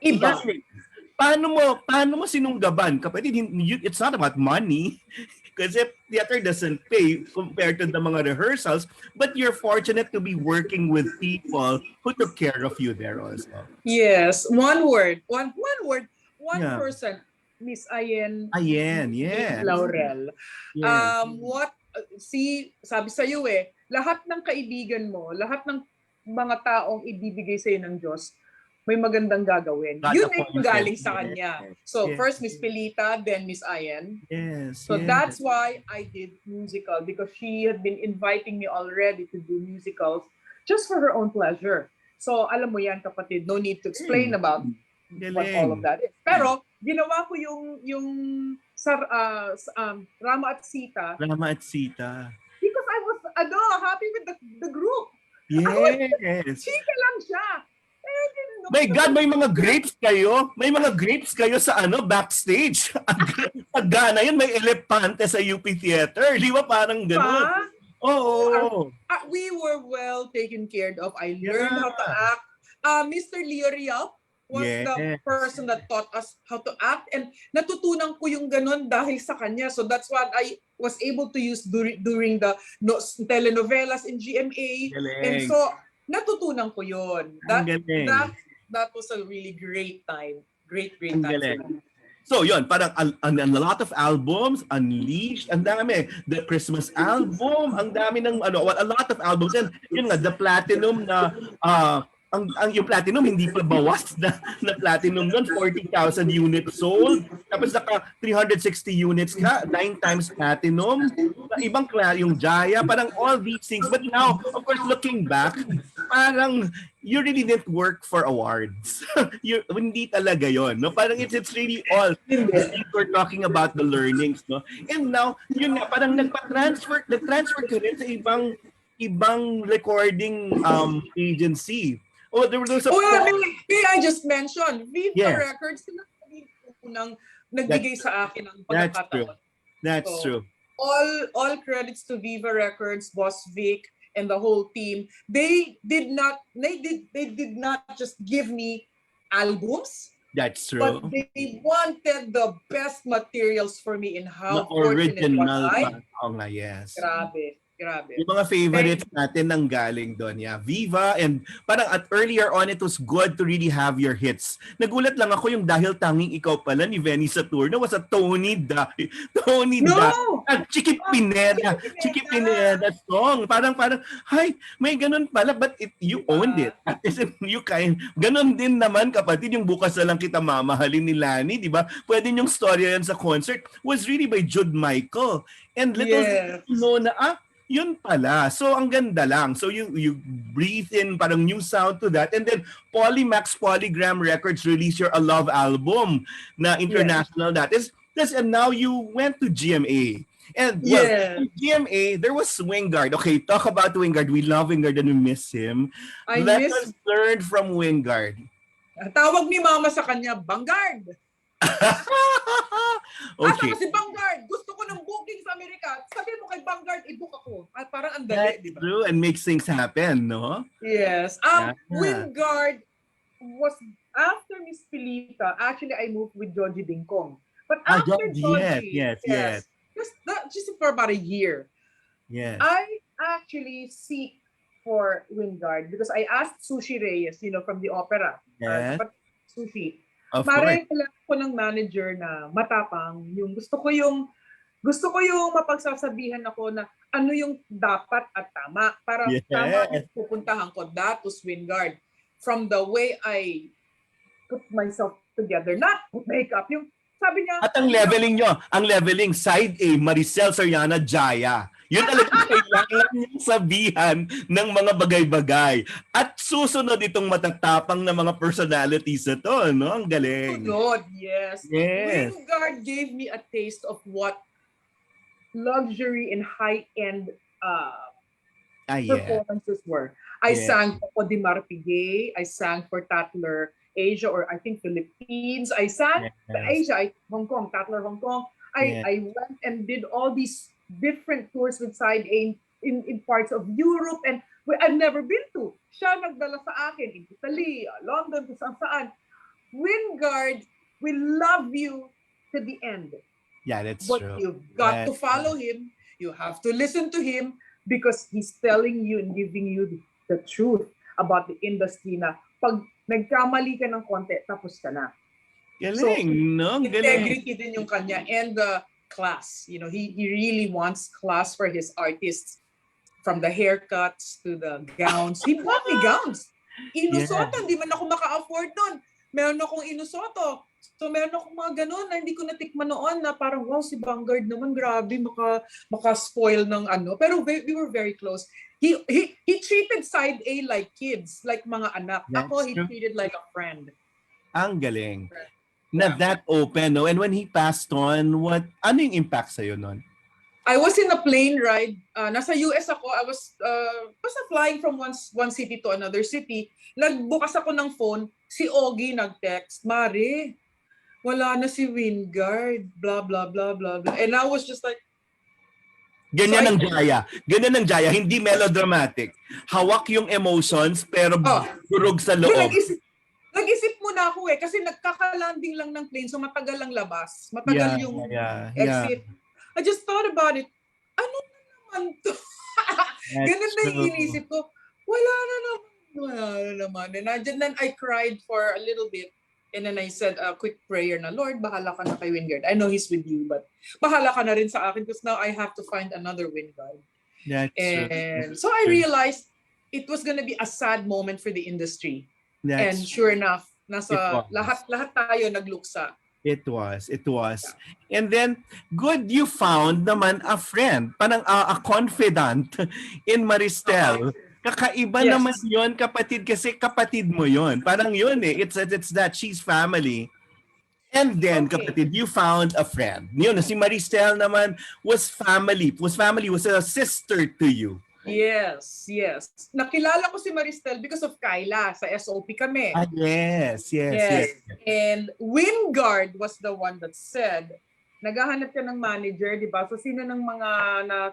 paano mo sinunggaban? Kapatid, it's not about money. Kasi theater doesn't pay compared to the mga rehearsals, but you're fortunate to be working with people who took care of you there also. Yes, one person, Miss Ayen. Yes. Laurel. Sabi sa iyo lahat ng kaibigan mo, lahat ng mga taong ibibigay sa iyo ng Diyos, may magandang gagawin. Yun ay galing sa kanya. So, first Miss Pelita, then Miss Ayen. Yes. So that's why I did musical because she had been inviting me already to do musicals just for her own pleasure. So, alam mo yan kapatid, no need to explain about what all of that is. Pero, ginawa ko yung Rama at Sita. Because I was happy with the group. Yes. Chika lang siya. My God, may mga grapes kayo? May mga grapes kayo sa backstage? Sa Ghana yun, may elepante sa UP Theater. Di ba parang gano'n? Oo. We were well taken care of. I learned how to act. Mr. Leo Riop, was the person that taught us how to act, and natutunan ko yung ganun dahil sa kanya. So that's what I was able to use during the telenovelas in GMA. And so natutunan ko yun. That was a really great time. Great time for me. So yun, parang a lot of albums, Unleashed, ang dami. The Christmas album, ang dami ng a lot of albums. And yun nga, the platinum na yung platinum hindi pa bawas na platinum noon, 40,000 units sold. Tapos naka 360 units ka, 9 times platinum. Ibang yung Jaya, parang all these things. But now, of course, looking back, parang you really didn't work for awards. Hindi talaga yon, no? Parang it's really all we're talking about the learnings, no? And now, yun nga, parang nag-transfer ka rin sa ibang recording agency. Oh, there was a may I just mention, Viva Records, sila unang nagbigay sa akin ng pagkakataon. That's true. All credits to Viva Records, Boss Vic, and the whole team. They did not just give me albums. That's true. But they wanted the best materials for me, and how original fortunate was I. Yes. Grabe. Yung mga favorites natin nang galing doon. Yeah, Viva, and parang earlier on, it was good to really have your hits. Nagulat lang ako yung Dahil Tanging Ikaw Pala ni Venny Saturno was a Tony Da. Chiqui Pineda song. Parang, hay, may ganun pala, but you owned it. Ganun din naman, kapatid, yung Bukas na Lang Kita Mamahalin ni Lani, di ba? Pwede yung storya yan sa concert was really by Jude Michael. And little know na, yun pala. So, ang ganda lang. So, you breathe in parang new sound to that. And then, Polymax Polygram Records released your A Love album na international that is. And now you went to GMA. And, in GMA, there was Wingard. Okay, talk about Wingard. We love Wingard and we miss him. Let us learn from Wingard. Tawag ni Mama sa kanya, Vanguard. Okay. Kasi Vanguard, gusto ko ng booking sa Amerika. Sabi mo kay Vanguard, i-book ako. Parang ang dali, di ba? True, and makes things happen, no? Yes. Wingard was after Miss Pilita. Actually, I moved with Georgie Dingkong. But after Georgie, yes. Just for about a year. Yes. I actually seek for Wingard because I asked Sushi Reyes, from the opera. Yes. Sushi. Maraming kailangan ko ng manager na matapang. Gusto ko yung mapagsasabihan ako na ano yung dapat at tama. Para tama yung pupuntahan ko. That was Wingard. From the way I put myself together. Not makeup. Yung sabi niya. At ang leveling side A, Maricel Soriana, Jaya. Yun talaga kailangan niyang sabihan ng mga bagay-bagay. At susunod itong matatapang na mga personalities na to, no? Ang galing. Yes. Wingard gave me a taste of what luxury and high-end performances were. I sang for Dimar Pigay. I sang for Tatler Asia, or I think Philippines. I sang Asia, Hong Kong, Tatler Hong Kong. I went and did all these different tours with Side A in parts of Europe and I've never been to. Siya nagdala sa akin in Italy, London, kung saan. Wingard will love you to the end. Yeah, that's but true. But you've got to follow him. You have to listen to him because he's telling you and giving you the truth about the industry na pag nagkamali ka ng konti, tapos ka na. Galing, no? Integrity din yung kanya and the class. He really wants class for his artists. From the haircuts to the gowns. He bought me gowns. Inusoto, hindi man ako maka-afford nun. Meron akong inusoto. So meron akong mga ganun na hindi ko natikman noon na parang, wow, si Vanguard naman, grabe, maka-spoil ng ano. Pero we were very close. He treated Side A like kids, like mga anak. Ako, he treated like a friend. Ang galing. Na that open, no? And when he passed on, ano yung impact sa'yo nun? I was in a plane ride. Nasa US ako. I was basta flying from one city to another city. Nagbukas ako ng phone. Si Ogie nag-text, Mare, wala na si Wingard. Blah, blah, blah, blah, blah. And I was just like, Ganyan ng Jaya. Ganyan ng Jaya. Hindi melodramatic. Hawak yung emotions, pero durog sa loob. Nag-isip muna na ako kasi nagkaka-landing lang ng plane, so matagal ang labas. Matagal yung exit. I just thought about it. Ano na naman to? Ganun na yung inisip ko. Wala na naman. And then I cried for a little bit. And then I said a quick prayer na, Lord, bahala ka na kay Wingard. I know He's with you, but bahala ka na rin sa akin because now I have to find another Wingard. And so I realized it was gonna be a sad moment for the industry. And sure enough, lahat tayo nagluksa. It was. And then, good you found naman a friend, parang a confidant in Maristel. Kakaiba naman yon, kapatid, kasi kapatid mo yon. Parang yun eh. It's that she's family. And then, kapatid, you found a friend. Yun, si Maristel naman was a sister to you. Yes. Nakilala ko si Maristel because of Kyla. Sa SOP kami. Yes. And Wingard was the one that said, naghahanap ka ng manager, di ba? So sino ng mga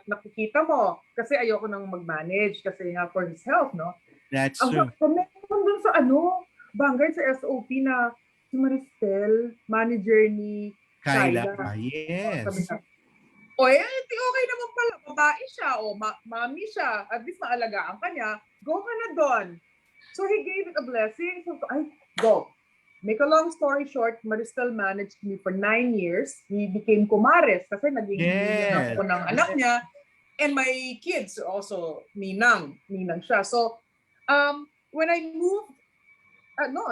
nakikita mo? Kasi ayoko nang mag-manage kasi nga for his health, no? That's true. Meron dun sa Vanguard sa SOP na si Maristel, manager ni Kyla. Yes. Okay naman pala. Babae siya o mami siya. At least maalagaan ka niya. Go ka na doon. So he gave it a blessing. So go. Make a long story short, Maristel managed me for 9 years. We became kumares kasi naging ninang ko ng anak niya. And my kids also ninang siya. So when I moved,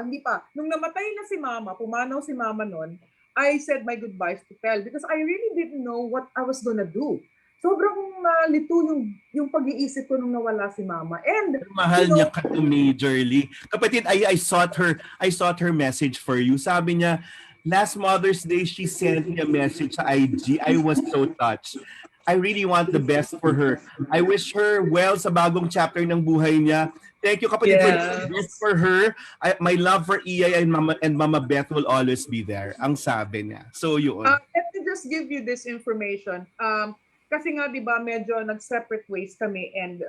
hindi pa. Nung namatay na si Mama, pumanaw si Mama noon, I said my goodbyes to Tel because I really didn't know what I was gonna do. Sobrang lito yung pag-iisip ko nung nawala si Mama. And mahal niya ka majorly. Kapatid, I sought her message for you. Sabi niya, last Mother's Day, she sent me a message sa IG. I was so touched. I really want the best for her. I wish her well sa bagong chapter ng buhay niya. Thank you, kapatid, for the best for her. My love for Iyay and Mama Beth will always be there. Ang sabi niya. So yun. Let me just give you this information. Kasi nga, di ba, medyo nag-separate ways kami and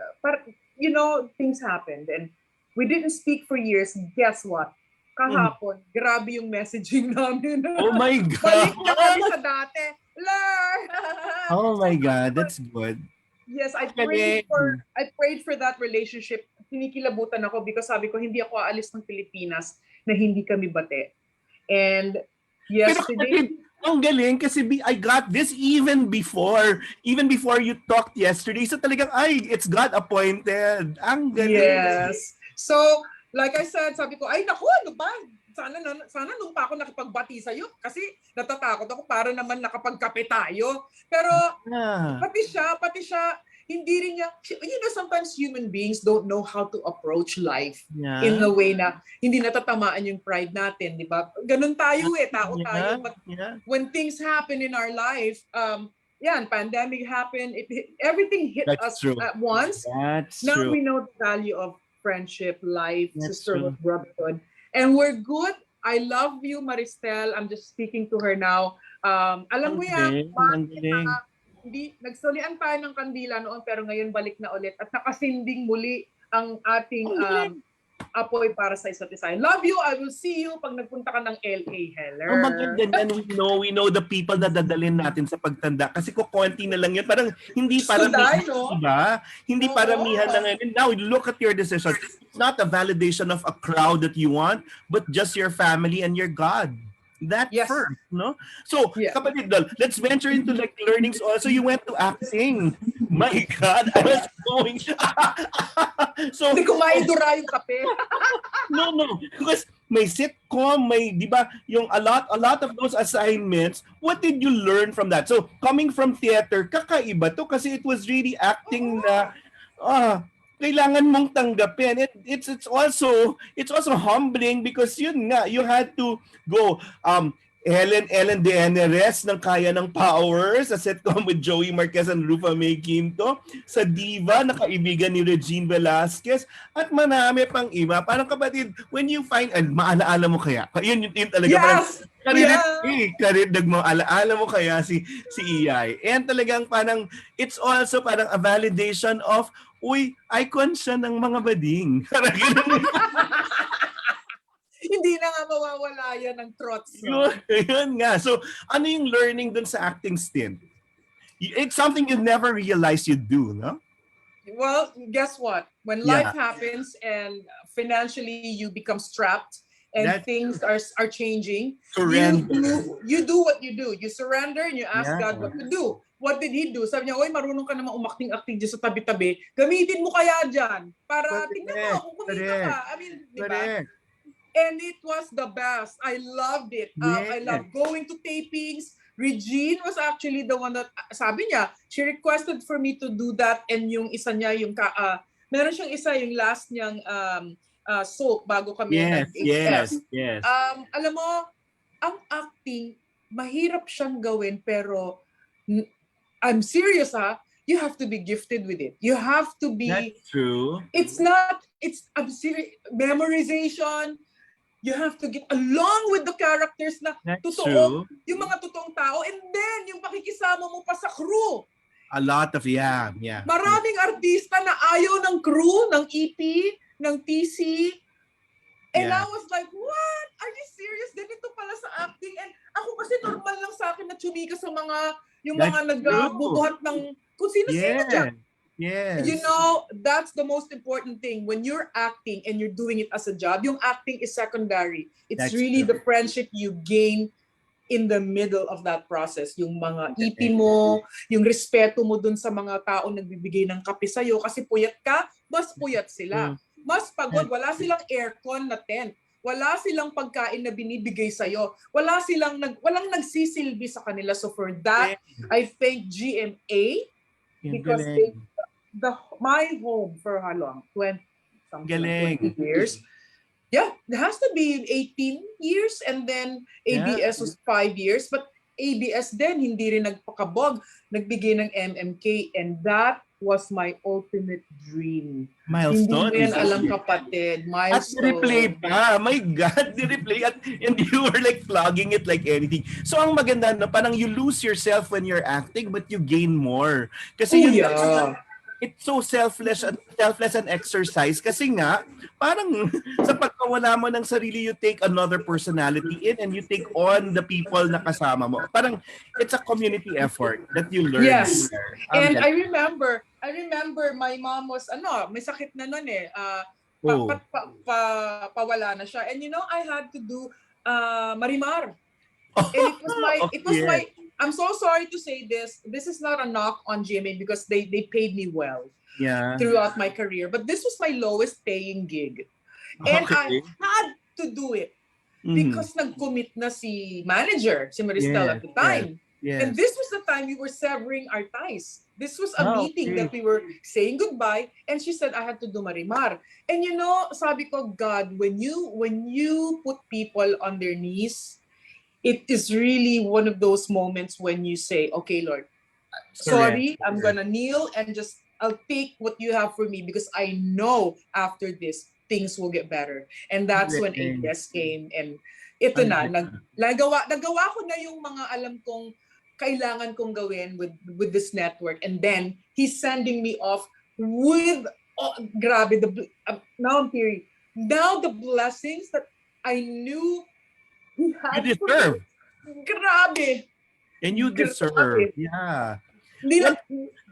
things happened and we didn't speak for years. Guess what? Kahapon, grabe yung messaging namin. Oh my God! Balik na kami sa dati. Lord! Oh my God, that's good. Yes, I prayed for that relationship. Kinikilabutan ako because sabi ko, hindi ako aalis ng Pilipinas na hindi kami bate. And yesterday... Pero ang galing kasi I got this even before you talked yesterday. So talagang, it's God appointed. Ang galing. Yes. So, like I said, sabi ko, naku, ano ba? Sana nung pa ako nakipagbati sa'yo kasi natatakot ako para naman nakapagkape tayo. Pero pati siya, hindi rin niya, sometimes human beings don't know how to approach life in a way na hindi natatamaan yung pride natin, di ba? Ganun tayo tao tayo. But when things happen in our life, pandemic happened, everything hit us at once. Now we know the value of friendship, life, sisterhood, brotherhood. And we're good. I love you, Maristel. I'm just speaking to her now. Alam mo yan, hindi nagsulian tayo ng kandila noon pero ngayon balik na ulit at nakasinding muli ang ating apoy para sa isa't isa. I love you. I will see you pag nagpunta ka ng LA, Heller. Oh, maganda yan. We know the people na dadalhin natin sa pagtanda kasi konti na lang yan. Parang hindi paramihan, diba? Hindi paramihan na ngayon. Now, look at your decision. It's not a validation of a crowd that you want, but just your family and your God. That first, no? So, kapatid, let's venture into like learnings also. You went to acting. My God, I was going. So, hindi ko maidura yung kape. No. Because may sitcom, may, di ba, yung a lot of those assignments. What did you learn from that? So, coming from theater, kakaiba to kasi it was really acting na, kailangan mong tanggapin. It's also humbling because yun nga, you had to go Ellen DeGeneres ng Kaya ng Power sa sitcom with Joey Marquez and Rufa May Quinto, sa Diva na kaibigan ni Regine Velasquez at marami pang iba. Parang kapatid, when you find, and maalaala mo kaya? Yun talaga. Karinig mo, alaala mo kaya si Iyay. And talagang parang, it's also parang a validation of, icon siya ng mga bading. Hindi na nga mawawala yan ng trots. Yun nga. So, ano yung learning dun sa acting stint? It's something you never realized you'd do, no? Well, guess what? When life happens and financially you become strapped and things are changing, you do what you do. You surrender and you ask God what to do. What did He do? Sabi niya, oy, marunong ka naman umakting-akting dyan sa tabi-tabi. Gamitin mo kaya dyan para tingnan mo kung kumita ka. I mean, di ba? And it was the best. I loved it. I loved going to tapings. Regine was actually the one that, sabi niya, she requested for me to do that, and yung isa niya, meron siyang isa, yung last niyang soap bago kami Yes. Alam mo, ang acting, mahirap siyang gawin, pero I'm serious you have to be gifted with it. You have to be... That's true. I'm serious. Memorization, you have to get along with the characters na totoo, yung mga totoong tao, and then yung pakikisama mo pa sa crew. A lot of, Maraming artista na ayaw ng crew, ng EP, ng TC. And I was like, what? Are you serious? Ganito pala sa acting. And ako kasi normal lang sa akin na chumika sa yung mga nagbubuhat ng kung sino-sino dyan. Yes. You know, that's the most important thing. When you're acting and you're doing it as a job, yung acting is secondary. It's really the friendship you gain in the middle of that process. Yung mga ipin mo, yung respeto mo dun sa mga tao nagbibigay ng kape sa'yo. Kasi puyat ka, mas puyat sila. Mas pagod, wala silang aircon na tent. Wala silang pagkain na binibigay sa'yo. Walang nagsisilbi sa kanila. So for that, I thank GMA because my home for how long? 20 years. Yeah, it has to be 18 years, and then ABS was 5 years. But ABS then hindi rin nagpakabog, nagbigay ng MMK, and that was my ultimate dream. Milestone. Hindi mo yan alam, kapatid. Milestone. At replay pa. My God, replay. And you were like flogging it like anything. So ang maganda na parang you lose yourself when you're acting, but you gain more. Kasi it's so selfless and exercise. Kasi nga, parang sa pagkawala mo ng sarili, you take another personality in and you take on the people na kasama mo. Parang it's a community effort that you learn. Yes. And I remember my mom was, may sakit na nun pawala na siya. And I had to do Marimar. And it was my I'm so sorry to say this. This is not a knock on GMA because they paid me well throughout my career. But this was my lowest paying gig. And I had to do it because nag-commit na si manager, si Maristel at the time. And this was the time we were severing our ties. This was a meeting that we were saying goodbye, and she said I had to do Marimar. And sabi ko, God, when you put people on their knees, it is really one of those moments when you say, okay, Lord, sorry, I'm gonna kneel and I'll take what you have for me because I know after this, things will get better. And that's when ABS came, and ito nagawa ko na yung mga alam kong kailangan kong gawin with this network. And then, he's sending me off with, grabe, now I'm teary. Now the blessings that I knew you deserve. Grabe. And you deserve. Yeah.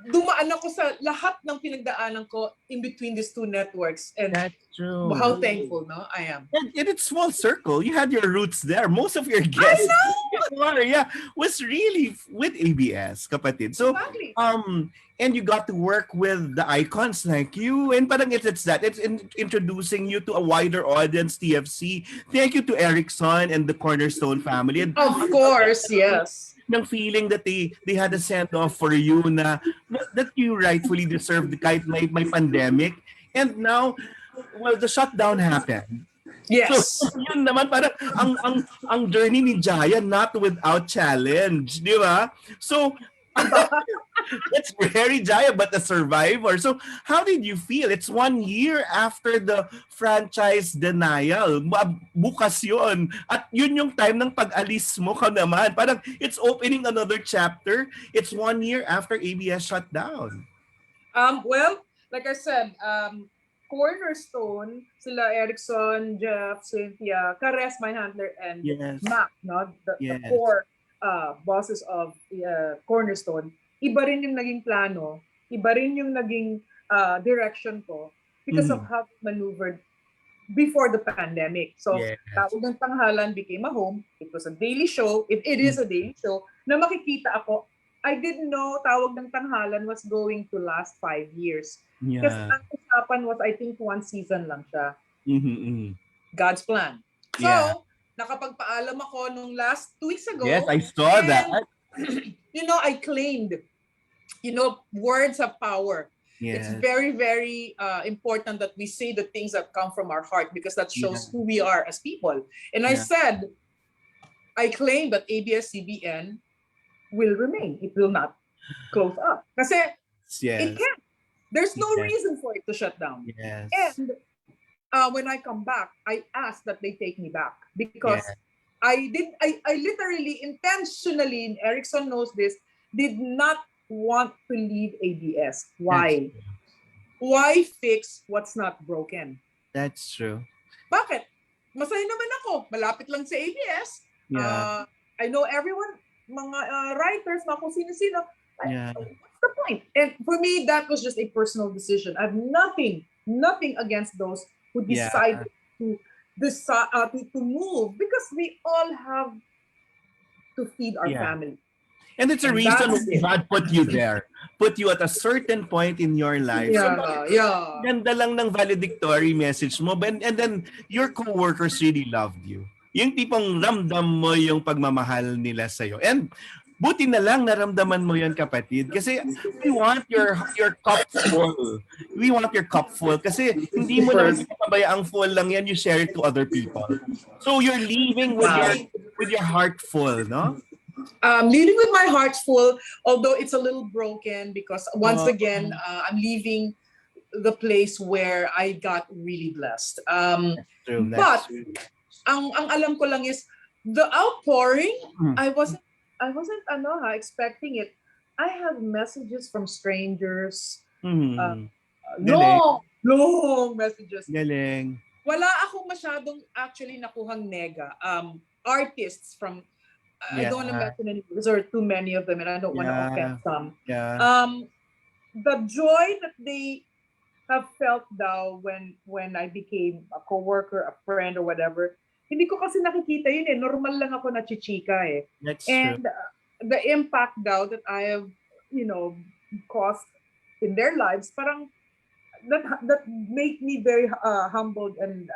Dumaan ako sa lahat ng pinagdaanan ko in between these two networks. And that's true. How thankful, no? I am. And it's full circle. You had your roots there. Most of your guests was really with ABS, kapatid. So, and you got to work with the icons like you, and parang it's introducing you to a wider audience, TFC. Thank you to Erickson and the Cornerstone family. And of course, yes. Ng feeling that they had a send-off for you that you rightfully deserved kahit may pandemic. And now, well, the shutdown happened. Yes. So, yun naman, parang ang journey ni Jaya not without challenge, di ba? So, it's very Jaya but a survivor. So, how did you feel? It's 1 year after the franchise denial. Bukas yun. At yun yung time ng pag-alis mo ka naman. Parang it's opening another chapter. It's 1 year after ABS shut down. Well, like I said, cornerstone, sila Erickson, Jeff, Cynthia, Kares, my handler, and Yes. Mac, no? The Yes. core bosses of Cornerstone. Iba rin yung naging plano, iba rin yung naging direction ko because of how we maneuvered before the pandemic. So, Yes. Tawag ng Tanghalan became a home. It was a daily show. It is a daily show na makikita ako. I didn't know Tawag ng Tanghalan was going to last 5 years. Kasi Yeah. ang usapan was, I think, 1 season lang siya. Mm-hmm. God's plan. So, Yeah. nakapagpaalam ako nung last 2 weeks ago. Yes, I saw that. I claimed, words have power. Yes. It's very, very important that we say the things that come from our heart because that shows who we are as people. And I said, I claim that ABS-CBN will remain. It will not close up. Kasi it can't. There's no reason for it to shut down. Yes. And when I come back, I ask that they take me back because I literally, intentionally, and Erickson knows this, did not want to leave ABS. Why? Why fix what's not broken? That's true. Bakit? Masaya naman ako. Malapit lang sa ABS. Yeah. I know everyone, mga writers, mga kung sino-sino. Yeah. What's the point? And for me, that was just a personal decision. I have nothing against those who decided to move because we all have to feed our family. And it's a reason God put you there. Put you at a certain point in your life. Ganda lang ng valedictory message mo. And then your co-workers really loved you. Yung tipong ramdam mo yung pagmamahal nila sa'yo. And buti na lang naramdaman mo yan, kapatid. Kasi we want your cup full. We want your cup full. Kasi hindi mo naman pabayaang full lang yan. You share it to other people. So you're leaving with your heart full, no? Leaving with my heart full, although it's a little broken because once again, I'm leaving the place where I got really blessed. But ang alam ko lang is the outpouring. I wasn't expecting it. I have messages from strangers. Long messages. Galing. Wala akong masyadong actually nakuhang nega. Artists from I don't want to mention any because there are too many of them and I don't want to offend some. The joy that they have felt daw when I became a coworker, a friend, or whatever, hindi ko kasi nakikita yun eh. Normal lang ako na chichika eh. That's and the impact daw that I have, caused in their lives, parang that made me very humbled and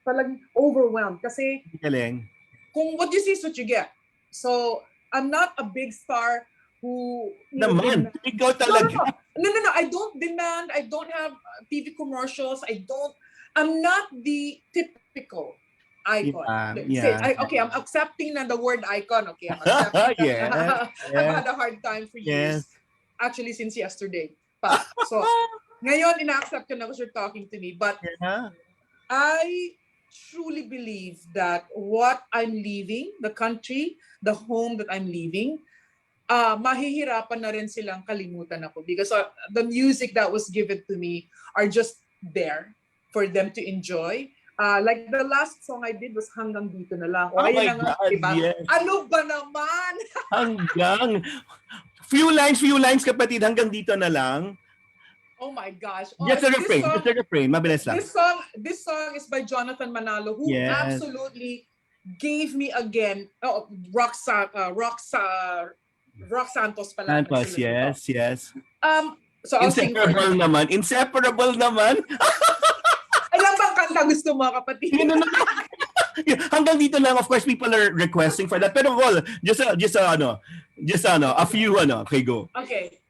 talagang overwhelmed. Kasi kung what you see is what you get. So, I'm not a big star who... Naman, ikaw talaga. No. I don't demand. I don't have TV commercials. I'm not the typical icon. Okay, I'm accepting na the word icon. Okay, I'm accepting I've had a hard time for years. Actually, since yesterday. So, ngayon, ina-accept ko na because you're talking to me. But I truly believe that what I'm leaving, the country, the home that I'm leaving, mahihirapan na rin silang kalimutan ako because the music that was given to me are just there for them to enjoy. Like the last song I did was Hanggang Dito Na Lang. Oh my God, yes. Ano ba naman? Hanggang. Few lines kapatid, hanggang dito na lang. Oh my gosh. Just a refrain. Mabilis lang. This song is by Jonathan Manalo, who absolutely gave me again Rock Santos pala. Santos, yes. So Inseparable naman. Ilan bang kanta gusto mo, kapatid? Hanggang dito lang, of course, people are requesting for that. Pero just a few okay, go. Okay.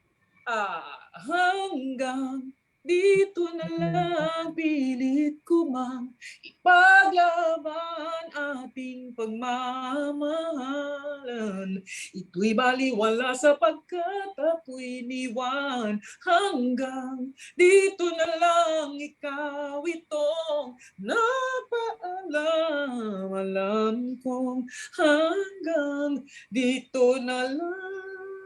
Hanggang dito na lang pilit ko mang ipaglaban ating pagmamahalan. Ito'y baliwala sapagkat ako'y iniwan. Hanggang dito na lang ikaw itong napaalam. Alam kong hanggang dito na lang.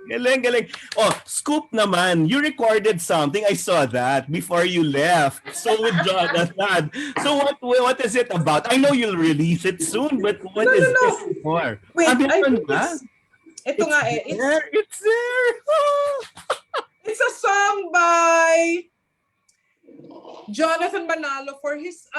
Galing, galing. Oh, scoop naman. You recorded something. I saw that before you left. So with Jonathan. So what is it about? I know you'll release it soon, but what is No. it for? Wait, I Meron think ba? ito nga eh. It's there. It's a song by Jonathan Manalo for he's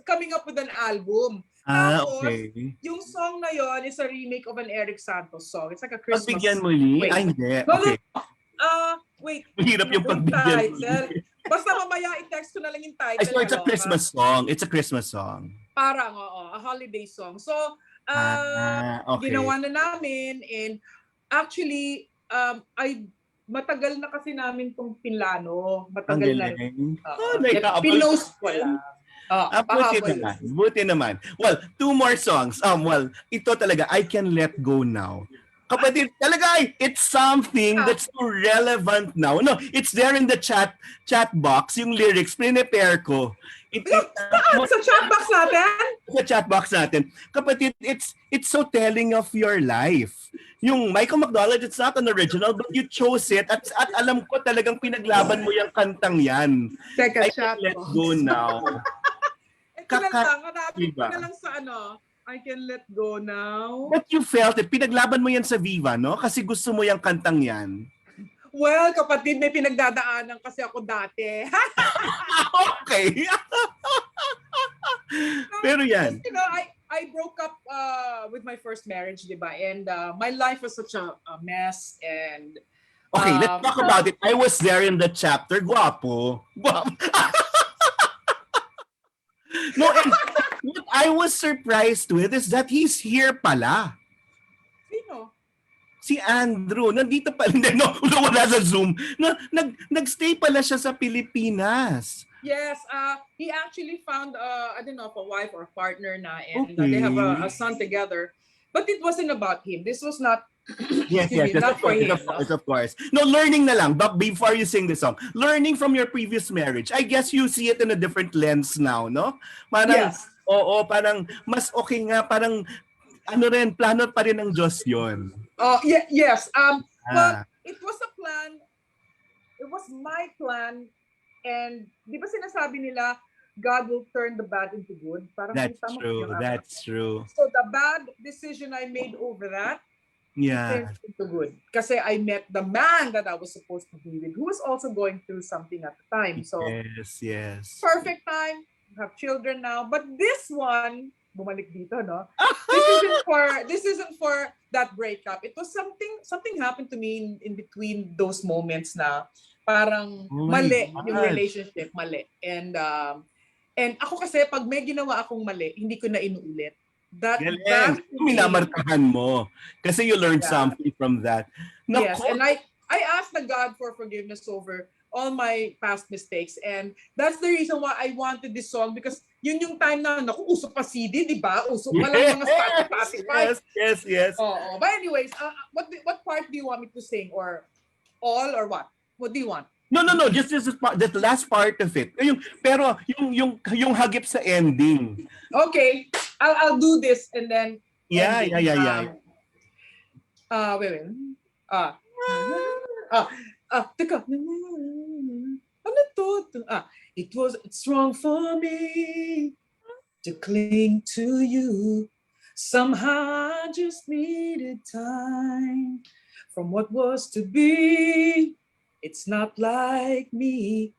coming up with an album. Tapos, Okay. yung song na yon is a remake of an Eric Santos song. It's like a Christmas. Pagbigyan muli? Ay, hindi. Okay. Wait. Mahirap yung pagbigyan muli. Basta mamaya i-text ko na lang yung title. So it's a Christmas song. It's a Christmas song. Parang, a holiday song. So, okay. ginawa na namin and actually, matagal na kasi namin itong pinlano. Matagal na. Pinost ko lang. Buti naman. Well, 2 more songs. Well, ito talaga, I Can Let Go Now. Kapatid, talaga, it's something that's so relevant now. No, it's there in the chat box, yung lyrics, prepare ko. Sa chat box natin? Sa chat box natin. Kapatid, it's so telling of your life. Yung Michael McDonald, it's not an original, but you chose it at alam ko talagang pinaglaban mo yung kantang yan. Teka, I Can Let Go Now. Hanapin ko na lang sa I Can Let Go Now. But you felt it. Pinaglaban mo yan sa Viva, no? Kasi gusto mo yung kantang yan. Well, kapatid, may pinagdadaanan kasi ako dati. Okay. Pero yan. You know, I broke up with my first marriage, di ba? And my life was such a mess. And okay, let's talk about it. I was there in the chapter. Guwapo. No, and what I was surprised with is that he's here pala. Sino? Si Andrew. Nandito pa. No, wala sa Zoom. Nagstay pala siya sa Pilipinas. Yes, he actually found, I don't know, a wife or a partner na, and they have a son together. But it wasn't about him. This was not, yes, not for him. Of course. No, learning na lang, but before you sing the song, learning from your previous marriage, I guess you see it in a different lens now, no? Parang, yes. Oo, parang mas okay nga, parang, plano pa rin ng Diyos yun. Yes. But it was a plan. It was my plan. And di ba sinasabi nila, God will turn the bad into good? Parang that's true. That's true. So the bad decision I made over that, turned into good. Kasi I met the man that I was supposed to be with, who was also going through something at the time. So yes. Perfect time. Have children now. But this one, bumalik dito, no? This isn't for that breakup. It was something happened to me in between those moments na parang mali yung relationship, mali. And ako kasi pag may ginawa akong mali, hindi ko na inuulit. That minamarkahan mo kasi you learned something from that. Yes, and I asked the God for forgiveness over all my past mistakes, and that's the reason why I wanted this song, because yun yung time na uso pa CD, di ba? Uso walang mga Spotify. Yes. But anyways, what part do you want me to sing, or all, or what? What do you want? No. Just the last part of it. Yung hagip sa ending. Okay, I'll do this and then. Yeah. Wait. Teka. Ano to? It's wrong for me to cling to you. Somehow I just needed time from what was to be. It's not like me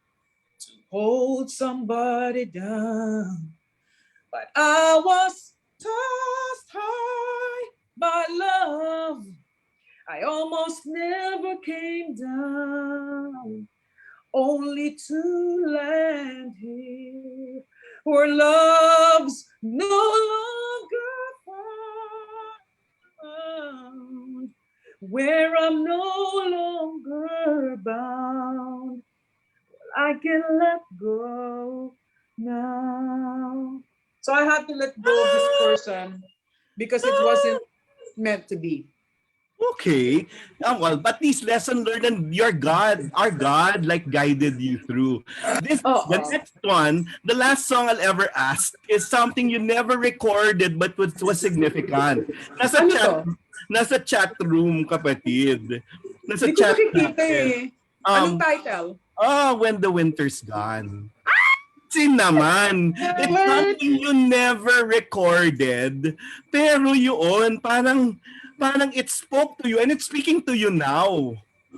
to hold somebody down. But I was tossed high by love. I almost never came down, only to land here where love's no longer found, where I'm no longer bound. I can let go now. So I had to let go of this person because it wasn't meant to be. Okay. Well, but these lesson learned, and our God, like guided you through. The next one, the last song I'll ever ask is something you never recorded but was significant. Nasa chat room, kapatid. Nasa Hindi ko chat nakikita natin. Anong title? When the Winter's Gone. Sin naman. It's something you never recorded. Pero yun, parang it spoke to you and it's speaking to you now.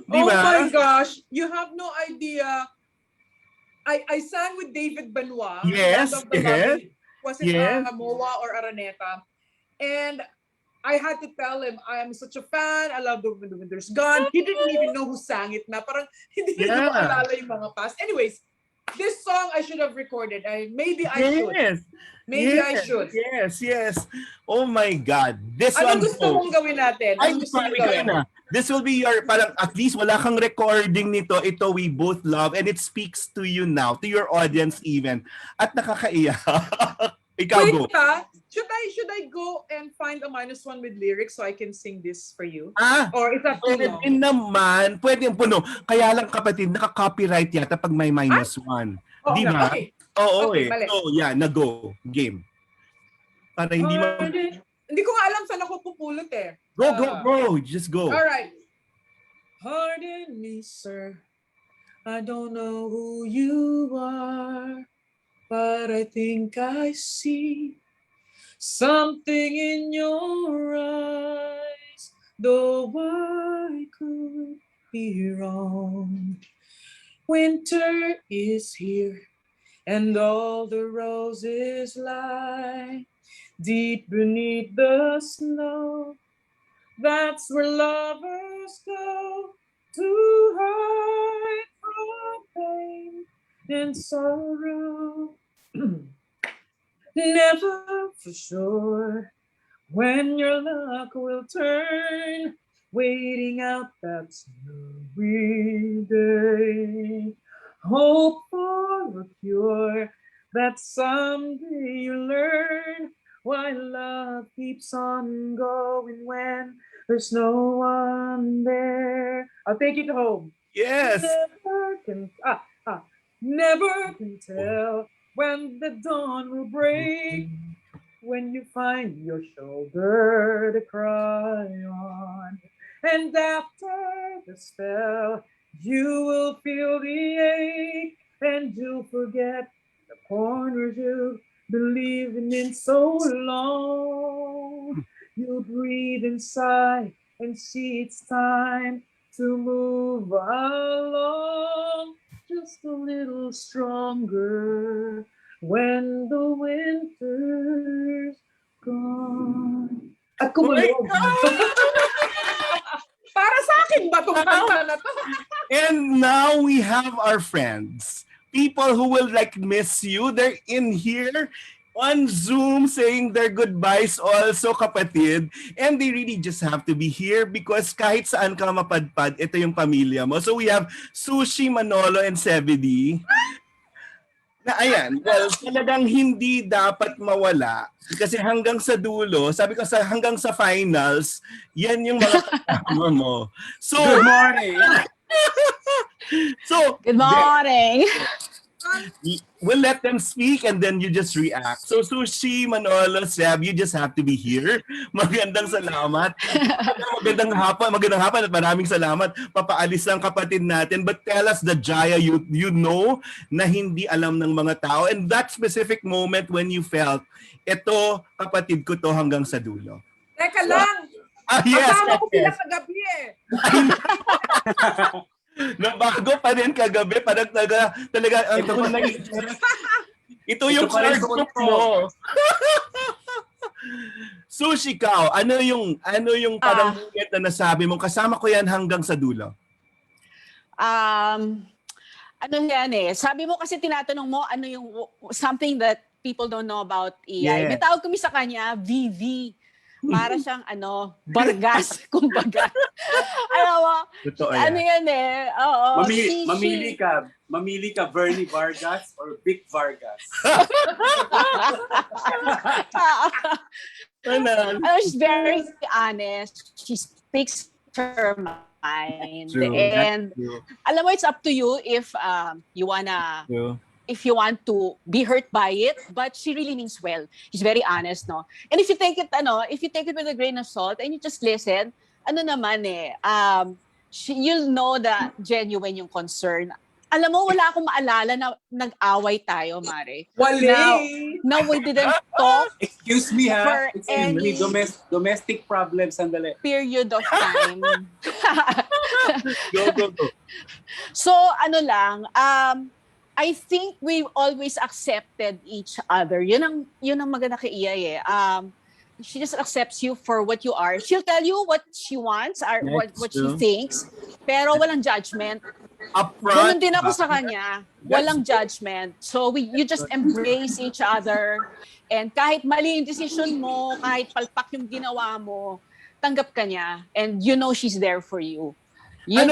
Di Oh ba? my gosh, you have no idea. I sang with David Benoit, Land Yes, of the yes, Lovely. Was it yes. MOA or Araneta? And I had to tell him, I am such a fan. I love the Winter's Gone. He didn't even know who sang it na. Parang hindi niya maalala yung mga past. Anyways, this song I should have recorded. Maybe I should. Maybe I should. Yes. Oh my God. This one. Anong gusto mong gawin natin? Anong gusto mong gawin? This will be your, parang at least wala kang recording nito. Ito we both love and it speaks to you now, to your audience even. At nakakaiyak. Ikaw Wait, go. Should I go and find a -1 with lyrics so I can sing this for you? Ah, or is that too long? pwede naman. Pwede puno. Kaya lang kapatid, naka-copyright yata pag may -1. Oo Di nga, ba? okay. Oo Okay, mali. So yeah, na-go. Game. Para hindi Hindi ko nga alam saan ako pupulot eh. Go. Just go. Alright. Pardon me, sir. I don't know who you are, but I think I see something in your eyes, though I could be wrong. Winter is here, and all the roses lie deep beneath the snow. That's where lovers go to hide from pain and sorrow. Never for sure when your luck will turn, waiting out that snowy day. Hope for a cure that someday you learn why love keeps on going when there's no one there. I'll take it home. Yes. Never can tell when the dawn will break, when you find your shoulder to cry on. And after the spell, you will feel the ache, and you'll forget the corners you've believing in so long. You breathe and sigh and see it's time to move along just a little stronger when the winter's gone. At kumulog. Para sa akin ba itong kanta na to? And now we have our friends. People who will miss you. They're in here on Zoom saying their goodbyes also, kapatid. And they really just have to be here because kahit saan ka mapadpad, ito yung pamilya mo. So we have Sushi, Manolo, and Sebedi. Na ayan, well, talagang hindi dapat mawala. Kasi hanggang sa dulo, sabi ko hanggang sa finals, yan yung mga kasama mo. So, good morning. Good morning. We'll let them speak and then you just react. So Sushi, Manolo, Seb, you just have to be here. Magandang salamat. Magandang hapon at maraming salamat. Papaalis lang kapatid natin. But tell us the Jaya you know na hindi alam ng mga tao. And that specific moment when you felt, eto kapatid ko to hanggang sa dulo. Teka lang. Yes. Kasama ko sila kagabi eh. Nabago pa rin kagabi, parang talaga ang ito yung card mo. Sushi Kao, ano yung parang moment na nasabi mo, kasama ko yan hanggang sa dulo? Ano yan eh, sabi mo kasi tinatanong mo ano yung something that people don't know about EI. May tawag kami sa kanya, VV. Para siyang Vargas, kumbaga. Alam mo, ano yan eh. Oo, Mamili ka Bernie Vargas or Vic Vargas. She's very honest. She speaks her mind. True, and alam mo, it's up to you if you want to be hurt by it, but she really means well. She's very honest, no? And if you take it with a grain of salt and you just listen, you'll know that genuine yung concern. Alam mo, wala akong maalala na nag-away tayo, Mare. Now we didn't talk. Excuse me, for Excuse me. any Domestic problems, sandali. period of time. Go. So, ano lang, I think we've always accepted each other. Yun ang maganda kay Iya she just accepts you for what you are. She'll tell you what she wants or what she thinks, pero walang judgment. Ganun din ako sa kanya. Walang judgment. So you just embrace each other. And kahit mali yung decision mo, kahit palpak yung ginawa mo, tanggap ka niya. And you know she's there for you. Yun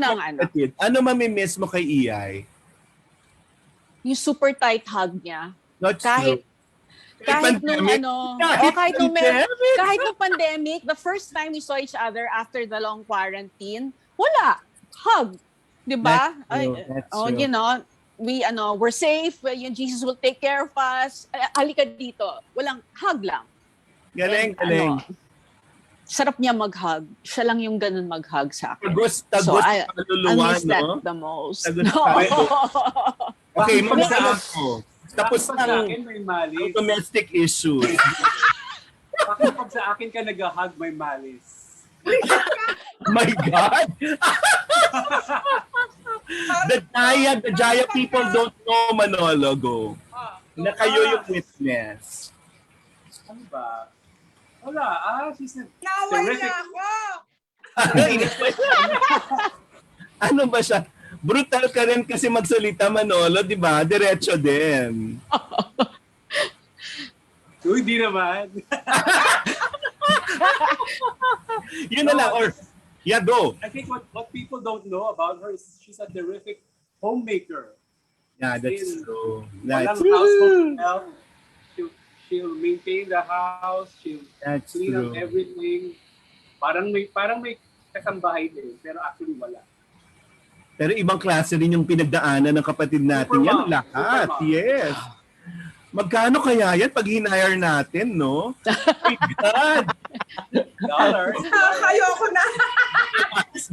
ang ano. Ano mamimiss mo kay Iyay? Yung super tight hug niya. That's kahit true. Kahit nung Kahit kahit nung pandemic, the first time we saw each other after the long quarantine, wala. Hug. 'Di ba? That's true. You know, we're safe, yung Jesus will take care of us. Halika dito. Walang hug lang. Galing. Sarap niya mag-hug. Siya lang yung ganun mag-hug sa akin. Tagos I miss that the most. Okay, mag-anak ko. Tapos sa akin may malis. Domestic issues. Bakit pag sa akin ka nag-hug, may malis? My God! The Jaya people don't know, Manolo. Go. Na kayo yung witness. Ano ba? Wala. She's a Naway terrific. na ako! Ano ba siya? Brutal ka rin kasi magsalita, Manolo, di ba? Diretso din. Uy, di naman. Yun na lang. Or, yeah, go. I think what people don't know about her is she's a terrific homemaker. Yeah, that's true. Walang household help. She'll maintain the house. She'll clean up everything. Parang may kasambahay din, pero actually wala. Pero ibang klase rin yung pinagdaanan ng kapatid natin. Yan lahat. Yes. Magkano kaya yan pag hinire natin, no? My God. Dollars. Ayoko na.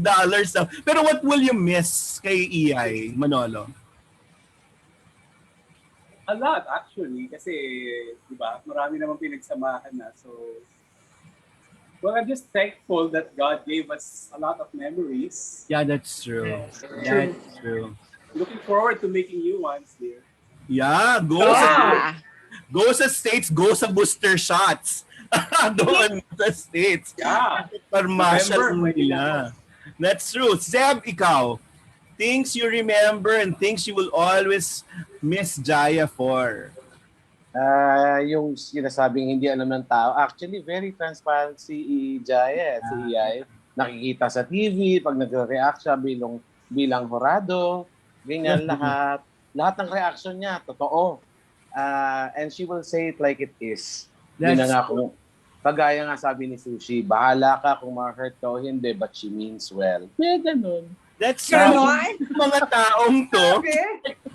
Dollars. Pero what will you miss kay Iyay, Manolo? A lot, actually. Kasi, di ba, marami namang pinagsamahan na. So, well, I'm just thankful that God gave us a lot of memories. Yeah, that's true. That's true. Looking forward to making new ones, dear. Yeah, go sa States, go sa booster shots. Doon sa States. Yeah. Parmasyal nila. That's true. Zeb, ikaw, things you remember and things you will always miss Jaya for. Yung sinasabing hindi alam ng tao, actually very transparent si Jaya, si Iyay. Nakikita sa TV, pag nagre-react siya bilang horado, ganyan lahat. Lahat ng reaction niya, totoo. And she will say it like it is. Yun na nga kung, kagaya nga sabi ni Sushi, bahala ka kung ma-hurt ka o hindi, but she means well. Yeah, ganun. That's mga taong to,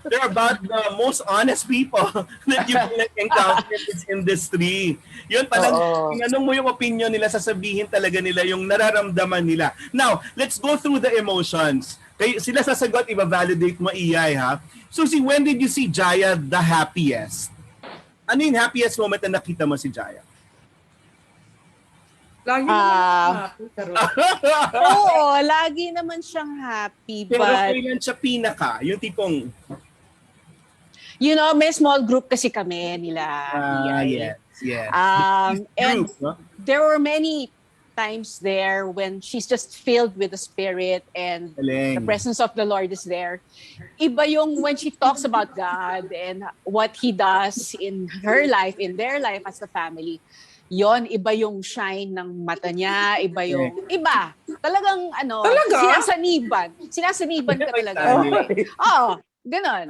they're about the most honest people that you can encounter in this industry. Yun, parang tinanong mo yung opinion nila, sasabihin talaga nila yung nararamdaman nila. Now, let's go through the emotions. Sila sasagot, i-validate mo, Iyay, ha? Susie, when did you see Jaya the happiest? Ano yung happiest moment na nakita mo si Jaya? Lagi naman happy. Oo, lagi naman siyang happy. Pero but, kailan siya pinaka? Yung tipong... You know, may small group kasi kami nila. Yes. And there were many times there when she's just filled with the Spirit and the presence of the Lord is there. Iba yung when she talks about God and what He does in her life, in their life as a family. Yon, iba yung shine ng mata niya, iba yung, iba. Talagang, sinasaniban ka talaga. Oo, ganon.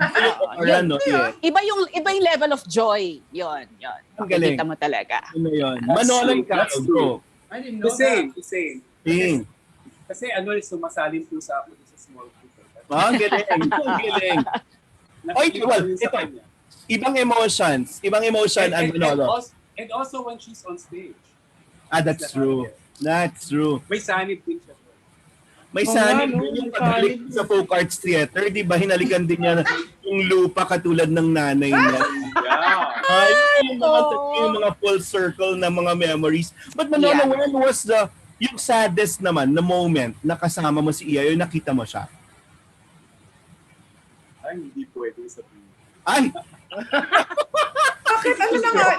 Iba yung level of joy. Yon. Makikita mo talaga. Manolang ka, bro. I didn't know the same. Kasi sumasalin po sa ako sa small group. Galing. Oy, well, ito. Ibang emotion ang Manolo. And also when she's on stage. That's true. That's true. May sanib din siya. May Oo nga, sanib no? din yung May pagbalik sanib. sa folk arts theater, di ba? Hinalikan din niya yung lupa katulad ng nanay niya. Yeah. Ay, yung mga full circle na mga memories. But Manolo, when was yung saddest naman na moment na kasama mo si Iya, yung nakita mo siya? Ay, hindi pwede sabihin. Ay! Bakit? Ano na nga?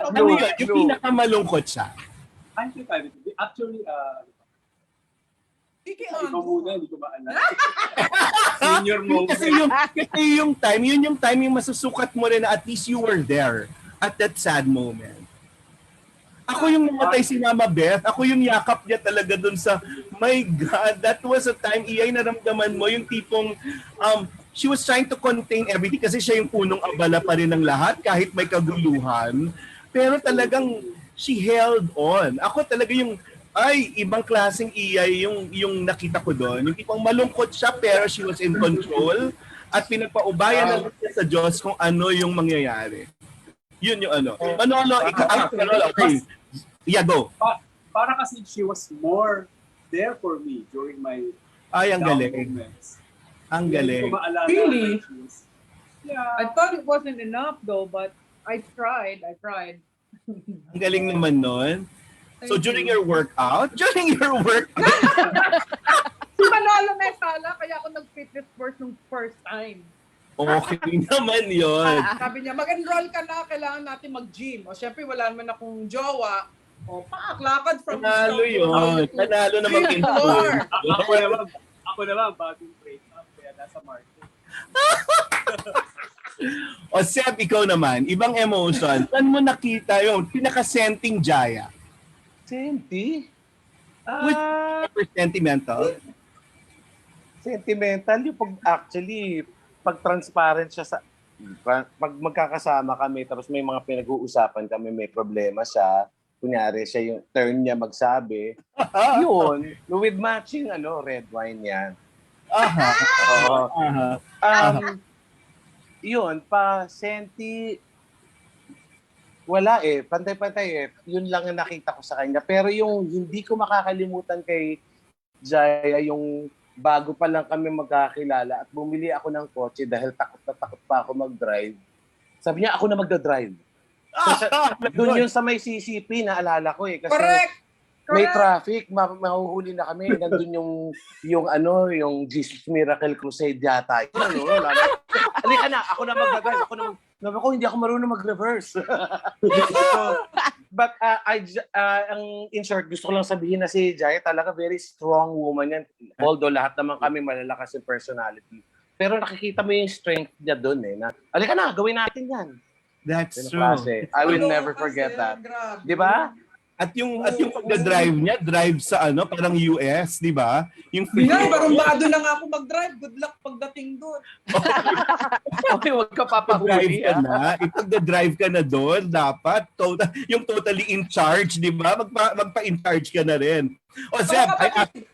Ano yun? Yung pinakamalungkot siya. Actually, Kiki ikaw muna, hindi ko maalala. Senior moment. Kasi yung time, yun yung time yung masusukat mo rin na at least you were there at that sad moment. Ako yung namatay si Mama Beth, ako yung yakap niya talaga dun sa, my God, that was a time, Iyay, naramdaman mo yung tipong, she was trying to contain everything kasi siya yung punong abala pa rin ng lahat kahit may kaguluhan. Pero talagang, she held on. Ako talaga yung, ibang klaseng Iyay yung nakita ko doon. Yung tipong malungkot siya pero she was in control at pinagpaubayan na siya sa Diyos kung ano yung mangyayari. Yun yung ano. Manolo, okay. Yeah, go. Para kasi she was more there for me during my ang galing. moments. Ang galing. Really? Yeah. I thought it wasn't enough though, but I tried. Ang galing naman nun. So during your workout, si Manolo may sala, kaya ako nag-fitness nung first time. okay naman yun. Sabi niya, mag-enroll ka na, kailangan natin mag-gym. O syempre, wala naman akong jowa. O, lakad from Panalo yun. Panalo naman floor. Ako naman, bagong break up, kaya nasa market. O Seb, ikaw naman, ibang emotion. Saan mo nakita yung pinaka-senting Jaya? Senti? Sentimental? Sentimental yung pag transparent siya pag magkakasama kami tapos may mga pinag-uusapan kami, may problema siya, kunyari siya yung turn niya magsabi, yun, with matching red wine yan. Yun, senti, wala pantay-pantay yun lang ang nakita ko sa kanya. Pero yung hindi ko makakalimutan kay Jaya, yung bago pa lang kami magkakilala at bumili ako ng kotse dahil takot na takot pa ako mag-drive. Sabi niya, ako na magdadrive. So, doon yun sa may CCP, naalala ko Kasi may traffic, mahuhuli na kami. Nandun yung Jesus Miracle Crusade yata. Halika na, ako na magdadrive. Hindi ako marunong mag-reverse. But in short, gusto ko lang sabihin na si Jaya talaga very strong woman yan. Although lahat naman kami malalakas yung personality. Pero nakikita mo yung strength niya doon na, halika na, gawin natin yan. That's true. I will never forget that. Di ba? At yung pagda-drive niya, drive sa parang US, di ba? Yung barumbado na nga ako mag-drive. Good luck pagdating doon. Okay, huwag ka papahuli. Ipagda-drive ka na doon, dapat yung totally in charge, di ba? Magpa-in charge ka na rin. O Zeb,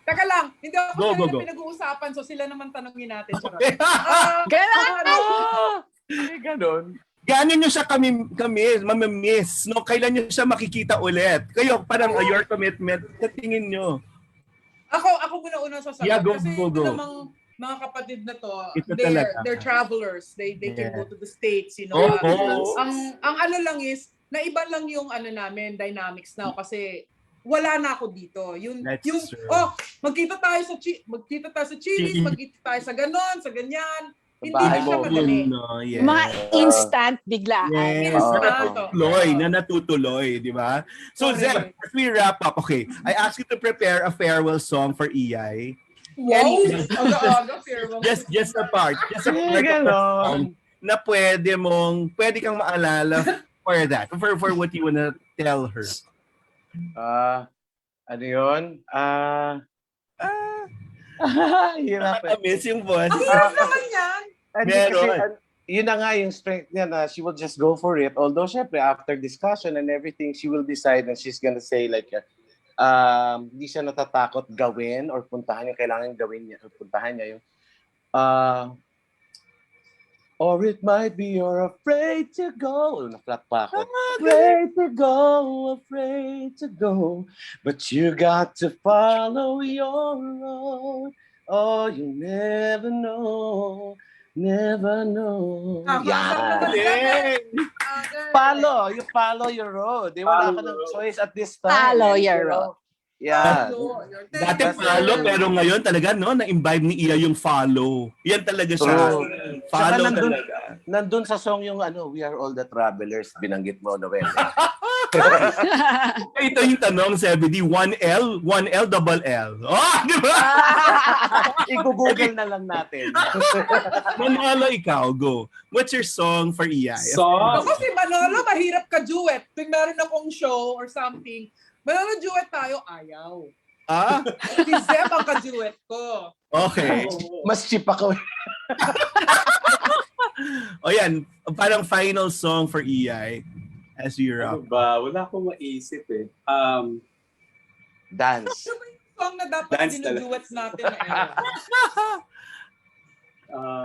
teka lang, hindi ako go. pinag-uusapan, so sila naman tanongin natin. Ganon. Gano'n nyo siya mamimiss? No? Kailan nyo siya makikita ulit? Kayo, parang your commitment, sa tingin nyo? Ako muna sa sagot. Yeah, go. Namang mga kapatid na to, they're travelers. They can go to the States, Ang ano lang is, naiba lang yung namin, dynamics now kasi wala na ako dito. Magkita tayo sa Chili's, magkita tayo sa ganon, sa ganyan. Hindi na siya madali. Mga instant biglaan. Yes, na natutuloy, di ba? So Zeb, as we wrap up, okay, I ask you to prepare a farewell song for Iyay. Wow! Just a part of the song na pwede kang maalala for that, for what you wanna tell her. Ano yun? Hirap miss yung boss. Ang hirap naman yan. Meron. Yun na nga yung strength niya na she will just go for it. Although, syempre, after discussion and everything, she will decide and she's gonna say like, hindi siya natatakot gawin or puntahan yung kailangan gawin niya. Puntahan niya yung, Or it might be you're afraid to go. Na-flat pa ako. Afraid to go. But you got to follow your road. Oh, you never know. Never know. Yan. You follow your road. Di wala ka ng choice at this time. Follow your road. Yeah. Dati follow, pero ngayon talaga, no, na-imbibe ni Iya yung follow. Yan talaga siya. True. Follow Tsaka talaga. Nandun sa song yung We Are All the Travelers, binanggit mo, Noel. Ito yung tanong, 70, 1L, 1L, double L. Oh, di ba? I-google na lang natin. Manolo, ikaw, go. What's your song for Iya? Ako si Manolo, mahirap ka-duet. Tuwing meron akong show or something, Manolo, duet tayo, ayaw. Ah? Si Zeb ang ka-duet ko. Okay. Mas cheap ako. O yan, parang final song for EI as you wrap. Ano ba? Wala akong maisip eh. Dance. Ano ba yung song na dapat dinuduet natin na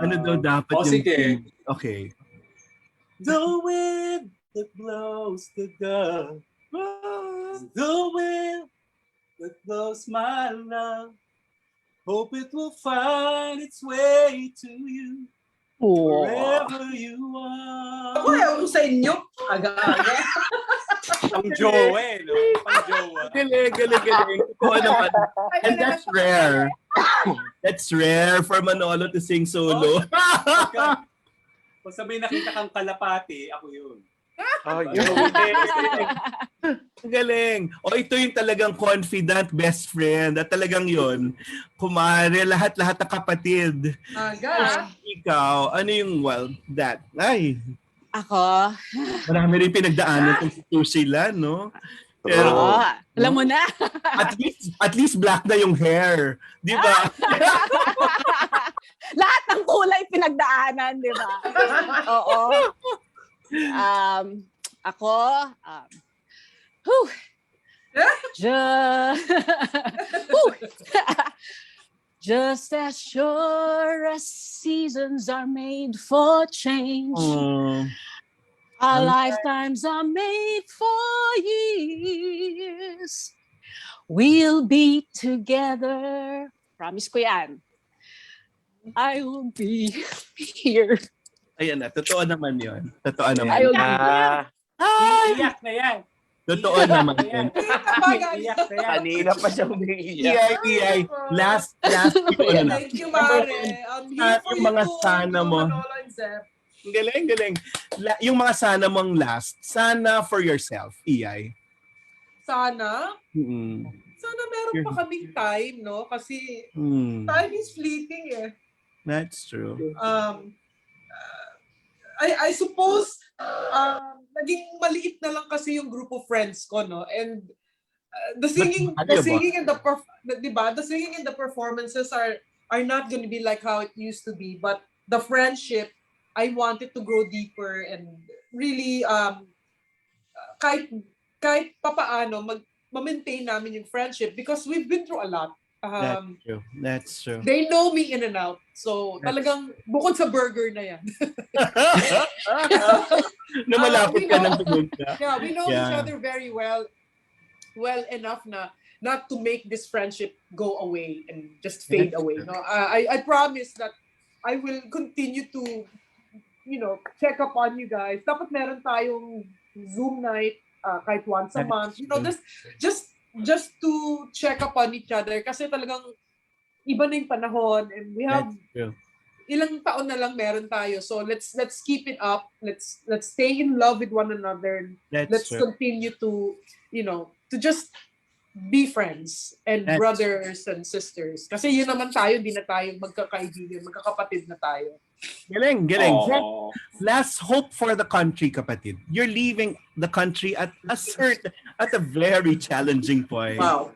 Ano daw dapat yung... sige. Okay. The wind that blows the dove. The wind that blows my love. Hope it will find its way to you. Wherever you are. Ako, ayaw ko sa inyo. Aga-aga. Pang jowa eh, no? Pang jowa. Galing. Totoo naman. And that's rare. That's rare for Manolo to sing solo. Kung sabihin nakita kang kalapati, ako yun. Oh, Galing. O ito yung talagang confident best friend. At talagang yun, kumare, lahat-lahat na kapatid. Aga. Ikaw, ano yung, that? Ay. Ako? Marami rin pinagdaanan kung sila, no? Pero, alam mo na. at least black na yung hair. Di ba? Lahat ng kulay pinagdaanan, di ba? Oo. Ako, just as sure as seasons are made for change, our lifetimes are made for years. We'll be together. Promise ko yan. I will be here. Ayan na, totoo naman yun. Totoo naman. I will be here. Iyak na yan. Totoo naman yun. Iyak na yan. Kanina pa siya umiiyak. EI. Last. Thank you, Mare. I'm here for Yung you mga too, sana mo. Manolo and Zeb. Galing. Yung mga sana mong last, sana for yourself, EI. Sana? Mm-hmm. Sana meron pa kaming time, no? Kasi time is fleeting eh. That's true. I suppose naging maliit na lang kasi yung group of friends ko, no? And the singing and the the singing and the performances are not going to be like how it used to be, but the friendship, I wanted to grow deeper and really kahit papaano ma-maintain namin yung friendship because we've been through a lot. That's true. They know me in and out. So talagang bukod sa burger na yan. Na malapit ka ng pumunta. Yeah, we know each other very well enough na not to make this friendship go away and just fade away. No, I promise that I will continue to, check up on you guys. Dapat meron tayong Zoom night kahit once a month. Just to check up on each other kasi talagang iba na yung panahon and we have ilang taon na lang meron tayo. So let's keep it up. Let's stay in love with one another. Let's continue to to just be friends and brothers and sisters. Kasi yun naman tayo, hindi na tayo magkakaibigan, magkakapatid na tayo. Galing. Last hope for the country, kapatid. You're leaving the country at a very challenging point. Wow.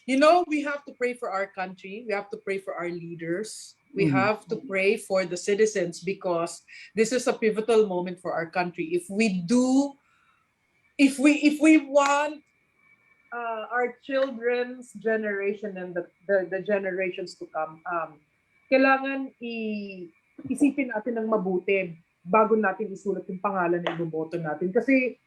We have to pray for our country. We have to pray for our leaders. We have to pray for the citizens because this is a pivotal moment for our country. If we want our children's generation and the generations to come, kailangan isipin natin ng mabuti bago natin isulat yung pangalan na iboboto natin. Kasi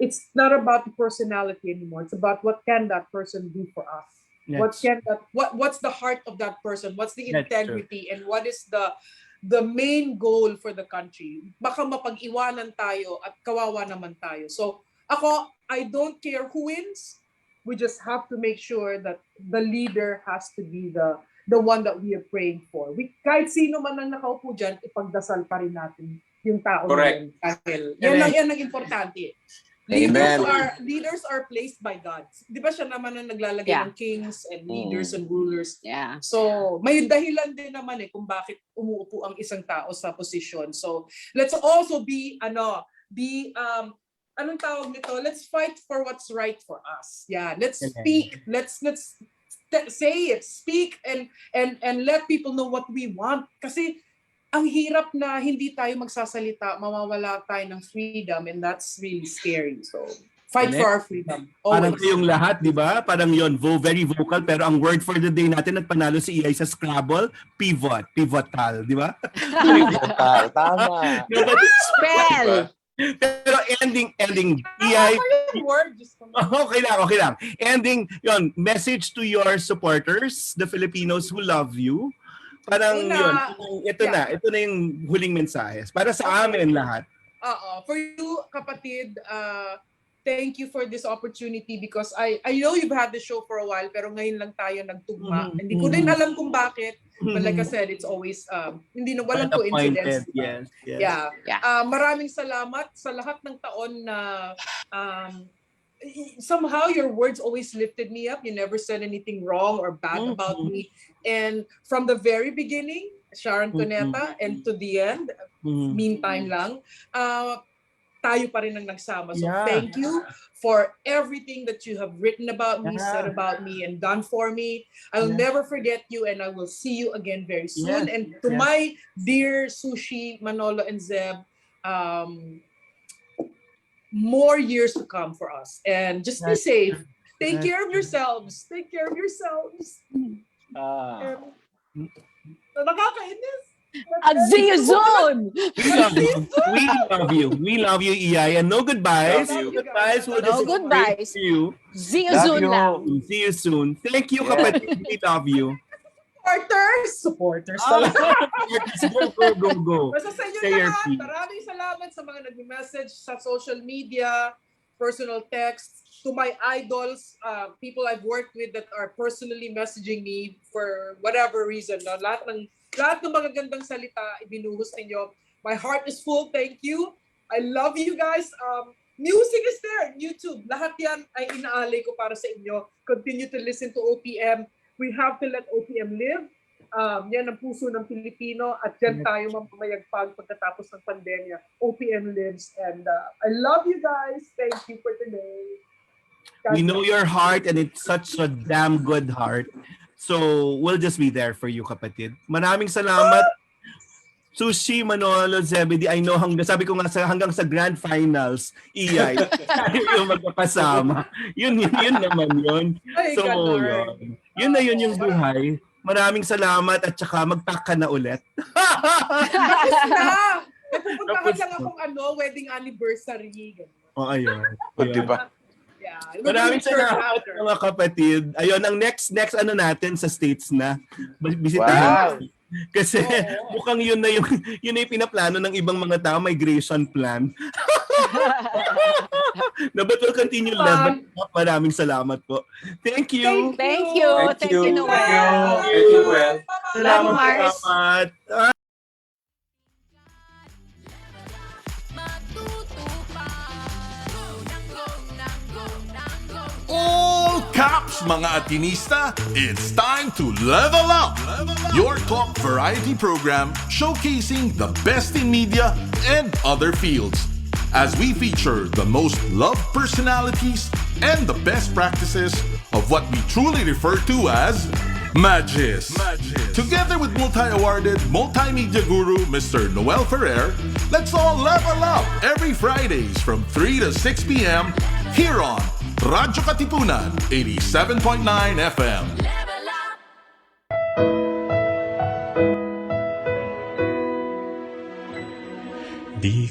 it's not about the personality anymore. It's about what can that person do for us. What's the heart of that person? What's the integrity and what is the main goal for the country? Baka mapag-iwanan tayo at kawawa naman tayo. So ako, I don't care who wins. We just have to make sure that the leader has to be the one that we are praying for. Kahit sino man ang nakaupo dyan, ipagdasal pa rin natin yung tao na yun. Dahil yan ang importante. Leaders are placed by God. Di ba siya naman ang naglalagay ng kings and leaders and rulers? Yeah. So, may dahilan din naman kung bakit umuupo ang isang tao sa posisyon. So, let's also anong tawag nito? Let's fight for what's right for us. Yeah, let's speak. Let's say it. Speak and let people know what we want. Kasi ang hirap na hindi tayo magsasalita, mawawala tayo ng freedom, and that's really scary. So, fight for our freedom. Always. Parang kayong lahat, di ba? Parang yun, very vocal, pero ang word for the day natin at panalo si Iay sa Scrabble, pivotal, di ba? Pivotal, tama. Spell! Pero ending, Iay. Okay lang. Ending, yun, message to your supporters, the Filipinos who love you. Parang ito na yung huling mensahe. Para sa amin lahat. For you, kapatid, thank you for this opportunity because I know you've had the show for a while pero ngayon lang tayo nagtugma. Hindi ko din alam kung bakit. But like I said, it's always walang coincidence. Yes. Yeah. Maraming salamat sa lahat ng taon na somehow your words always lifted me up. You never said anything wrong or bad about me. And from the very beginning, Sharon Cuneta, and to the end, meantime lang, tayo pa rin ang nagsama. So thank you for everything that you have written about me, said about me, and done for me. I will never forget you, and I will see you again very soon. And to my dear Sushi, Manolo, and Zeb, more years to come for us. And just be safe. Take care of yourselves. Take care of yourselves. Nakakainis. And see you soon. We love you, Iay. And no goodbyes. No goodbyes. See you soon lang. See you soon. Thank you, kapatid. We love you. Supporters. Go. Basta sa inyo lahat, maraming salamat sa mga nag-message sa social media, personal text, to my idols, people I've worked with that are personally messaging me for whatever reason. No? Lahat ng mga gandang salita, ibinuhos ninyo. My heart is full. Thank you. I love you guys. Music is there. YouTube. Lahat yan ay inaalay ko para sa inyo. Continue to listen to OPM. We have to let OPM live. Yan ang puso ng Pilipino at yan tayo mamamayagpag pagkatapos ng pandemya. OPM lives and I love you guys. Thank you for today. We know your heart and it's such a damn good heart. So we'll just be there for you, kapatid. Maraming salamat. Sushi, Manolo, Zebedee, I know sabi ko nga hanggang sa grand finals, Iay, yung magkakasama. Yun naman yun. So yun na yun yung buhay. Maraming salamat at saka mag-pack na ulit. Tapos na! Pupuntahan lang akong wedding anniversary. Ayun. Diba? Yeah. Maraming salamat mga kapatid. Ayun, ang next natin sa States na. Bisitahin. Wow. Kasi mukhang yun na yung pinaplano ng ibang mga tao, migration plan. But we'll continue level up. Maraming salamat po. Thank you. Thank you, Noel. Thank you, Noel. Salamat. All caps, mga Atenista! It's time to level up! Your talk variety program showcasing the best in media and other fields. As we feature the most loved personalities and the best practices of what we truly refer to as Magis. Together with multi-awarded multimedia guru Mr. Noel Ferrer, let's all level up every Fridays from 3 to 6 p.m. here on Radyo Katipunan 87.9 FM.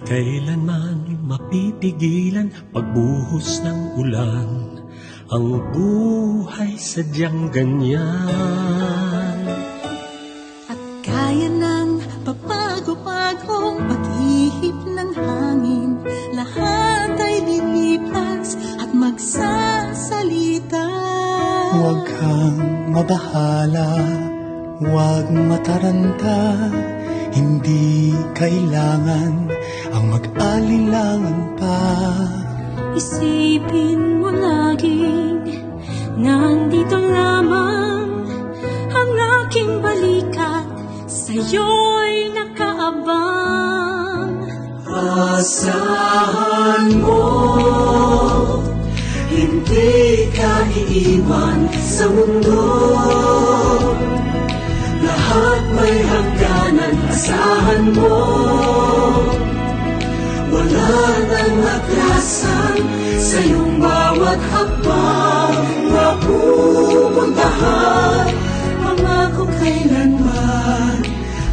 kailanman mapipigilan pagbuhos ng ulan. Ang buhay sadyang ganyan. At kaya ng papago-pagong pag-ihip ng hangin. Lahat ay lilipas at magsasalita. Huwag kang mabahala, huwag mataranta. Hindi kailangan ang mag-alilangan pa. Isipin mo laging nandito lamang ang aking balikat, sa'yo'y nakaabang. Asahan mo, hindi ka iiwan sa mundo. Lahat may hangganan, asahan mo. Wala nang atrasan sa iyong bawat hakbang. Mapupuntahan, pangako kailanman,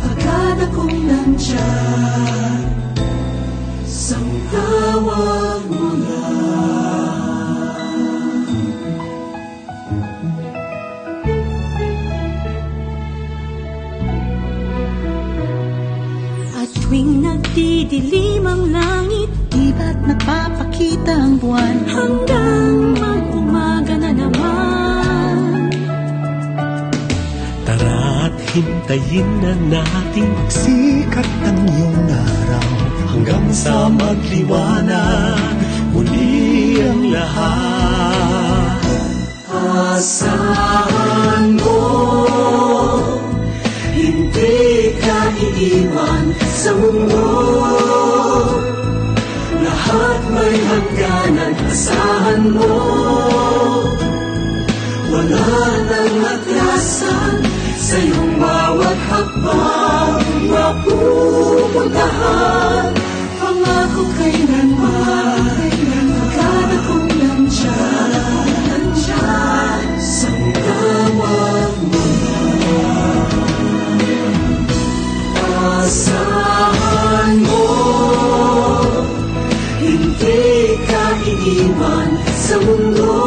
agad akong nandyan. Sang tawag mo Tuwing nagdidilim ang langit, di ba't nagpapakita ang buwan? Hanggang mag-umaga na naman. Tara't hintayin na natin magsikat ng iyong araw, hanggang sa magliwanag muli ang lahat. Asahan mo, hindi ka iiwan sa mundo. Lahat may hangganan, asahan mo. Wala nang atrasan sa iyong bawat hakbang. Mapupuntahan, pangako kailanman, agad akong nandyan. Sang tawag mo. Asahan mo, hindi ka iiwan sa mundo.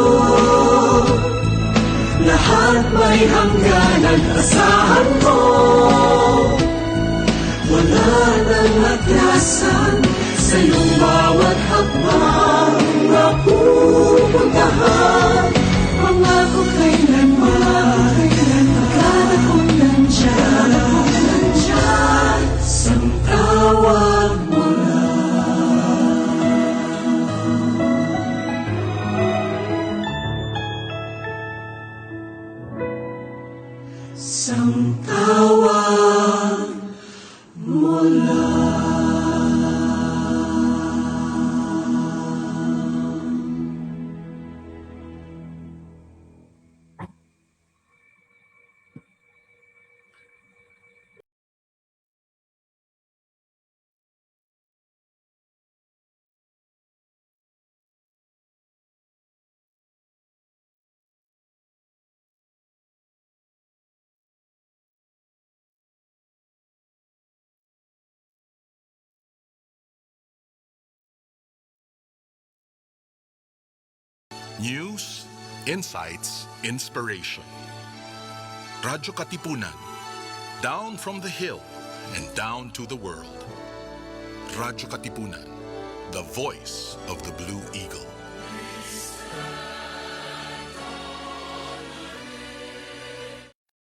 Lahat may hangganan, asahan mo. Wala nang atrasan sa iyong bawat hakbang. Mapupuntahan, pangako kailanman, agad akong nandyan. Sang tawag mo lang. Sang tawag mo News, insights, inspiration. Radyo Katipunan. Down from the hill and down to the world. Radyo Katipunan. The voice of the Blue Eagle.